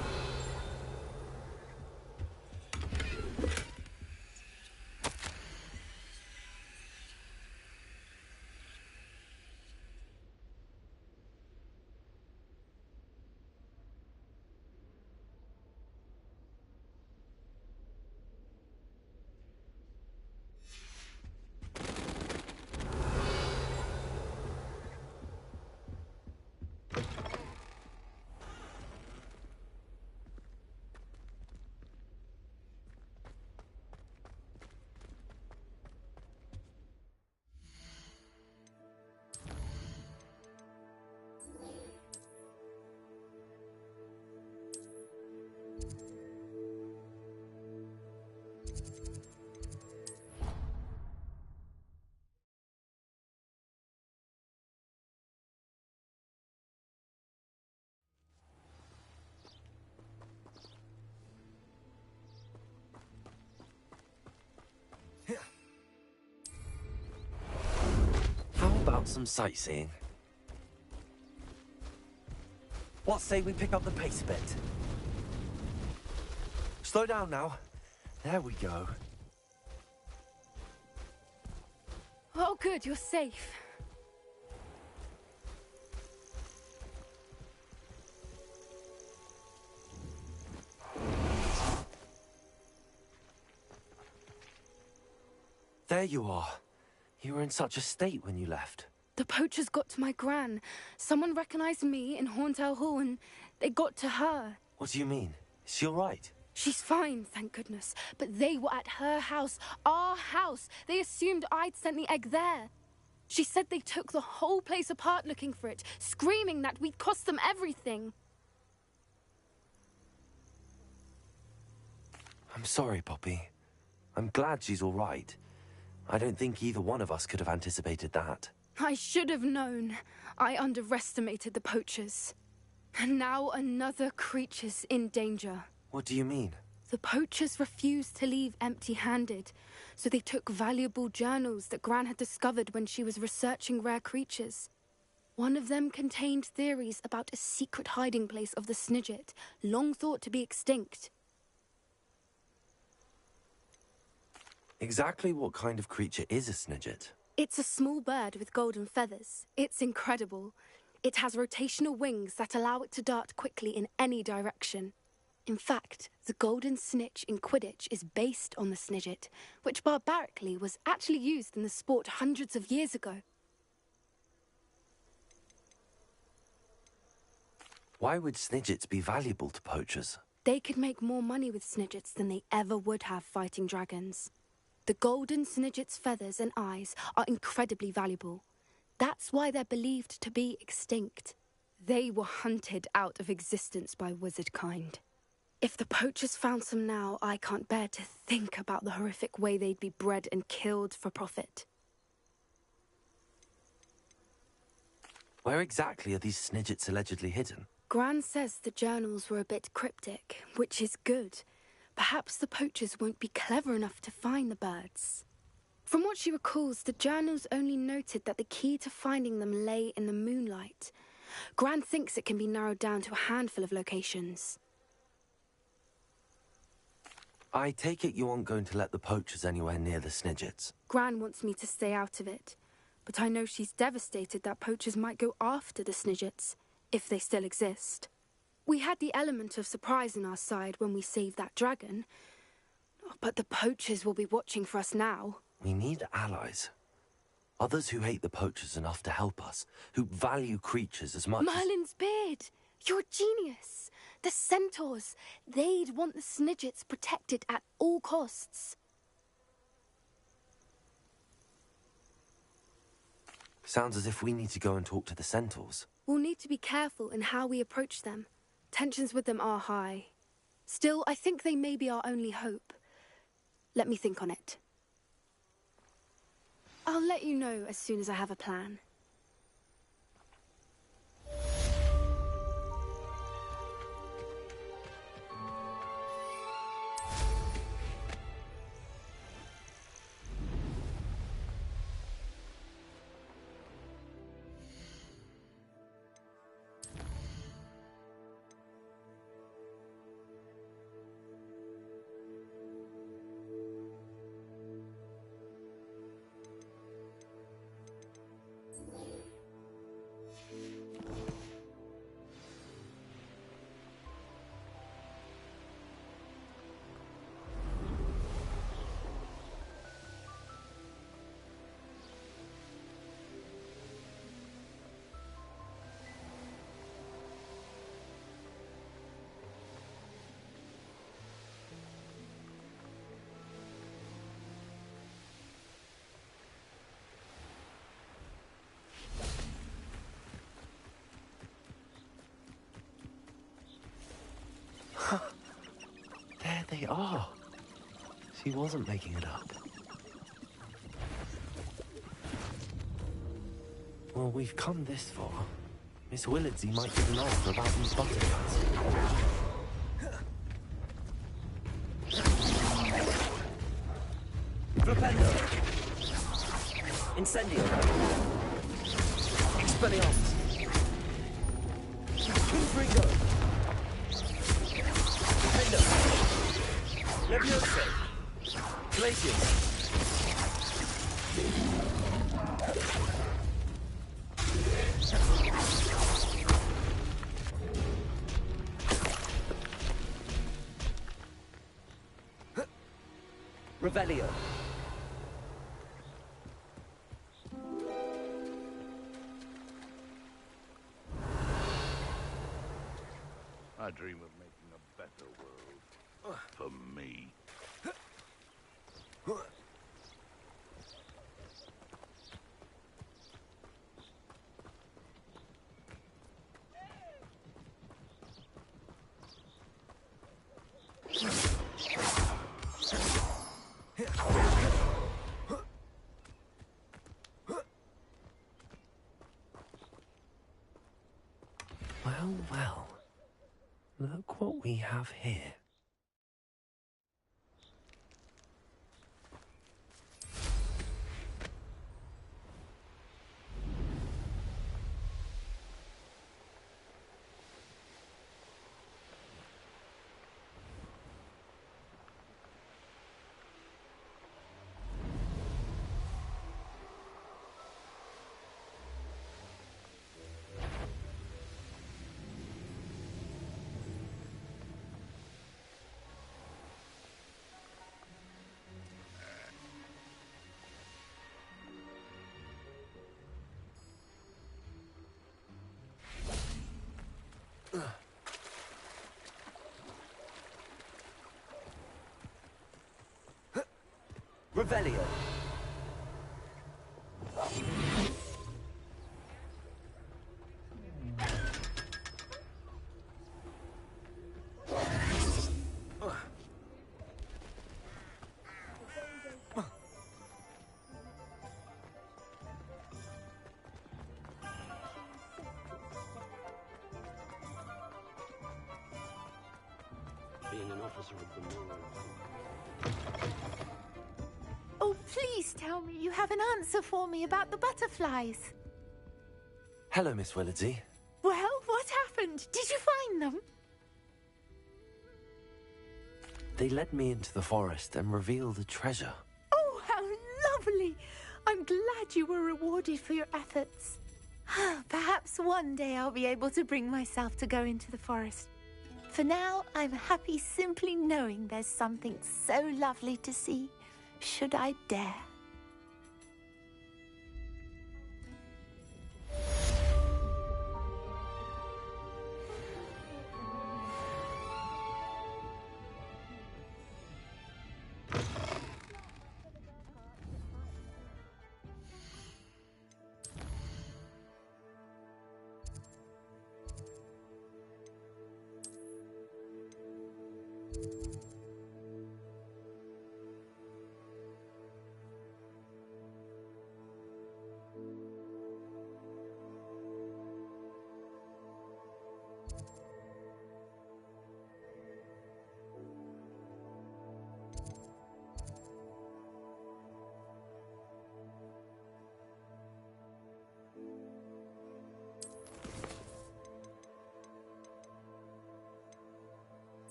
[SPEAKER 1] some sightseeing. What say we pick up the pace a bit? Slow down now. There we go.
[SPEAKER 7] Oh, good, you're safe.
[SPEAKER 1] There you are. You were in such a state when you left.
[SPEAKER 7] The poachers got to my gran. Someone recognized me in Horntail Hall and they got to her.
[SPEAKER 1] What do you mean? Is she all right?
[SPEAKER 7] She's fine, thank goodness. But they were at her house, our house. They assumed I'd sent the egg there. She said they took the whole place apart looking for it, screaming that we'd cost them everything.
[SPEAKER 1] I'm sorry, Poppy. I'm glad she's all right. I don't think either one of us could have anticipated that.
[SPEAKER 7] I should have known. I underestimated the poachers. And now another creature's in danger.
[SPEAKER 1] What do you mean?
[SPEAKER 7] The poachers refused to leave empty-handed, so they took valuable journals that Gran had discovered when she was researching rare creatures. One of them contained theories about a secret hiding place of the Snidget, long thought to be extinct.
[SPEAKER 1] Exactly what kind of creature is a Snidget?
[SPEAKER 7] It's a small bird with golden feathers. It's incredible. It has rotational wings that allow it to dart quickly in any direction. In fact, the golden snitch in Quidditch is based on the Snidget, which barbarically was actually used in the sport hundreds of years ago.
[SPEAKER 1] Why would Snidgets be valuable to poachers?
[SPEAKER 7] They could make more money with Snidgets than they ever would have fighting dragons. The golden Snidget's feathers and eyes are incredibly valuable. That's why they're believed to be extinct. They were hunted out of existence by wizard kind. If the poachers found some now, I can't bear to think about the horrific way they'd be bred and killed for profit.
[SPEAKER 1] Where exactly are these Snidgets allegedly hidden?
[SPEAKER 7] Gran says the journals were a bit cryptic, which is good. Perhaps the poachers won't be clever enough to find the birds. From what she recalls, the journals only noted that the key to finding them lay in the moonlight. Gran thinks it can be narrowed down to a handful of locations.
[SPEAKER 1] I take it you aren't going to let the poachers anywhere near the Snidgets?
[SPEAKER 7] Gran wants me to stay out of it, but I know she's devastated that poachers might go after the Snidgets, if they still exist. We had the element of surprise on our side when we saved that dragon, but the poachers will be watching for us now.
[SPEAKER 1] We need allies. Others who hate the poachers enough to help us, who value creatures as much
[SPEAKER 7] Merlin's beard! You're a genius! The centaurs! They'd want the Snidgets protected at all costs.
[SPEAKER 1] Sounds as if we need to go and talk to the centaurs.
[SPEAKER 7] We'll need to be careful in how we approach them. Tensions with them are high. Still, I think they may be our only hope. Let me think on it. I'll let you know as soon as I have a plan.
[SPEAKER 1] There they are. She wasn't making it up. Well, we've come this far. Miss Willardsey might give an offer about these buttercuts.
[SPEAKER 8] Flipendo! Incendio!
[SPEAKER 15] Expelliarmus! Confringo! Defender! Levioso! Glacius! Revelio!
[SPEAKER 12] I dream of making a better world. For me.
[SPEAKER 1] Well, well. Look what we have here.
[SPEAKER 15] Revelio!
[SPEAKER 20] Being an officer of the law.
[SPEAKER 3] Oh, please tell me you have an answer for me about the butterflies.
[SPEAKER 1] Hello, Miss Willardsey.
[SPEAKER 3] Well, what happened? Did you find them?
[SPEAKER 1] They led me into the forest and revealed a treasure.
[SPEAKER 3] Oh, how lovely! I'm glad you were rewarded for your efforts. Perhaps one day I'll be able to bring myself to go into the forest. For now, I'm happy simply knowing there's something so lovely to see, should I dare.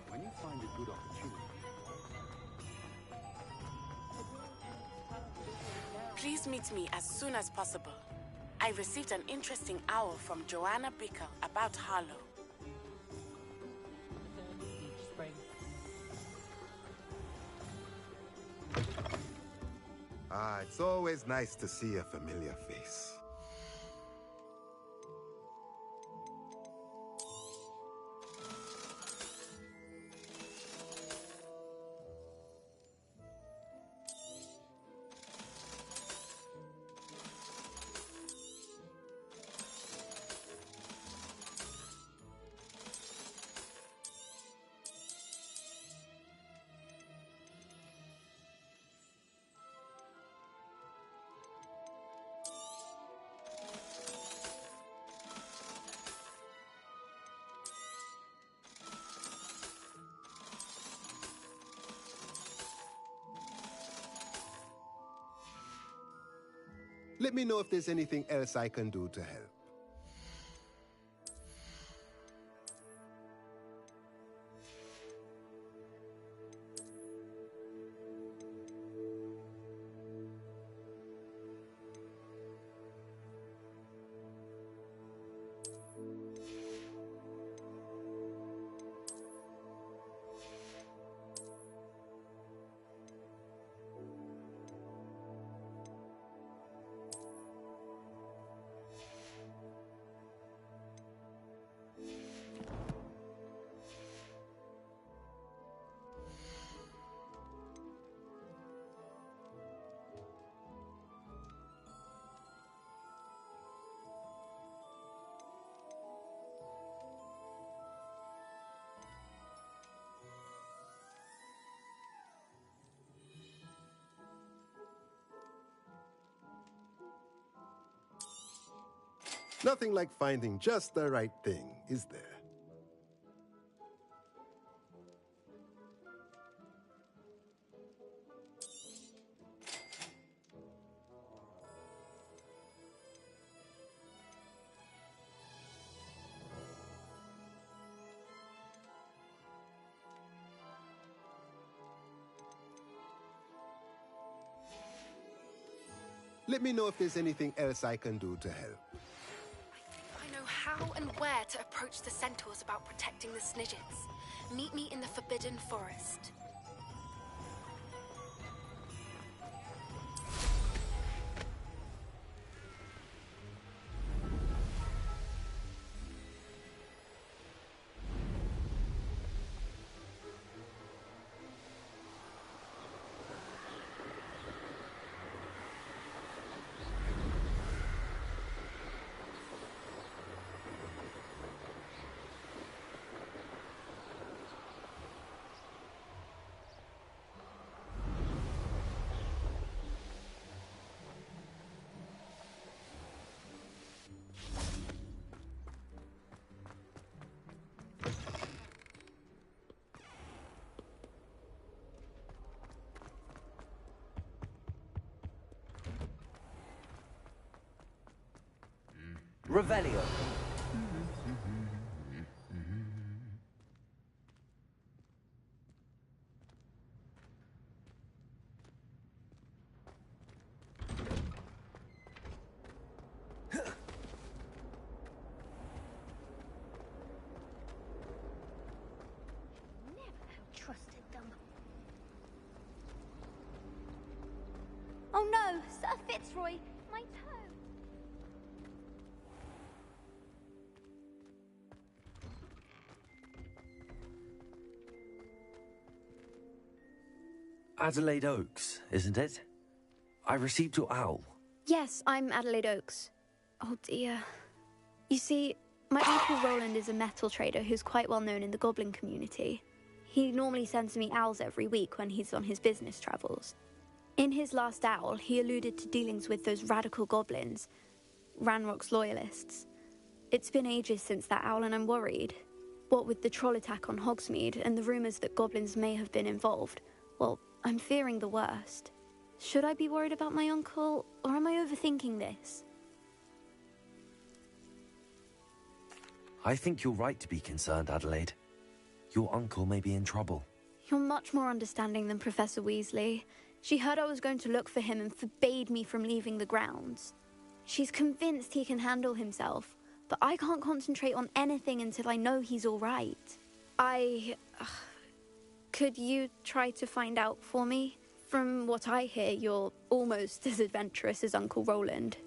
[SPEAKER 15] When you find a good opportunity...
[SPEAKER 16] Please meet me as soon as possible. I received an interesting owl from Joanna Bickle about Harlow.
[SPEAKER 22] It's always nice to see a familiar face. Let me know if there's anything else I can do to help. Nothing like finding just the right thing, is there? Let me know if there's anything else I can do to help.
[SPEAKER 7] I know how and where to approach the centaurs about protecting the Snidgets. Meet me in the Forbidden Forest.
[SPEAKER 1] Revelio.
[SPEAKER 11] Trusted them. Oh no, Sir Fitzroy, my toe.
[SPEAKER 1] Adelaide Oaks, isn't it? I received your owl.
[SPEAKER 7] Yes, I'm Adelaide Oaks. Oh dear. You see, my Uncle Roland is a metal trader who's quite well known in the goblin community. He normally sends me owls every week when he's on his business travels. In his last owl, he alluded to dealings with those radical goblins, Ranrock's loyalists. It's been ages since that owl and I'm worried. What with the troll attack on Hogsmeade and the rumours that goblins may have been involved, well, I'm fearing the worst. Should I be worried about my uncle, or am I overthinking this?
[SPEAKER 1] I think you're right to be concerned, Adelaide. Your uncle may be in trouble.
[SPEAKER 7] You're much more understanding than Professor Weasley. She heard I was going to look for him and forbade me from leaving the grounds. She's convinced he can handle himself, but I can't concentrate on anything until I know he's all right. Could you try to find out for me? From what I hear, you're almost as adventurous as Uncle Roland.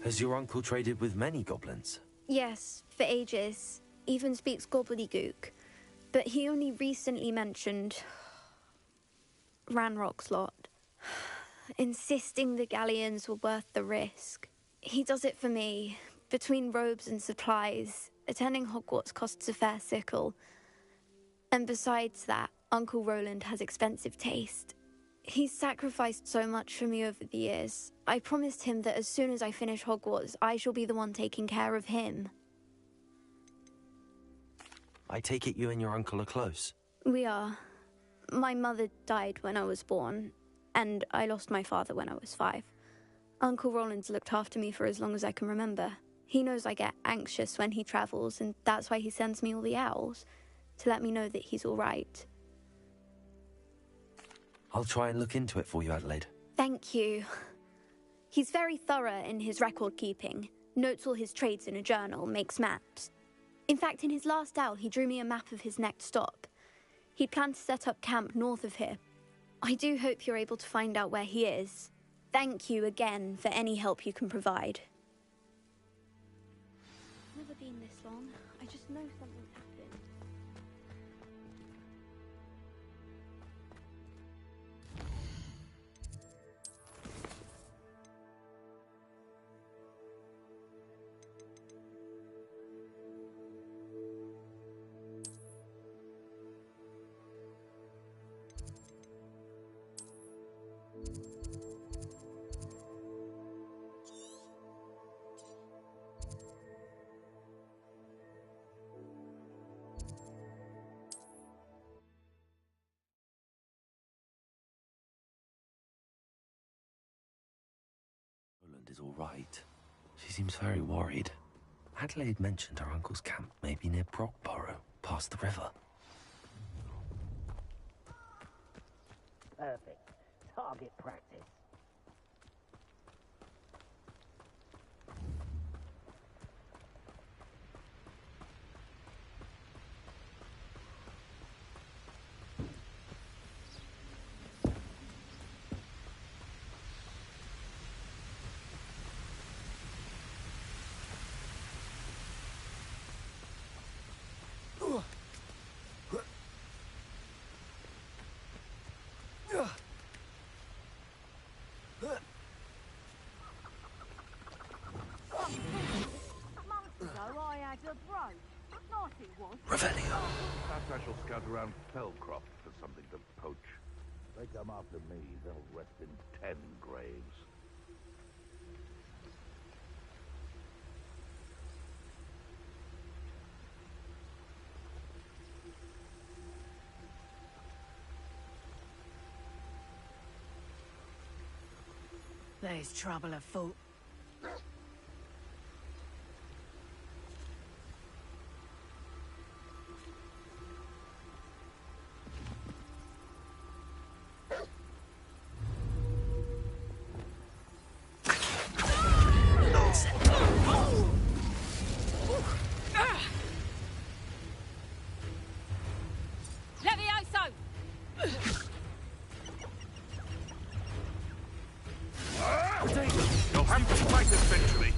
[SPEAKER 1] Has your uncle traded with many goblins?
[SPEAKER 7] Yes, for ages. Even speaks gobbledygook. But he only recently mentioned Ranrock's lot, insisting the galleons were worth the risk. He does it for me. Between robes and supplies, attending Hogwarts costs a fair sickle. And besides that, Uncle Roland has expensive taste. He's sacrificed so much for me over the years. I promised him that as soon as I finish Hogwarts, I shall be the one taking care of him.
[SPEAKER 1] I take it you and your uncle are close.
[SPEAKER 7] We are. My mother died when I was born, and I lost my father when I was 5. Uncle Roland's looked after me for as long as I can remember. He knows I get anxious when he travels, and that's why he sends me all the owls, to let me know that he's all right.
[SPEAKER 1] I'll try and look into it for you, Adelaide.
[SPEAKER 7] Thank you. He's very thorough in his record keeping, notes all his trades in a journal, makes maps. In fact, in his last owl, he drew me a map of his next stop. He planned to set up camp north of here. I do hope you're able to find out where he is. Thank you again for any help you can provide. Never been this long. I just know something's happened.
[SPEAKER 1] Roland is all right. She seems very worried. Adelaide mentioned her uncle's camp may be near Brockborough, past the river.
[SPEAKER 6] Perfect. Target practice.
[SPEAKER 1] Revelio.
[SPEAKER 12] Perhaps I shall scout around Fellcroft for something to poach. If they come after me, they'll rest in 10 graves.
[SPEAKER 9] There's trouble afoot.
[SPEAKER 12] You'll have to fight eventually.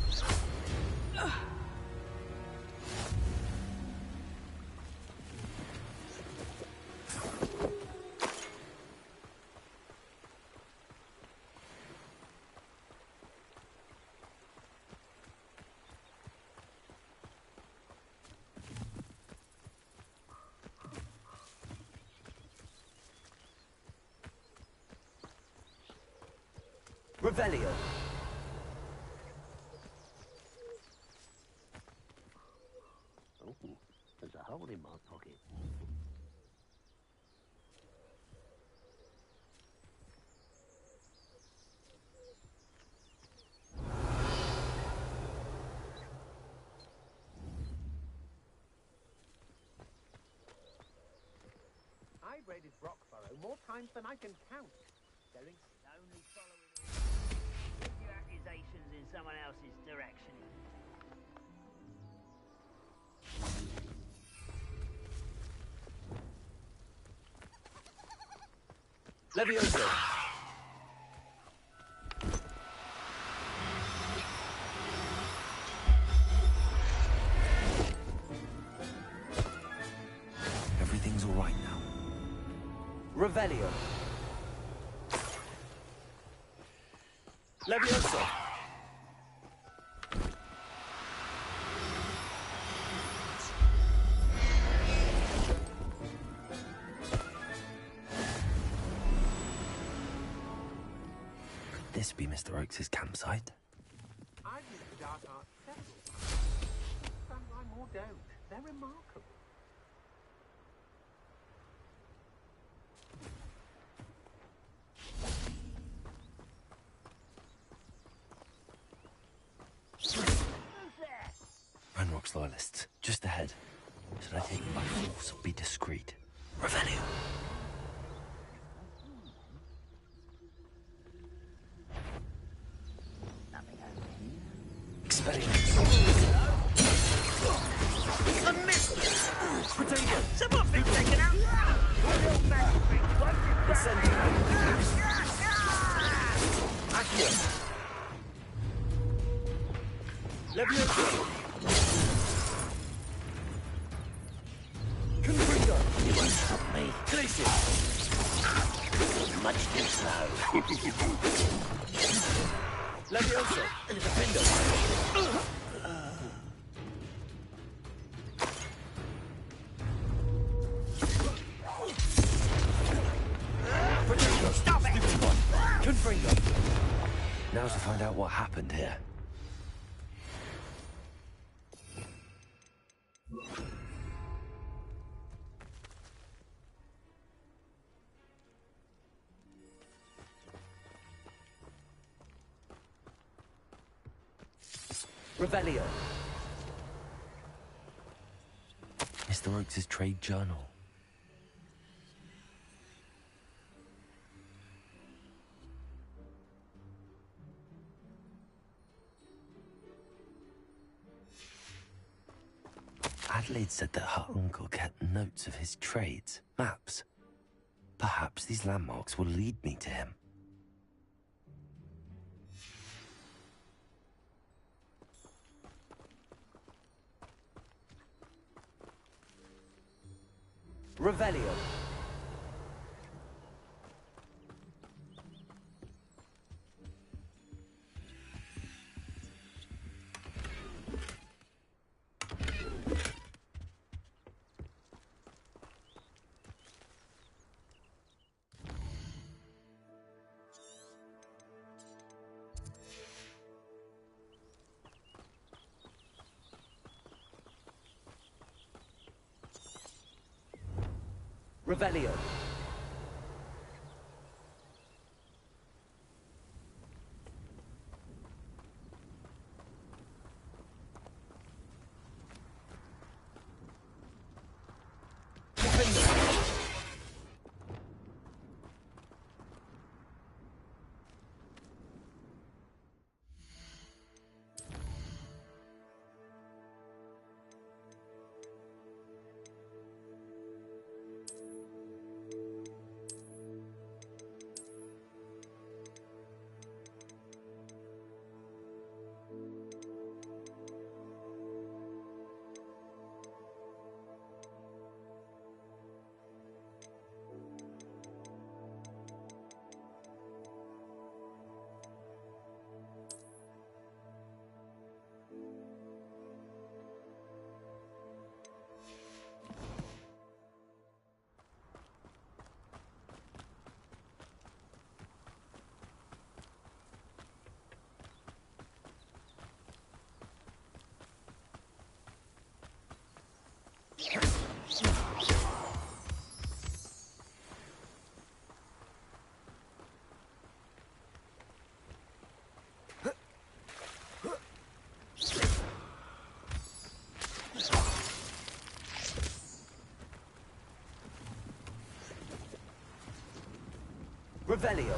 [SPEAKER 15] Revelio.
[SPEAKER 6] Oh, there's a hole in my pocket.
[SPEAKER 13] I raided Brockborough more times than I can count. Going slowly following
[SPEAKER 6] Your accusations in someone else's direction.
[SPEAKER 15] Levioso.
[SPEAKER 1] Everything's all right now.
[SPEAKER 15] Revelio. Levioso.
[SPEAKER 1] Could this be Mr. Oakes' campsite?
[SPEAKER 13] I've used dark art several times. Some I more don't. They're remarkable.
[SPEAKER 1] duelists, just ahead. Should I take them by force or be discreet? Revelio. Experiments.
[SPEAKER 15] A miss! Potato! Someone been taken out! Accio! Levioso! Confringo!
[SPEAKER 6] You won't stop me.
[SPEAKER 15] Glacius!
[SPEAKER 6] Much too slow.
[SPEAKER 15] Levioso! Defendo! Stop it! Confringo!
[SPEAKER 1] Now to find out what happened here.
[SPEAKER 15] Revelio.
[SPEAKER 1] Mr. Oakes' trade journal. Adelaide said that her uncle kept notes of his trades, maps. Perhaps these landmarks will lead me to him.
[SPEAKER 15] Revelio. Revelio. Revelio.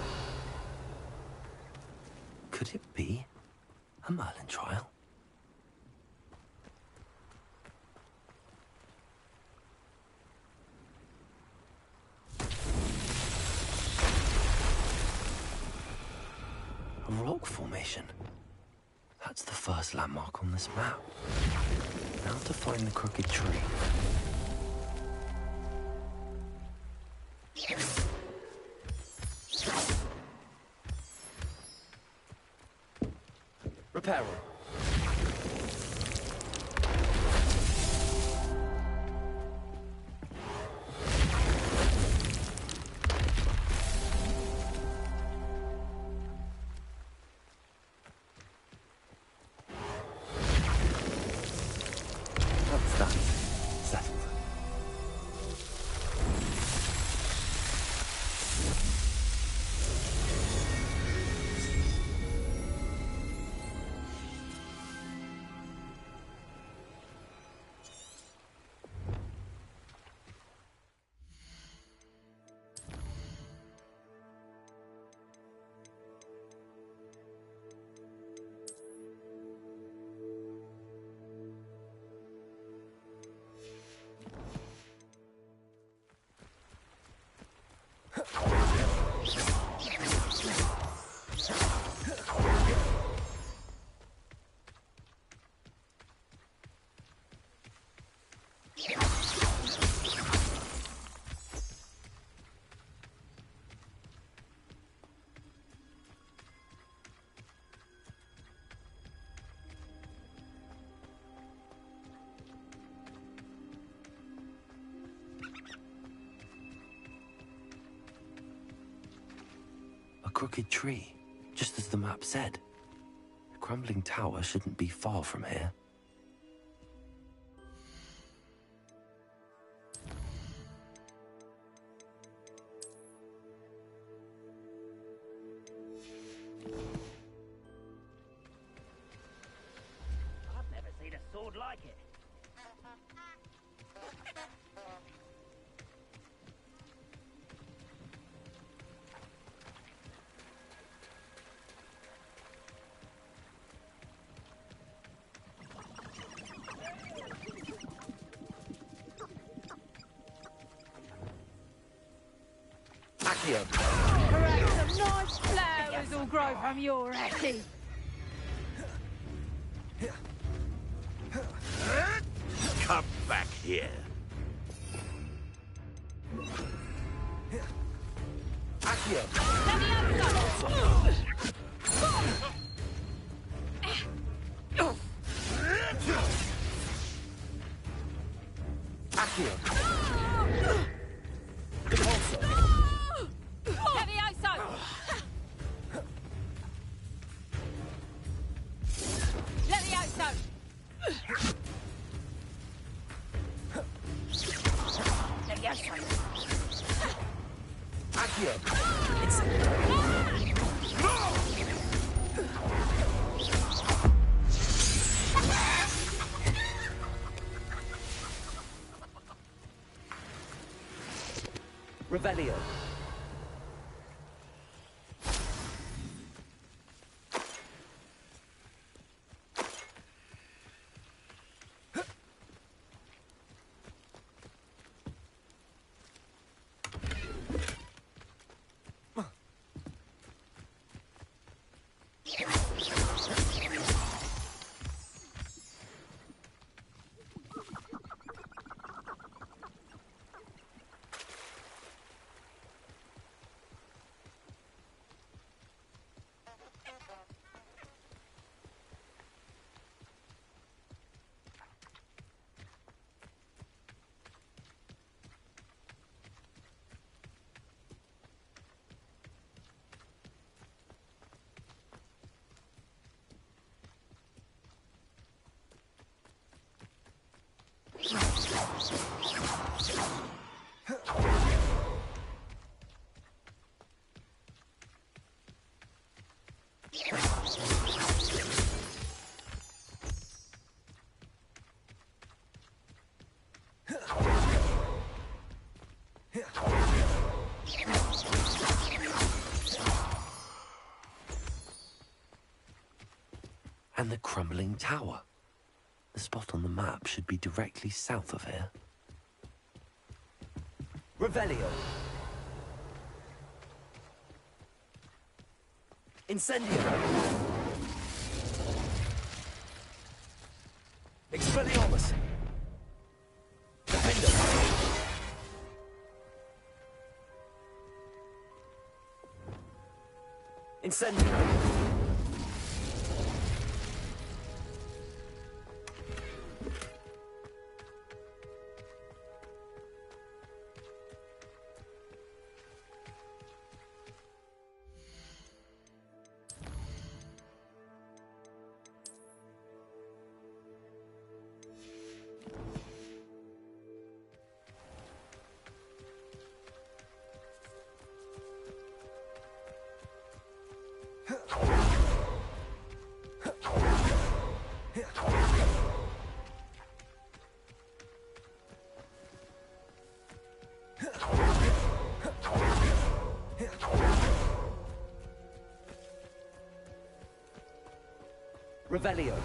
[SPEAKER 1] Could it be a Merlin trial? A rock formation. That's the first landmark on this map. Now to find the crooked tree.
[SPEAKER 15] Reparo.
[SPEAKER 1] That's that. Settled. crooked tree, just as the map said. The crumbling tower shouldn't be far from here.
[SPEAKER 15] I've never seen a sword like it.
[SPEAKER 9] Correct, some nice flowers will grow from your attic.
[SPEAKER 14] Come back here.
[SPEAKER 15] Revelio.
[SPEAKER 1] And the crumbling tower. The spot on the map should be directly south of here.
[SPEAKER 15] Revelio. Incendio. Expelliarmus. Defender. Incendio. Revelio.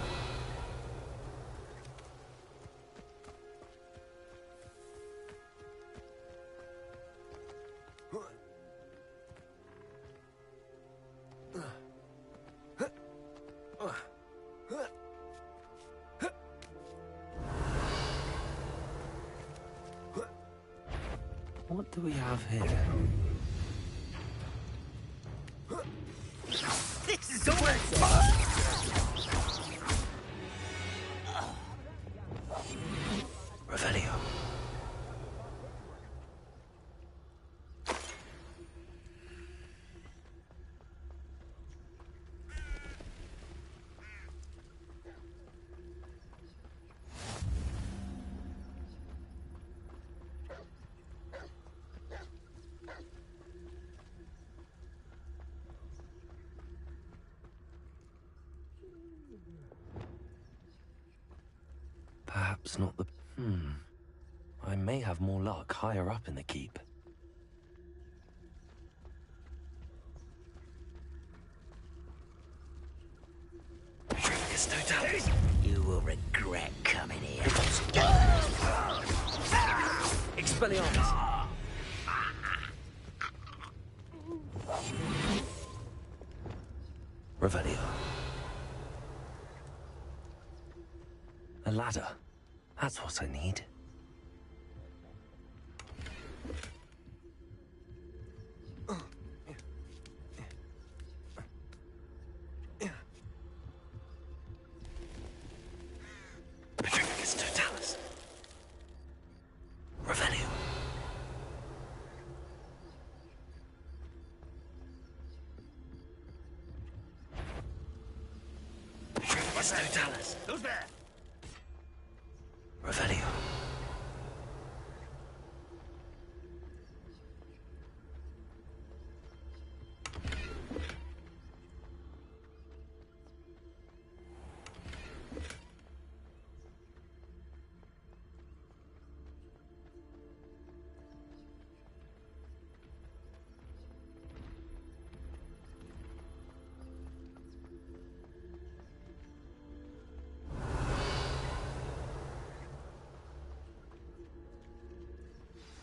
[SPEAKER 1] What do we have here?
[SPEAKER 15] This is awesome!
[SPEAKER 1] Revelio. Perhaps not the... I may have more luck higher up in the keep.
[SPEAKER 6] You will regret coming here.
[SPEAKER 1] Expelliarmus! Revelio. A ladder. That's what I need. Petrificus totalis. Revelio. Petrificus totalis.
[SPEAKER 13] Who's there?
[SPEAKER 1] Revelio.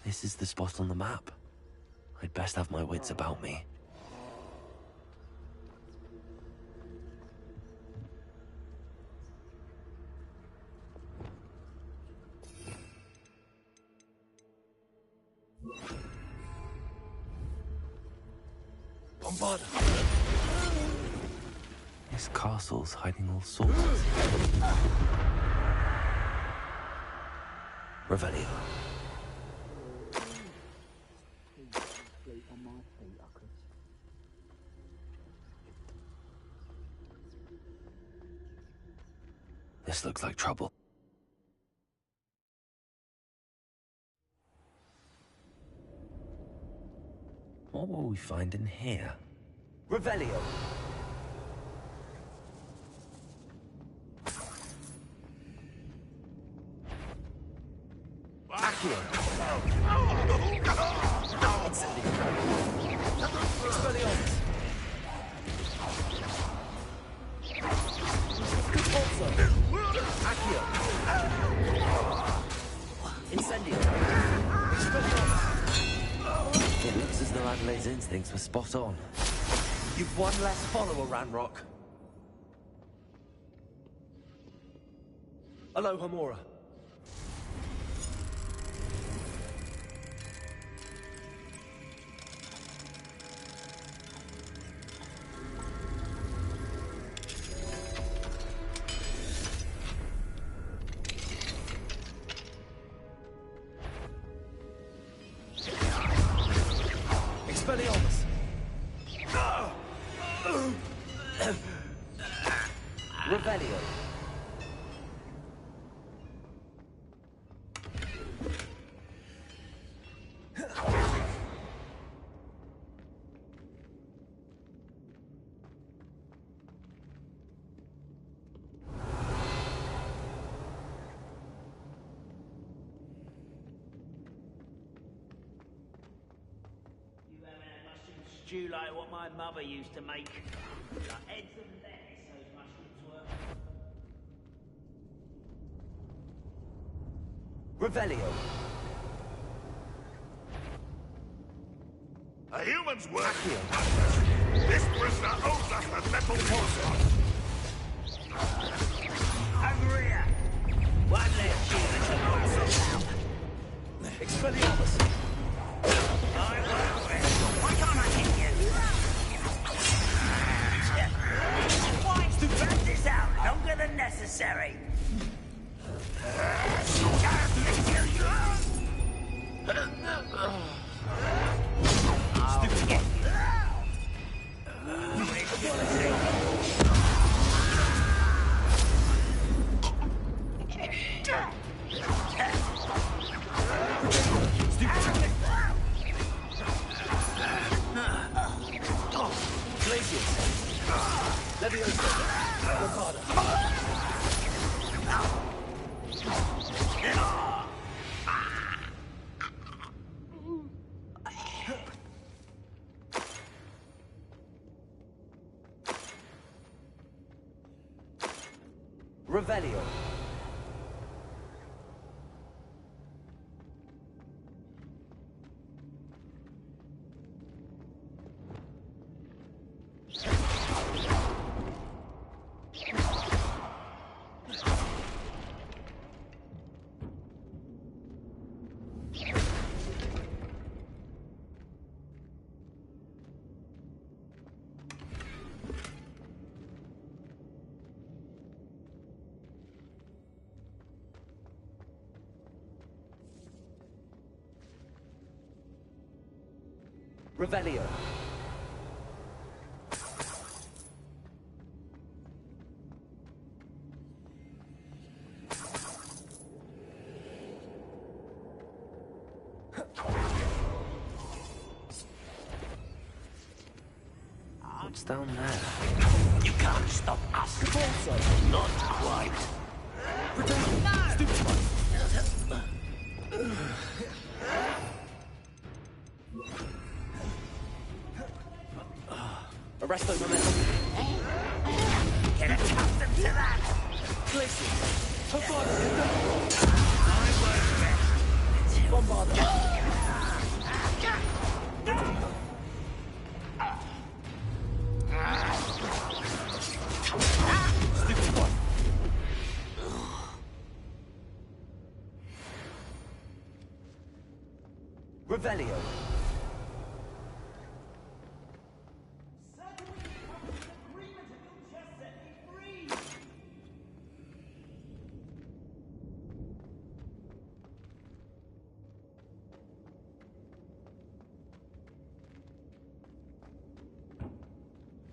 [SPEAKER 1] This is the spot on the map. I'd best have my wits about me.
[SPEAKER 15] Bombarda!
[SPEAKER 1] This castle's hiding all sorts. Revelio. This looks like trouble. What will we find in here?
[SPEAKER 15] Revelio!
[SPEAKER 1] Accio! Expelliarmus! Accio! Incendio! It looks as though Adelaide's instincts were spot on.
[SPEAKER 15] You've one less follower, Ranrock. Aloha Mora.
[SPEAKER 1] Expelliarmus! Revelio!
[SPEAKER 6] Stew like what my mother used to make. Like heads and legs, those mushrooms were.
[SPEAKER 15] Revelio.
[SPEAKER 12] A human's work. This prisoner owes us the metal monster.
[SPEAKER 6] Angria! One less human to muscle out.
[SPEAKER 15] Expelliarmus.
[SPEAKER 6] Why can't I hit you? Why to drag this out longer than necessary? Stupid.
[SPEAKER 1] Revelio. Revelio. What's down there?
[SPEAKER 6] You can't stop us. Not quite.
[SPEAKER 1] Arrest those momentum.
[SPEAKER 6] Get accustomed to that.
[SPEAKER 1] Places. How far does it
[SPEAKER 6] I won't rest.
[SPEAKER 1] Bombard them. Stupid one. Revelio.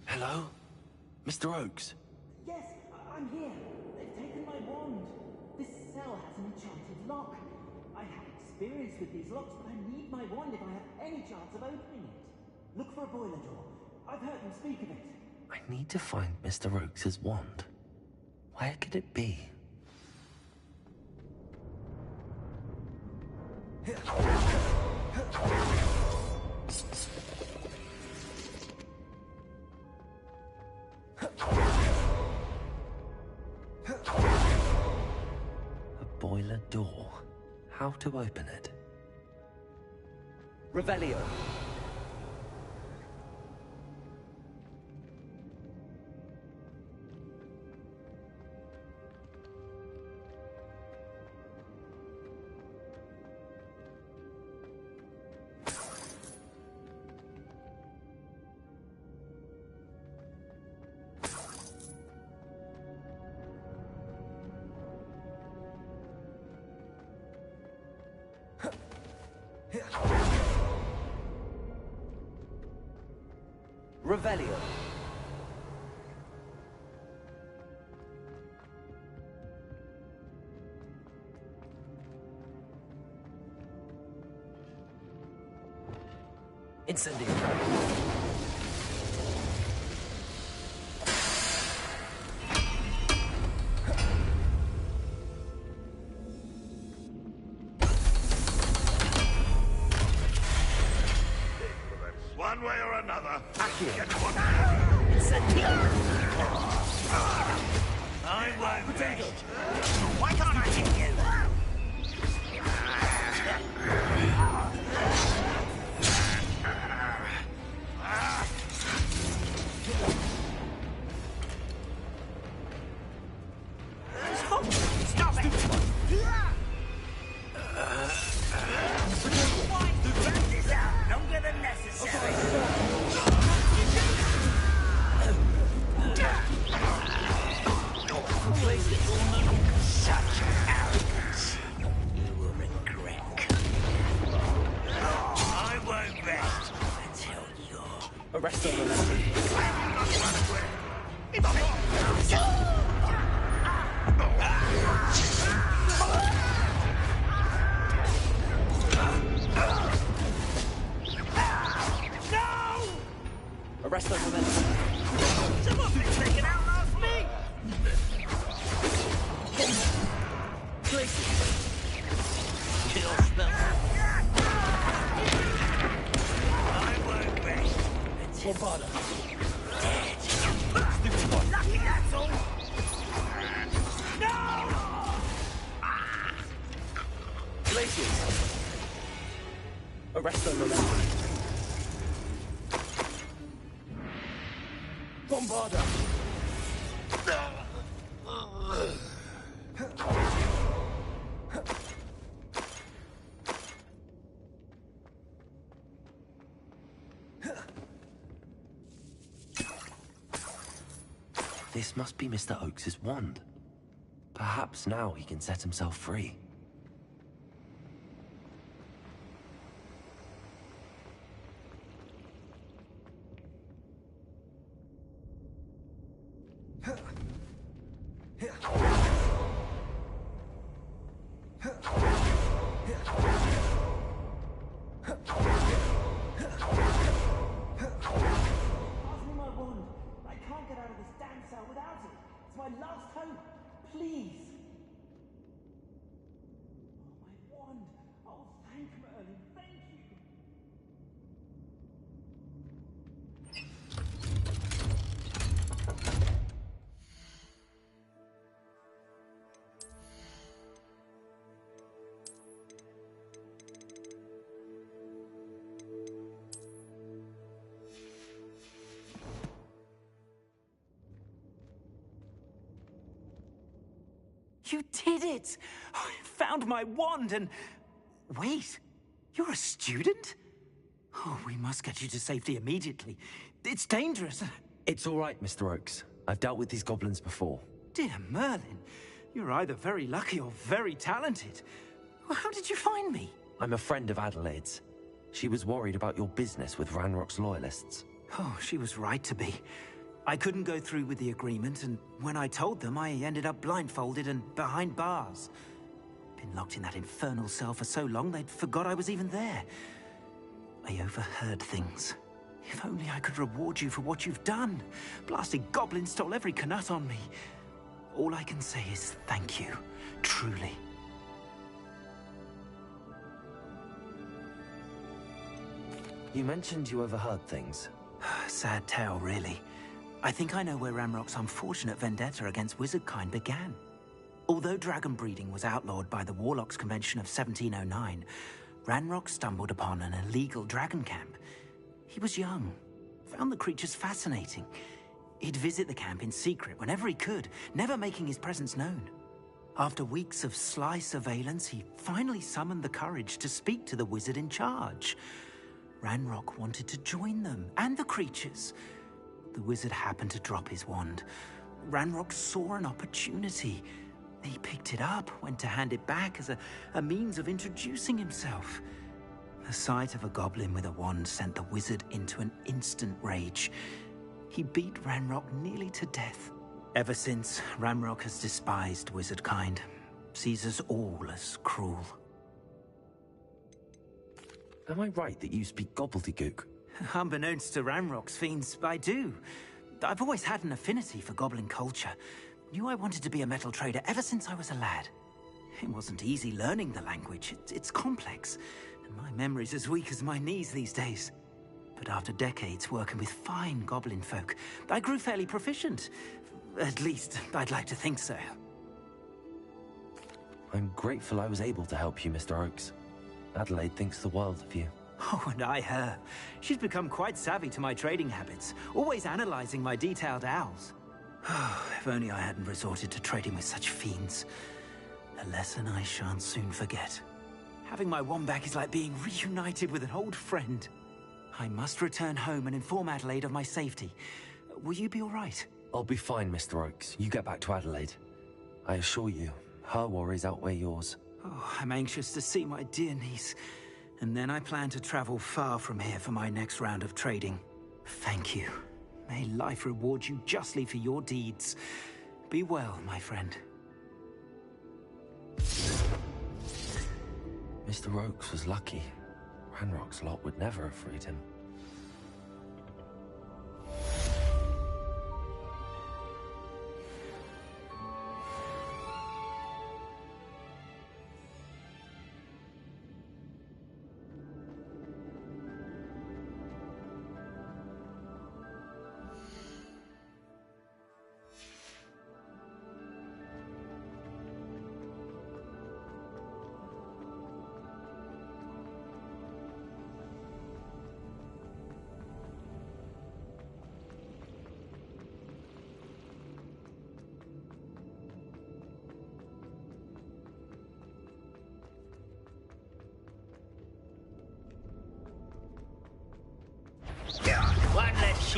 [SPEAKER 1] Hello? Mr. Oakes?
[SPEAKER 17] Yes, I'm here. They've taken my wand. This cell has an enchanted lock. I have experience with these locks, but I need my wand if I have any chance of opening it. Look for a boiler door. I've heard them speak of it.
[SPEAKER 1] I need to find Mr. Oakes' wand. Where could it be? A boiler door. How to open it? Revelio. Revelio. Incendio.
[SPEAKER 12] One way or another.
[SPEAKER 1] Accio.
[SPEAKER 6] I won't rest. Why can't I hit you? Stop it! Why drag this out longer than necessary? Such arrogance. You will regret. I won't rest until you're...
[SPEAKER 1] Arrest the momentum. Arrest the momentum.
[SPEAKER 6] Someone been taken out last me! Kill spell. I won't rest until you're dead. Lucky, that's all.
[SPEAKER 15] glaciers. Arresto momentum. Bombarda.
[SPEAKER 1] This must be Mr. Oakes's wand. Perhaps now he can set himself free.
[SPEAKER 6] You did it! I found my wand and... Wait, you're a student? Oh, we must get you to safety immediately. It's dangerous.
[SPEAKER 1] It's all right, Mr. Oakes. I've dealt with these goblins before.
[SPEAKER 6] Dear Merlin, you're either very lucky or very talented. Well, how did you find me?
[SPEAKER 1] I'm a friend of Adelaide's. She was worried about your business with Ranrock's loyalists.
[SPEAKER 6] Oh, she was right to be. I couldn't go through with the agreement, and when I told them, I ended up blindfolded and behind bars. Been locked in that infernal cell for so long, they'd forgot I was even there. I overheard things. If only I could reward you for what you've done. Blasted goblins stole every knut on me. All I can say is thank you, truly.
[SPEAKER 1] You mentioned you overheard things.
[SPEAKER 6] Sad tale, really. I think I know where Ranrock's unfortunate vendetta against wizardkind began. Although dragon breeding was outlawed by the Warlocks Convention of 1709, Ranrock stumbled upon an illegal dragon camp. He was young, found the creatures fascinating. He'd visit the camp in secret whenever he could, never making his presence known. After weeks of sly surveillance, he finally summoned the courage to speak to the wizard in charge. Ranrock wanted to join them, and the creatures. The wizard happened to drop his wand. Ranrock saw an opportunity. He picked it up, went to hand it back as a means of introducing himself. The sight of a goblin with a wand sent the wizard into an instant rage. He beat Ranrock nearly to death. Ever since, Ranrock has despised wizardkind, sees us all as cruel.
[SPEAKER 1] Am I right that you speak gobbledygook?
[SPEAKER 6] Unbeknownst to Ranrock's fiends, I do. I've always had an affinity for goblin culture. Knew I wanted to be a metal trader ever since I was a lad. It wasn't easy learning the language. It's complex, and my memory's as weak as my knees these days. But after decades working with fine goblin folk, I grew fairly proficient. At least, I'd like to think so.
[SPEAKER 1] I'm grateful I was able to help you, Mr. Oakes. Adelaide thinks the world of you.
[SPEAKER 6] Oh, and I her. She's become quite savvy to my trading habits, always analyzing my detailed owls. If only I hadn't resorted to trading with such fiends. A lesson I shan't soon forget. Having my wand back is like being reunited with an old friend. I must return home and inform Adelaide of my safety. Will you be all right?
[SPEAKER 1] I'll be fine, Mr. Oakes. You get back to Adelaide. I assure you, her worries outweigh yours.
[SPEAKER 6] Oh, I'm anxious to see my dear niece. And then I plan to travel far from here for my next round of trading. Thank you. May life reward you justly for your deeds. Be well, my friend.
[SPEAKER 1] Mr. Oakes was lucky. Ranrock's lot would never have freed him.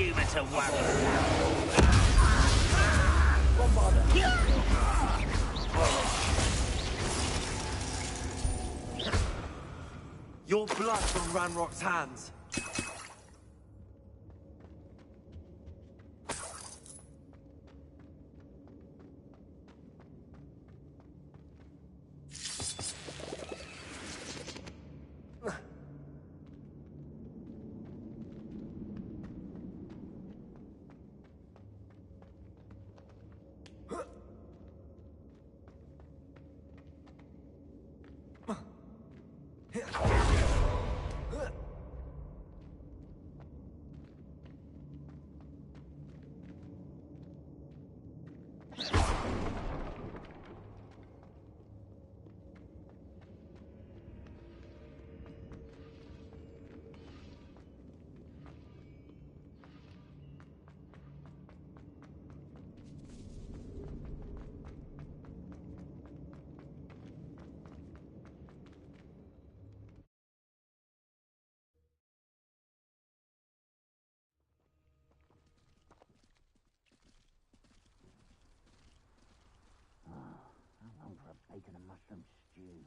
[SPEAKER 15] humour to worry.
[SPEAKER 1] Your blood's on Ranrock's hands.
[SPEAKER 15] How long for a bacon and mushroom stew?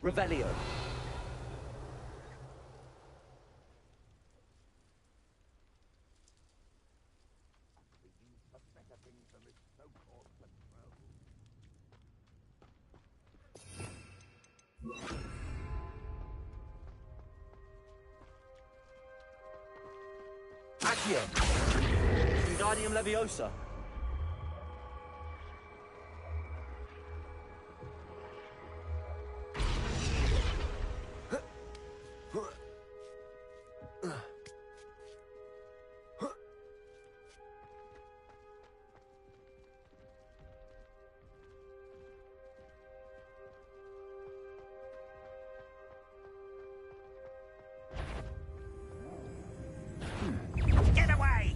[SPEAKER 15] Revelio.
[SPEAKER 1] Accio! Wingardium Leviosa!
[SPEAKER 15] Get away!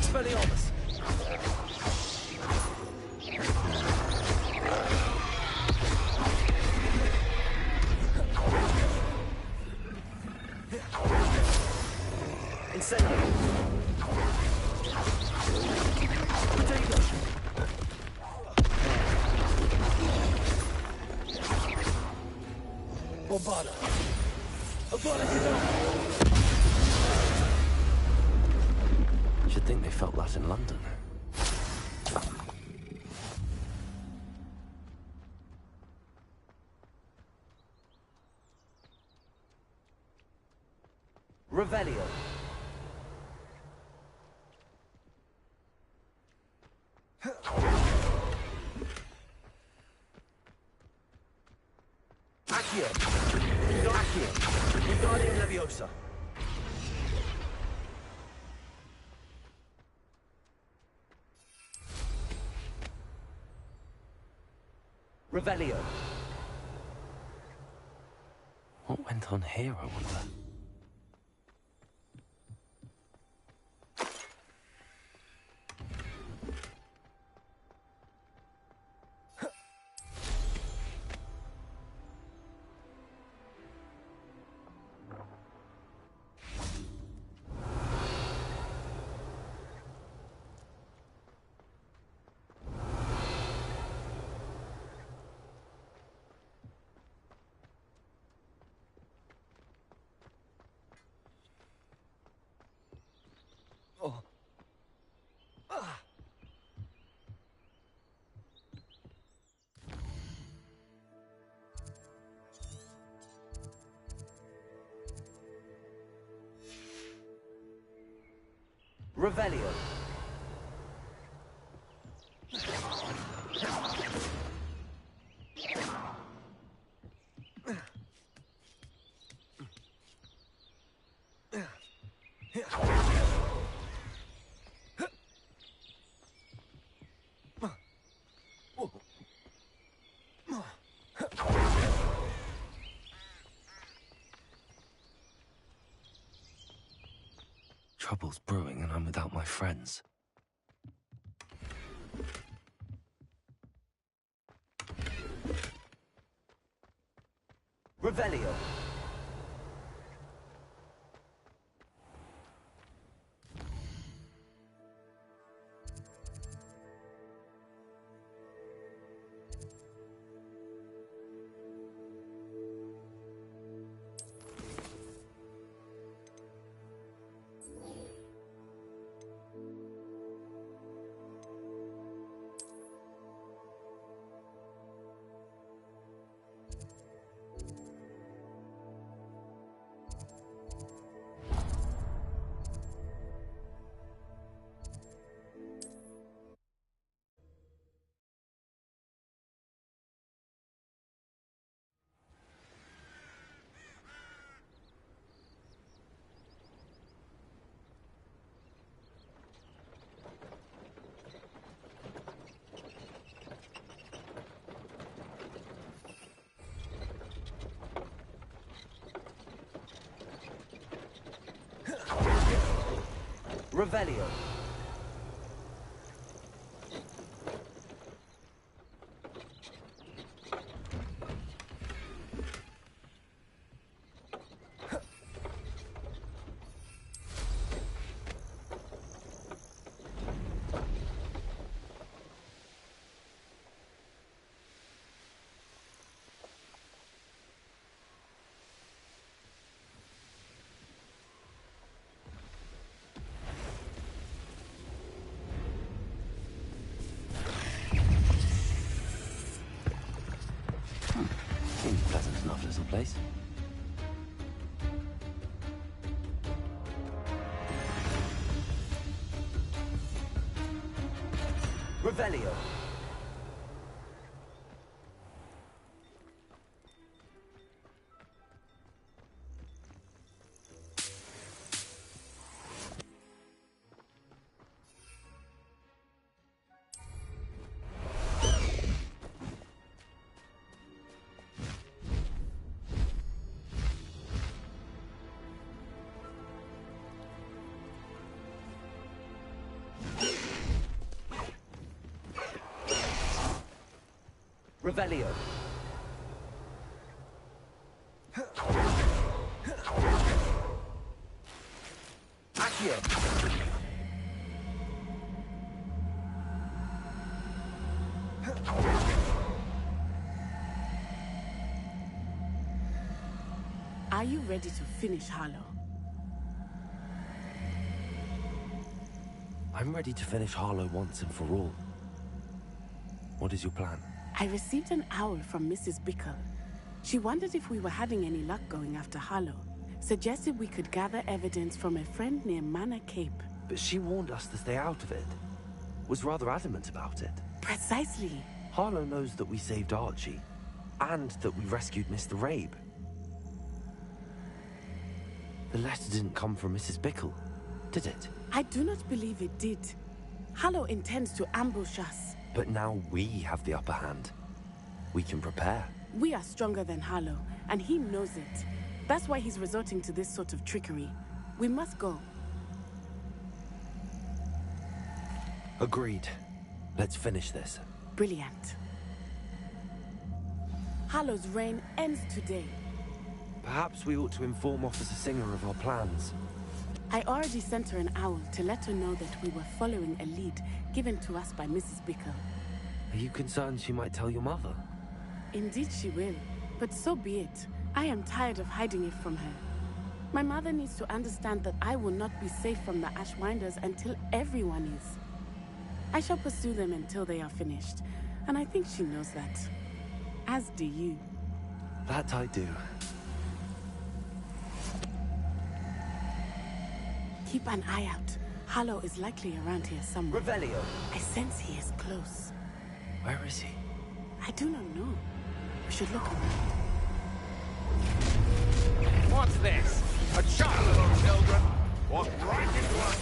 [SPEAKER 15] Expelliarmus! Incendio! Potato! Bombarda!
[SPEAKER 1] Should think they felt that in London.
[SPEAKER 15] Revelio. Accio. Accio. Wingardium Leviosa. Revelio.
[SPEAKER 1] What went on here, I wonder?
[SPEAKER 15] Oh. Ah. Revelio.
[SPEAKER 1] Trouble's brewing and I'm without my friends.
[SPEAKER 15] Revelio. Revelio.
[SPEAKER 1] Seems pleasant enough little place.
[SPEAKER 15] Revelio. Revelio. Accio.
[SPEAKER 16] Are you ready to finish Harlow?
[SPEAKER 1] I'm ready to finish Harlow once and for all. What is your plan?
[SPEAKER 16] I received an owl from Mrs. Bickle. She wondered if we were having any luck going after Harlow. Suggested we could gather evidence from a friend near Manor Cape.
[SPEAKER 1] But she warned us to stay out of it. Was rather adamant about it.
[SPEAKER 16] Precisely.
[SPEAKER 1] Harlow knows that we saved Archie, and that we rescued Mr. Rabe. The letter didn't come from Mrs. Bickle, did it?
[SPEAKER 16] I do not believe it did. Harlow intends to ambush us.
[SPEAKER 1] But now we have the upper hand. We can prepare.
[SPEAKER 16] We are stronger than Harlow, and he knows it. That's why he's resorting to this sort of trickery. We must go.
[SPEAKER 1] Agreed. Let's finish this.
[SPEAKER 16] Brilliant. Harlow's reign ends today.
[SPEAKER 1] Perhaps we ought to inform Officer Singer of our plans.
[SPEAKER 16] I already sent her an owl to let her know that we were following a lead given to us by Mrs. Bickle.
[SPEAKER 1] Are you concerned she might tell your mother?
[SPEAKER 16] Indeed she will, but so be it. I am tired of hiding it from her. My mother needs to understand that I will not be safe from the Ashwinders until everyone is. I shall pursue them until they are finished, and I think she knows that. As do you.
[SPEAKER 1] That I do.
[SPEAKER 16] Keep an eye out. Harlow is likely around here somewhere.
[SPEAKER 15] Revelio.
[SPEAKER 16] I sense he is close.
[SPEAKER 1] Where is he?
[SPEAKER 16] I do not know. We should look around.
[SPEAKER 12] What's this? A shot, little children? Walk right into us.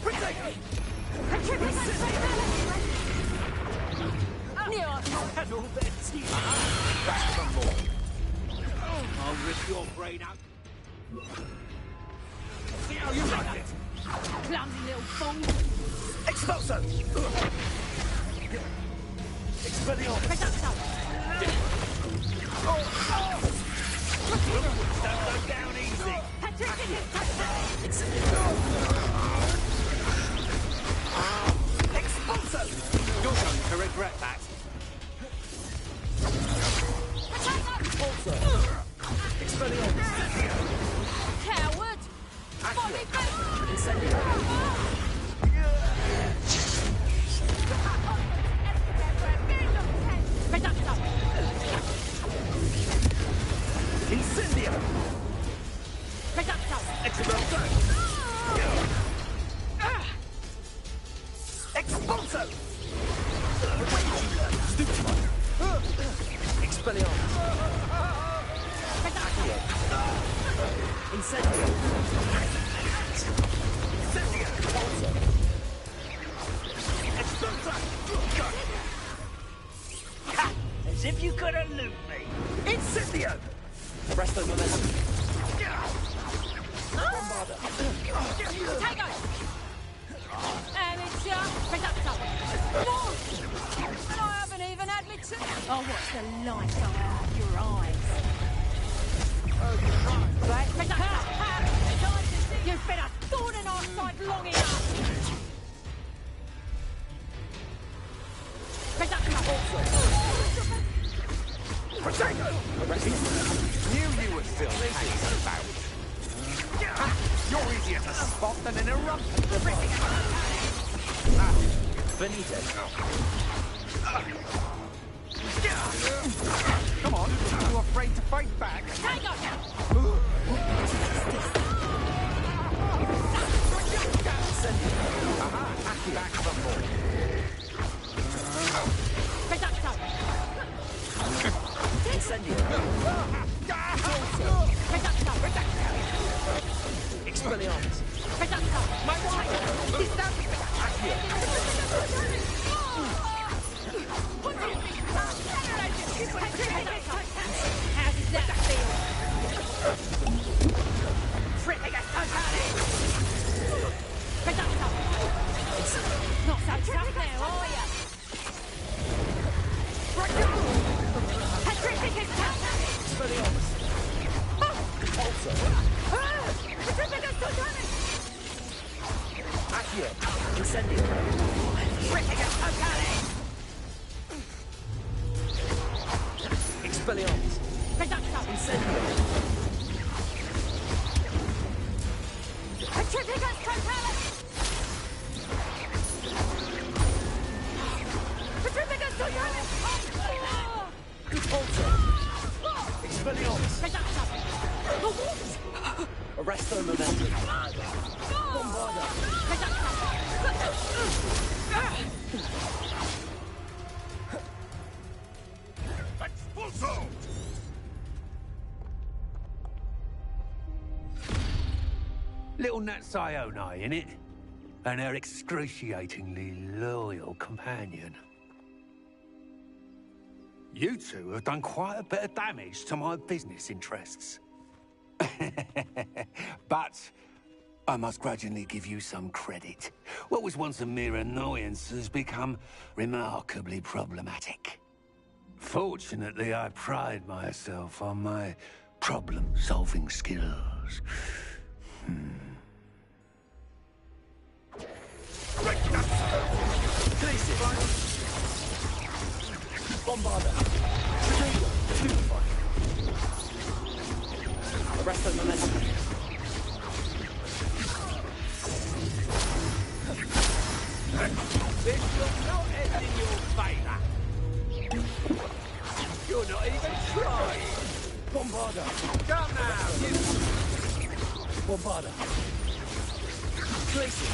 [SPEAKER 15] Protect me! Had all their teeth.
[SPEAKER 12] Back some more. I'll rip your brain out. See how you like it.
[SPEAKER 9] Clumsy little fool.
[SPEAKER 15] Expulso! Expelliarmus! Don't go down easy! Expulso!
[SPEAKER 20] You're going to regret that.
[SPEAKER 15] Also, Expelliarmus!
[SPEAKER 9] Coward! Folly
[SPEAKER 15] Incendio! Incendio! Expulso! Expulso! Expelliarmus! Incendio! Incendio! Also! Expulso! As if you could elude me! Incendio! Presto momentum! Bombarda!
[SPEAKER 9] Take us! Amateur! Reducto! More! And I haven't even had me tea! Oh, watch the light go out of your eyes! Right, Reducto! You've been a thorn in our side long enough! Reducto!
[SPEAKER 15] Protego!
[SPEAKER 12] Knew you were still hanging about. You're easier to spot than an eruption.
[SPEAKER 15] Benito.
[SPEAKER 12] Come on, are you afraid to fight back?
[SPEAKER 9] Take us!
[SPEAKER 12] Back some more.
[SPEAKER 9] Reducto!
[SPEAKER 15] Incendio.
[SPEAKER 9] Reducto!
[SPEAKER 15] Expelliarmus.
[SPEAKER 9] Reducto! My wife! He's down! How does that feel?
[SPEAKER 15] Accio. Incendio. Expelliarmus. Incendio.
[SPEAKER 9] Petrificus totalis! Petrificus totalis!
[SPEAKER 15] Repulsor. Expelliarmus. Arresto momentum. Bombarda.
[SPEAKER 12] Expulso!
[SPEAKER 14] Little Nat Sione, innit? And her excruciatingly loyal companion. You two have done quite a bit of damage to my business interests. But I must grudgingly give you some credit. What was once a mere annoyance has become remarkably problematic. Fortunately, I pride myself on my problem-solving skills.
[SPEAKER 15] Bombarda. Arresto momentum.
[SPEAKER 20] This will not end in your favor. You're not even trying.
[SPEAKER 15] Bombarda.
[SPEAKER 20] Come now, you...
[SPEAKER 15] Bombarda. Tracy.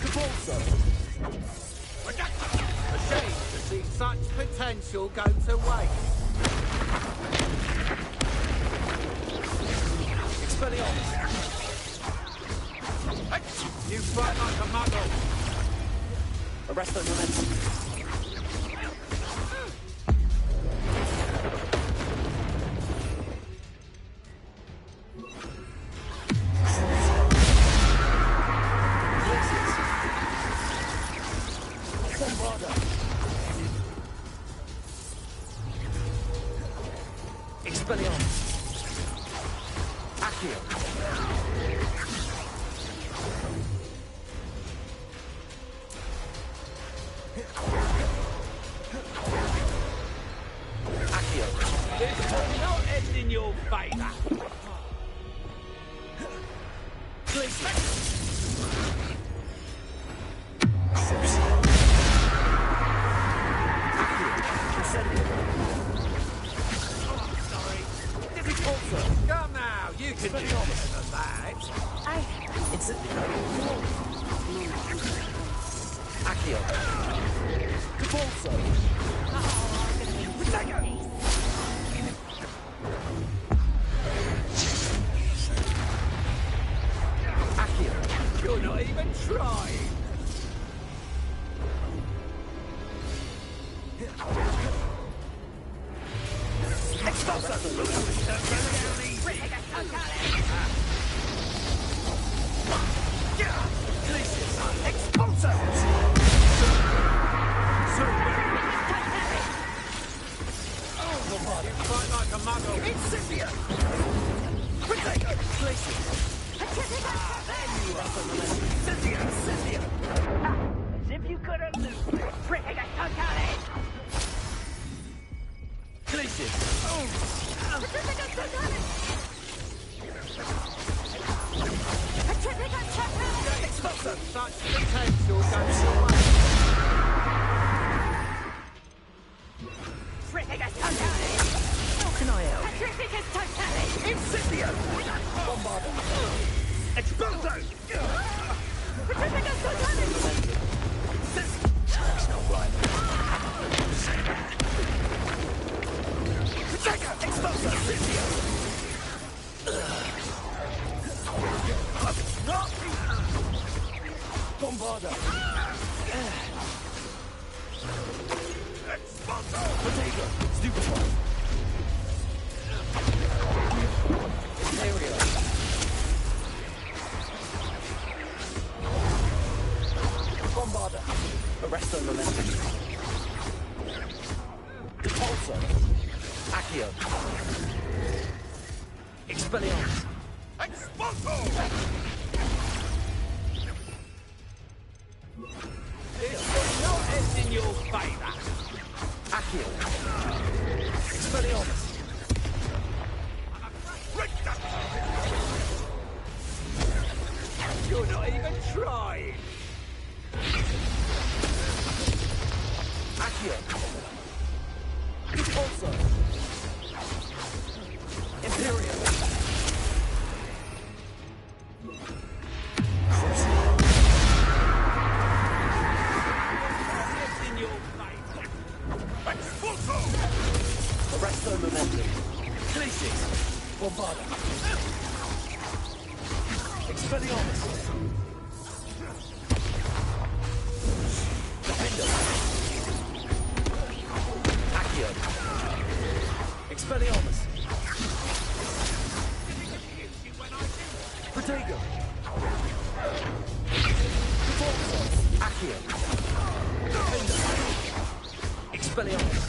[SPEAKER 15] Capulso.
[SPEAKER 13] A shame to see such potential go to waste.
[SPEAKER 15] Expelliarmus.
[SPEAKER 13] You fight like a muggle.
[SPEAKER 15] Arresto momentum. Bombarda. Expelliarmus. Accio. Accio.
[SPEAKER 20] This will not end in your favor. Come now, you can do better than that.
[SPEAKER 15] It's a... Accio. Capulso. Accio.
[SPEAKER 20] You're not even trying.
[SPEAKER 15] Expulso. Expulso.
[SPEAKER 13] Fight like a muggle.
[SPEAKER 15] Incendio. Protego. Glacier. There you are. Incendio. Incendio. As if you could have looped me. Glacier.
[SPEAKER 13] Expulso. Such potential go to waste.
[SPEAKER 15] How can I help? Incendio. Bombarda. Expulso. That's not right. Expulso. Incendio. Bombarda. Potato. Stupefy. Stereo. Bombarda. Arresto momentum. Repulsor. Accio.
[SPEAKER 1] Accio. Expelliarmus.
[SPEAKER 19] Expulso!
[SPEAKER 20] This will not end in your favor.
[SPEAKER 1] Accio. Expelliarmus.
[SPEAKER 20] You're not even trying.
[SPEAKER 1] Accio. Also. Imperium.
[SPEAKER 20] In your favor.
[SPEAKER 19] Expulso!
[SPEAKER 1] Arresto momentum. Glacius. Bombarda. Expelliarmus. Defender. Accio. Expelliarmus. Protego. Accio. Defender. Expelliarmus.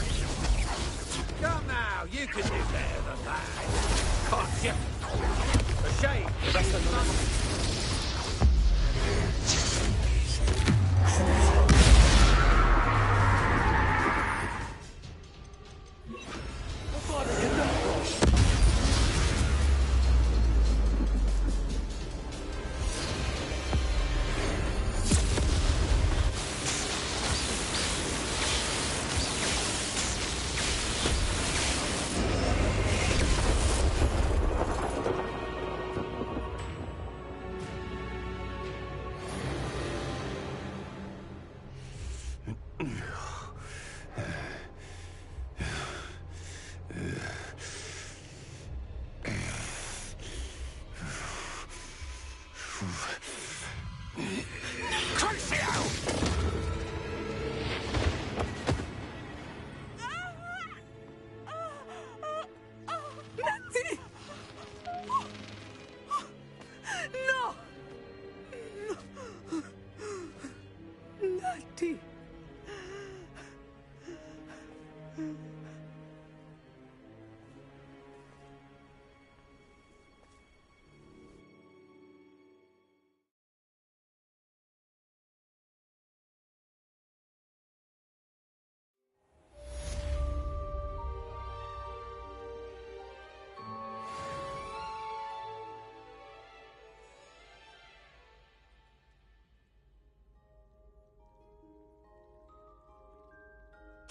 [SPEAKER 20] Come now, you can do better than that. Can't you? A shame.
[SPEAKER 1] Arresto momentum.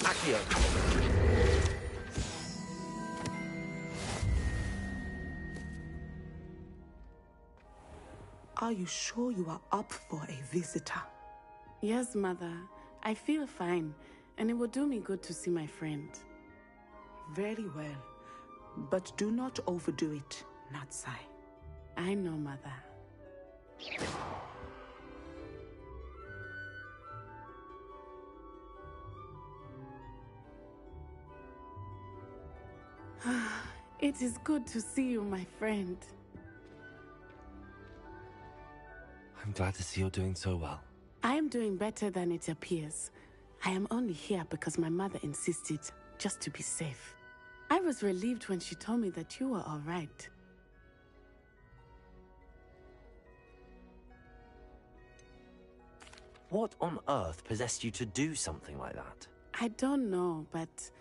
[SPEAKER 1] Accio.
[SPEAKER 10] Are you sure you are up for a visitor?
[SPEAKER 16] Yes, Mother. I feel fine, and it will do me good to see my friend.
[SPEAKER 10] Very well. But do not overdo it, Natsai.
[SPEAKER 16] I know, Mother. It is good to see you, my friend.
[SPEAKER 1] I'm glad to see you're doing so well.
[SPEAKER 16] I am doing better than it appears. I am only here because my mother insisted, just to be safe. I was relieved when she told me that you were all right.
[SPEAKER 1] What on earth possessed you to do something like that?
[SPEAKER 16] I don't know, but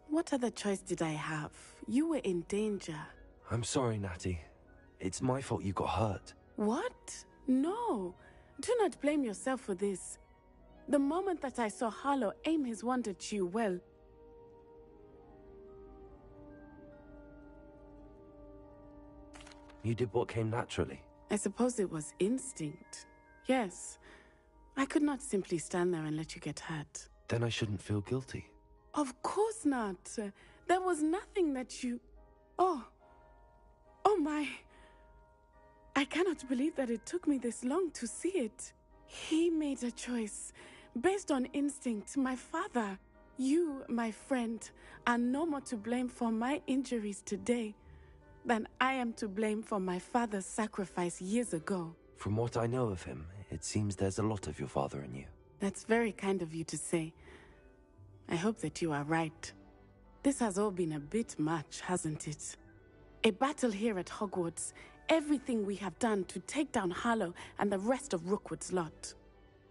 [SPEAKER 16] what other choice did I have? You were in danger.
[SPEAKER 1] I'm sorry, Natty. It's my fault you got hurt.
[SPEAKER 16] What? No. Do not blame yourself for this. The moment that I saw Harlow aim his wand at you, well...
[SPEAKER 1] You did what came naturally.
[SPEAKER 16] I suppose it was instinct. Yes. I could not simply stand there and let you get hurt.
[SPEAKER 1] Then I shouldn't feel guilty.
[SPEAKER 16] Of course not. There was nothing that you... Oh. Oh my. I cannot believe that it took me this long to see it. He made a choice. Based on instinct, my father, you, my friend, are no more to blame for my injuries today than I am to blame for my father's sacrifice years ago.
[SPEAKER 1] From what I know of him, it seems there's a lot of your father in you.
[SPEAKER 16] That's very kind of you to say. I hope that you are right. This has all been a bit much, hasn't it? A battle here at Hogwarts, everything we have done to take down Harlow and the rest of Rookwood's lot.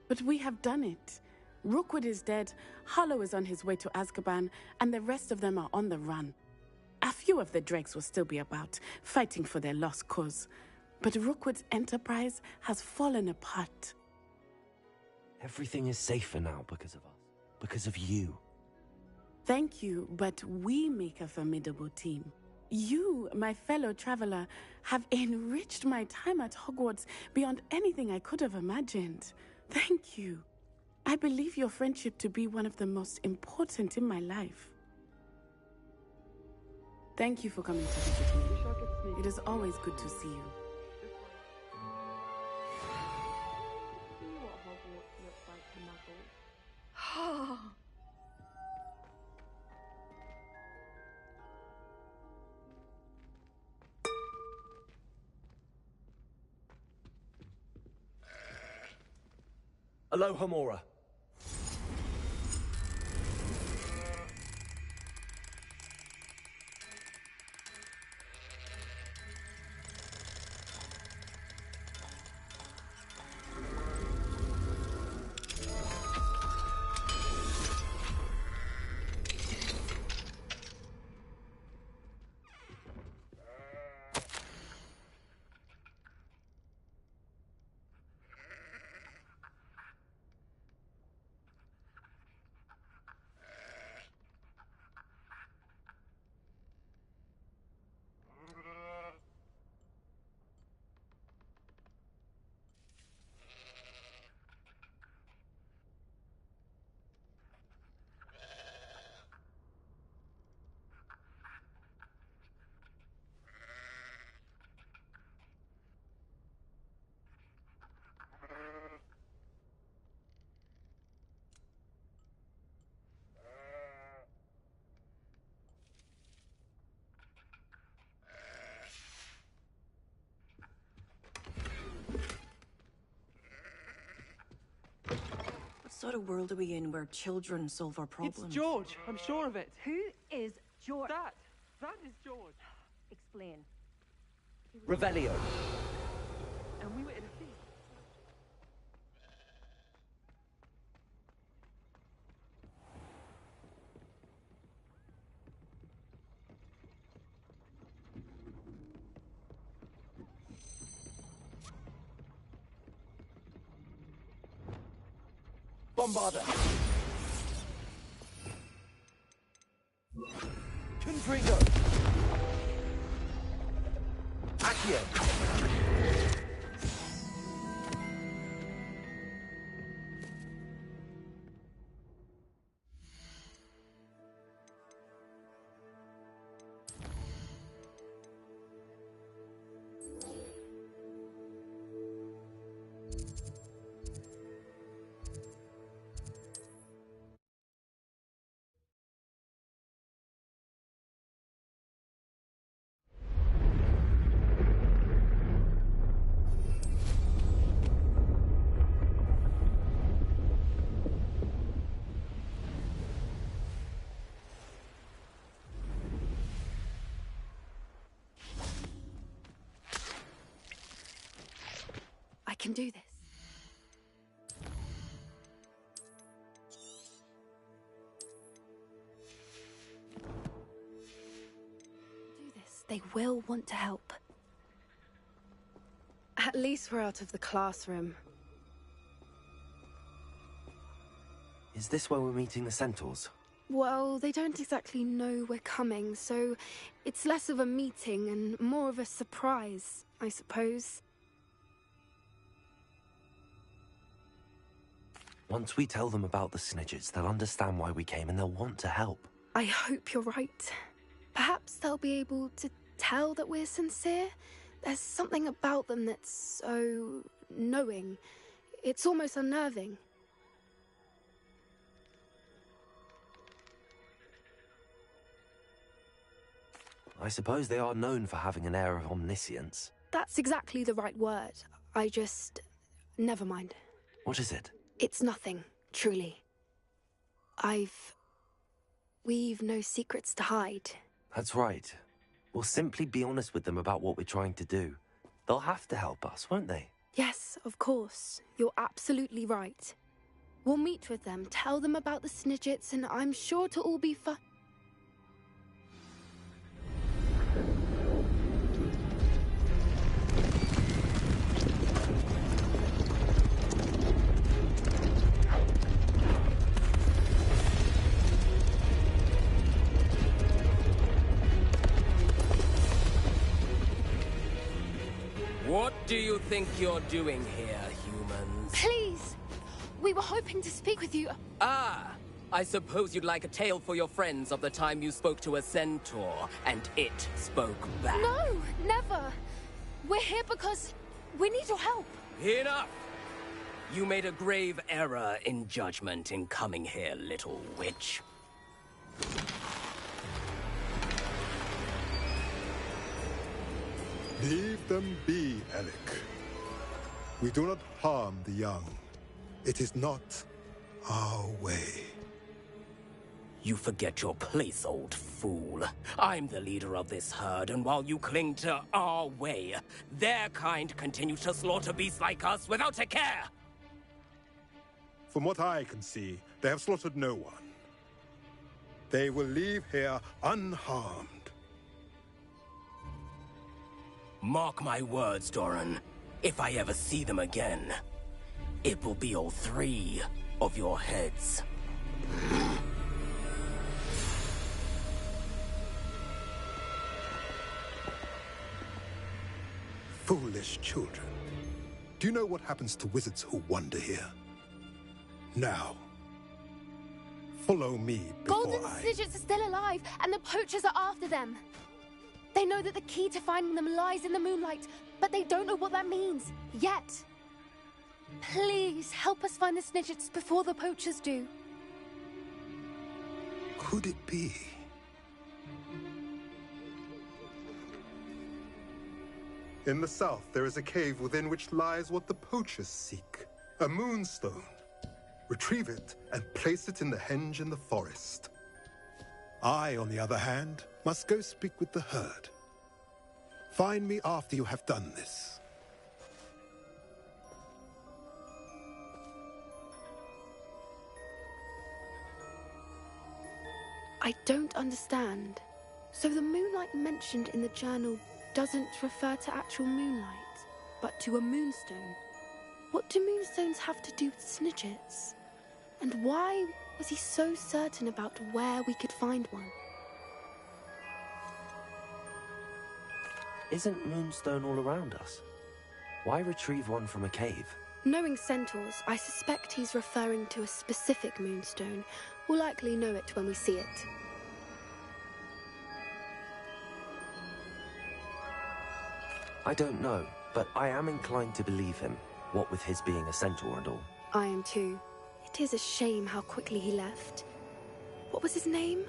[SPEAKER 16] But we have done it. Rookwood is dead, Harlow is on his way to Azkaban, and the rest of them are on the run. A few of the dregs will still be about, fighting for their lost cause. But Rookwood's enterprise has fallen apart.
[SPEAKER 1] Everything is safer now because of us. Because of you.
[SPEAKER 16] Thank you, but we make a formidable team. You, my fellow traveler, have enriched my time at Hogwarts beyond anything I could have imagined. Thank you. I believe your friendship to be one of the most important in my life. Thank you for coming to visit me. It is always good to see you.
[SPEAKER 1] Aloha, Mora.
[SPEAKER 2] What sort of world are we in where children solve our problems?
[SPEAKER 5] It's George. I'm sure of it.
[SPEAKER 9] Who is George?
[SPEAKER 5] That is George.
[SPEAKER 9] Explain.
[SPEAKER 5] Revelio. And we were in a feast.
[SPEAKER 1] Bombarda! Confringo! Accio!
[SPEAKER 7] I can do this. They will want to help. At least we're out of the classroom.
[SPEAKER 1] Is this where we're meeting the Centaurs?
[SPEAKER 7] Well, they don't exactly know we're coming, so it's less of a meeting and more of a surprise, I suppose.
[SPEAKER 1] Once we tell them about the Snidgets, they'll understand why we came and they'll want to help.
[SPEAKER 7] I hope you're right. Perhaps they'll be able to tell that we're sincere. There's something about them that's so knowing. It's almost unnerving.
[SPEAKER 1] I suppose they are known for having an air of omniscience.
[SPEAKER 7] That's exactly the right word. I just... never mind.
[SPEAKER 1] What is it?
[SPEAKER 7] It's nothing, truly. I've We've no secrets to hide.
[SPEAKER 1] That's right. We'll simply be honest with them about what we're trying to do. They'll have to help us, won't they?
[SPEAKER 7] Yes, of course. You're absolutely right. We'll meet with them, tell them about the Snidgets, and I'm sure to all be fine.
[SPEAKER 8] What do you think you're doing here, humans?
[SPEAKER 7] Please! We were hoping to speak with you.
[SPEAKER 8] Ah! I suppose you'd like a tale for your friends of the time you spoke to a centaur, and it spoke back.
[SPEAKER 7] No, never! We're here because we need your help.
[SPEAKER 8] Enough! You made a grave error in judgment in coming here, little witch.
[SPEAKER 22] Leave them be, Alec. We do not harm the young. It is not our way.
[SPEAKER 8] You forget your place, old fool. I'm the leader of this herd, and while you cling to our way, their kind continue to slaughter beasts like us without a care!
[SPEAKER 22] From what I can see, they have slaughtered no one. They will leave here unharmed.
[SPEAKER 8] Mark my words, Doran. If I ever see them again, it will be all 3 of your heads.
[SPEAKER 22] Foolish children. Do you know what happens to wizards who wander here? Now, follow me before
[SPEAKER 7] Golden
[SPEAKER 22] I...
[SPEAKER 7] Snidgets are still alive, and the poachers are after them. They know that the key to finding them lies in the moonlight, but they don't know what that means, yet. Please, help us find the Snidgets before the poachers do.
[SPEAKER 22] Could it be? In the south, there is a cave within which lies what the poachers seek. A moonstone. Retrieve it and place it in the henge in the forest. I, on the other hand, must go speak with the herd. Find me after you have done this.
[SPEAKER 7] I don't understand. So the moonlight mentioned in the journal doesn't refer to actual moonlight, but to a moonstone. What do moonstones have to do with Snidgets? And why was he so certain about where we could find one?
[SPEAKER 1] Isn't moonstone all around us? Why retrieve one from a cave?
[SPEAKER 7] Knowing centaurs, I suspect he's referring to a specific moonstone. We'll likely know it when we see it.
[SPEAKER 1] I don't know, but I am inclined to believe him, what with his being a centaur and all.
[SPEAKER 7] I am too. It is a shame how quickly he left. What was his name?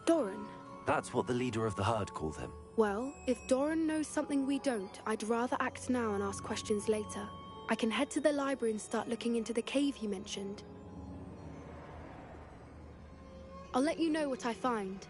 [SPEAKER 7] Doran.
[SPEAKER 1] That's what the leader of the herd called him.
[SPEAKER 7] Well, if Doran knows something we don't, I'd rather act now and ask questions later. I can head to the library and start looking into the cave you mentioned. I'll let you know what I find.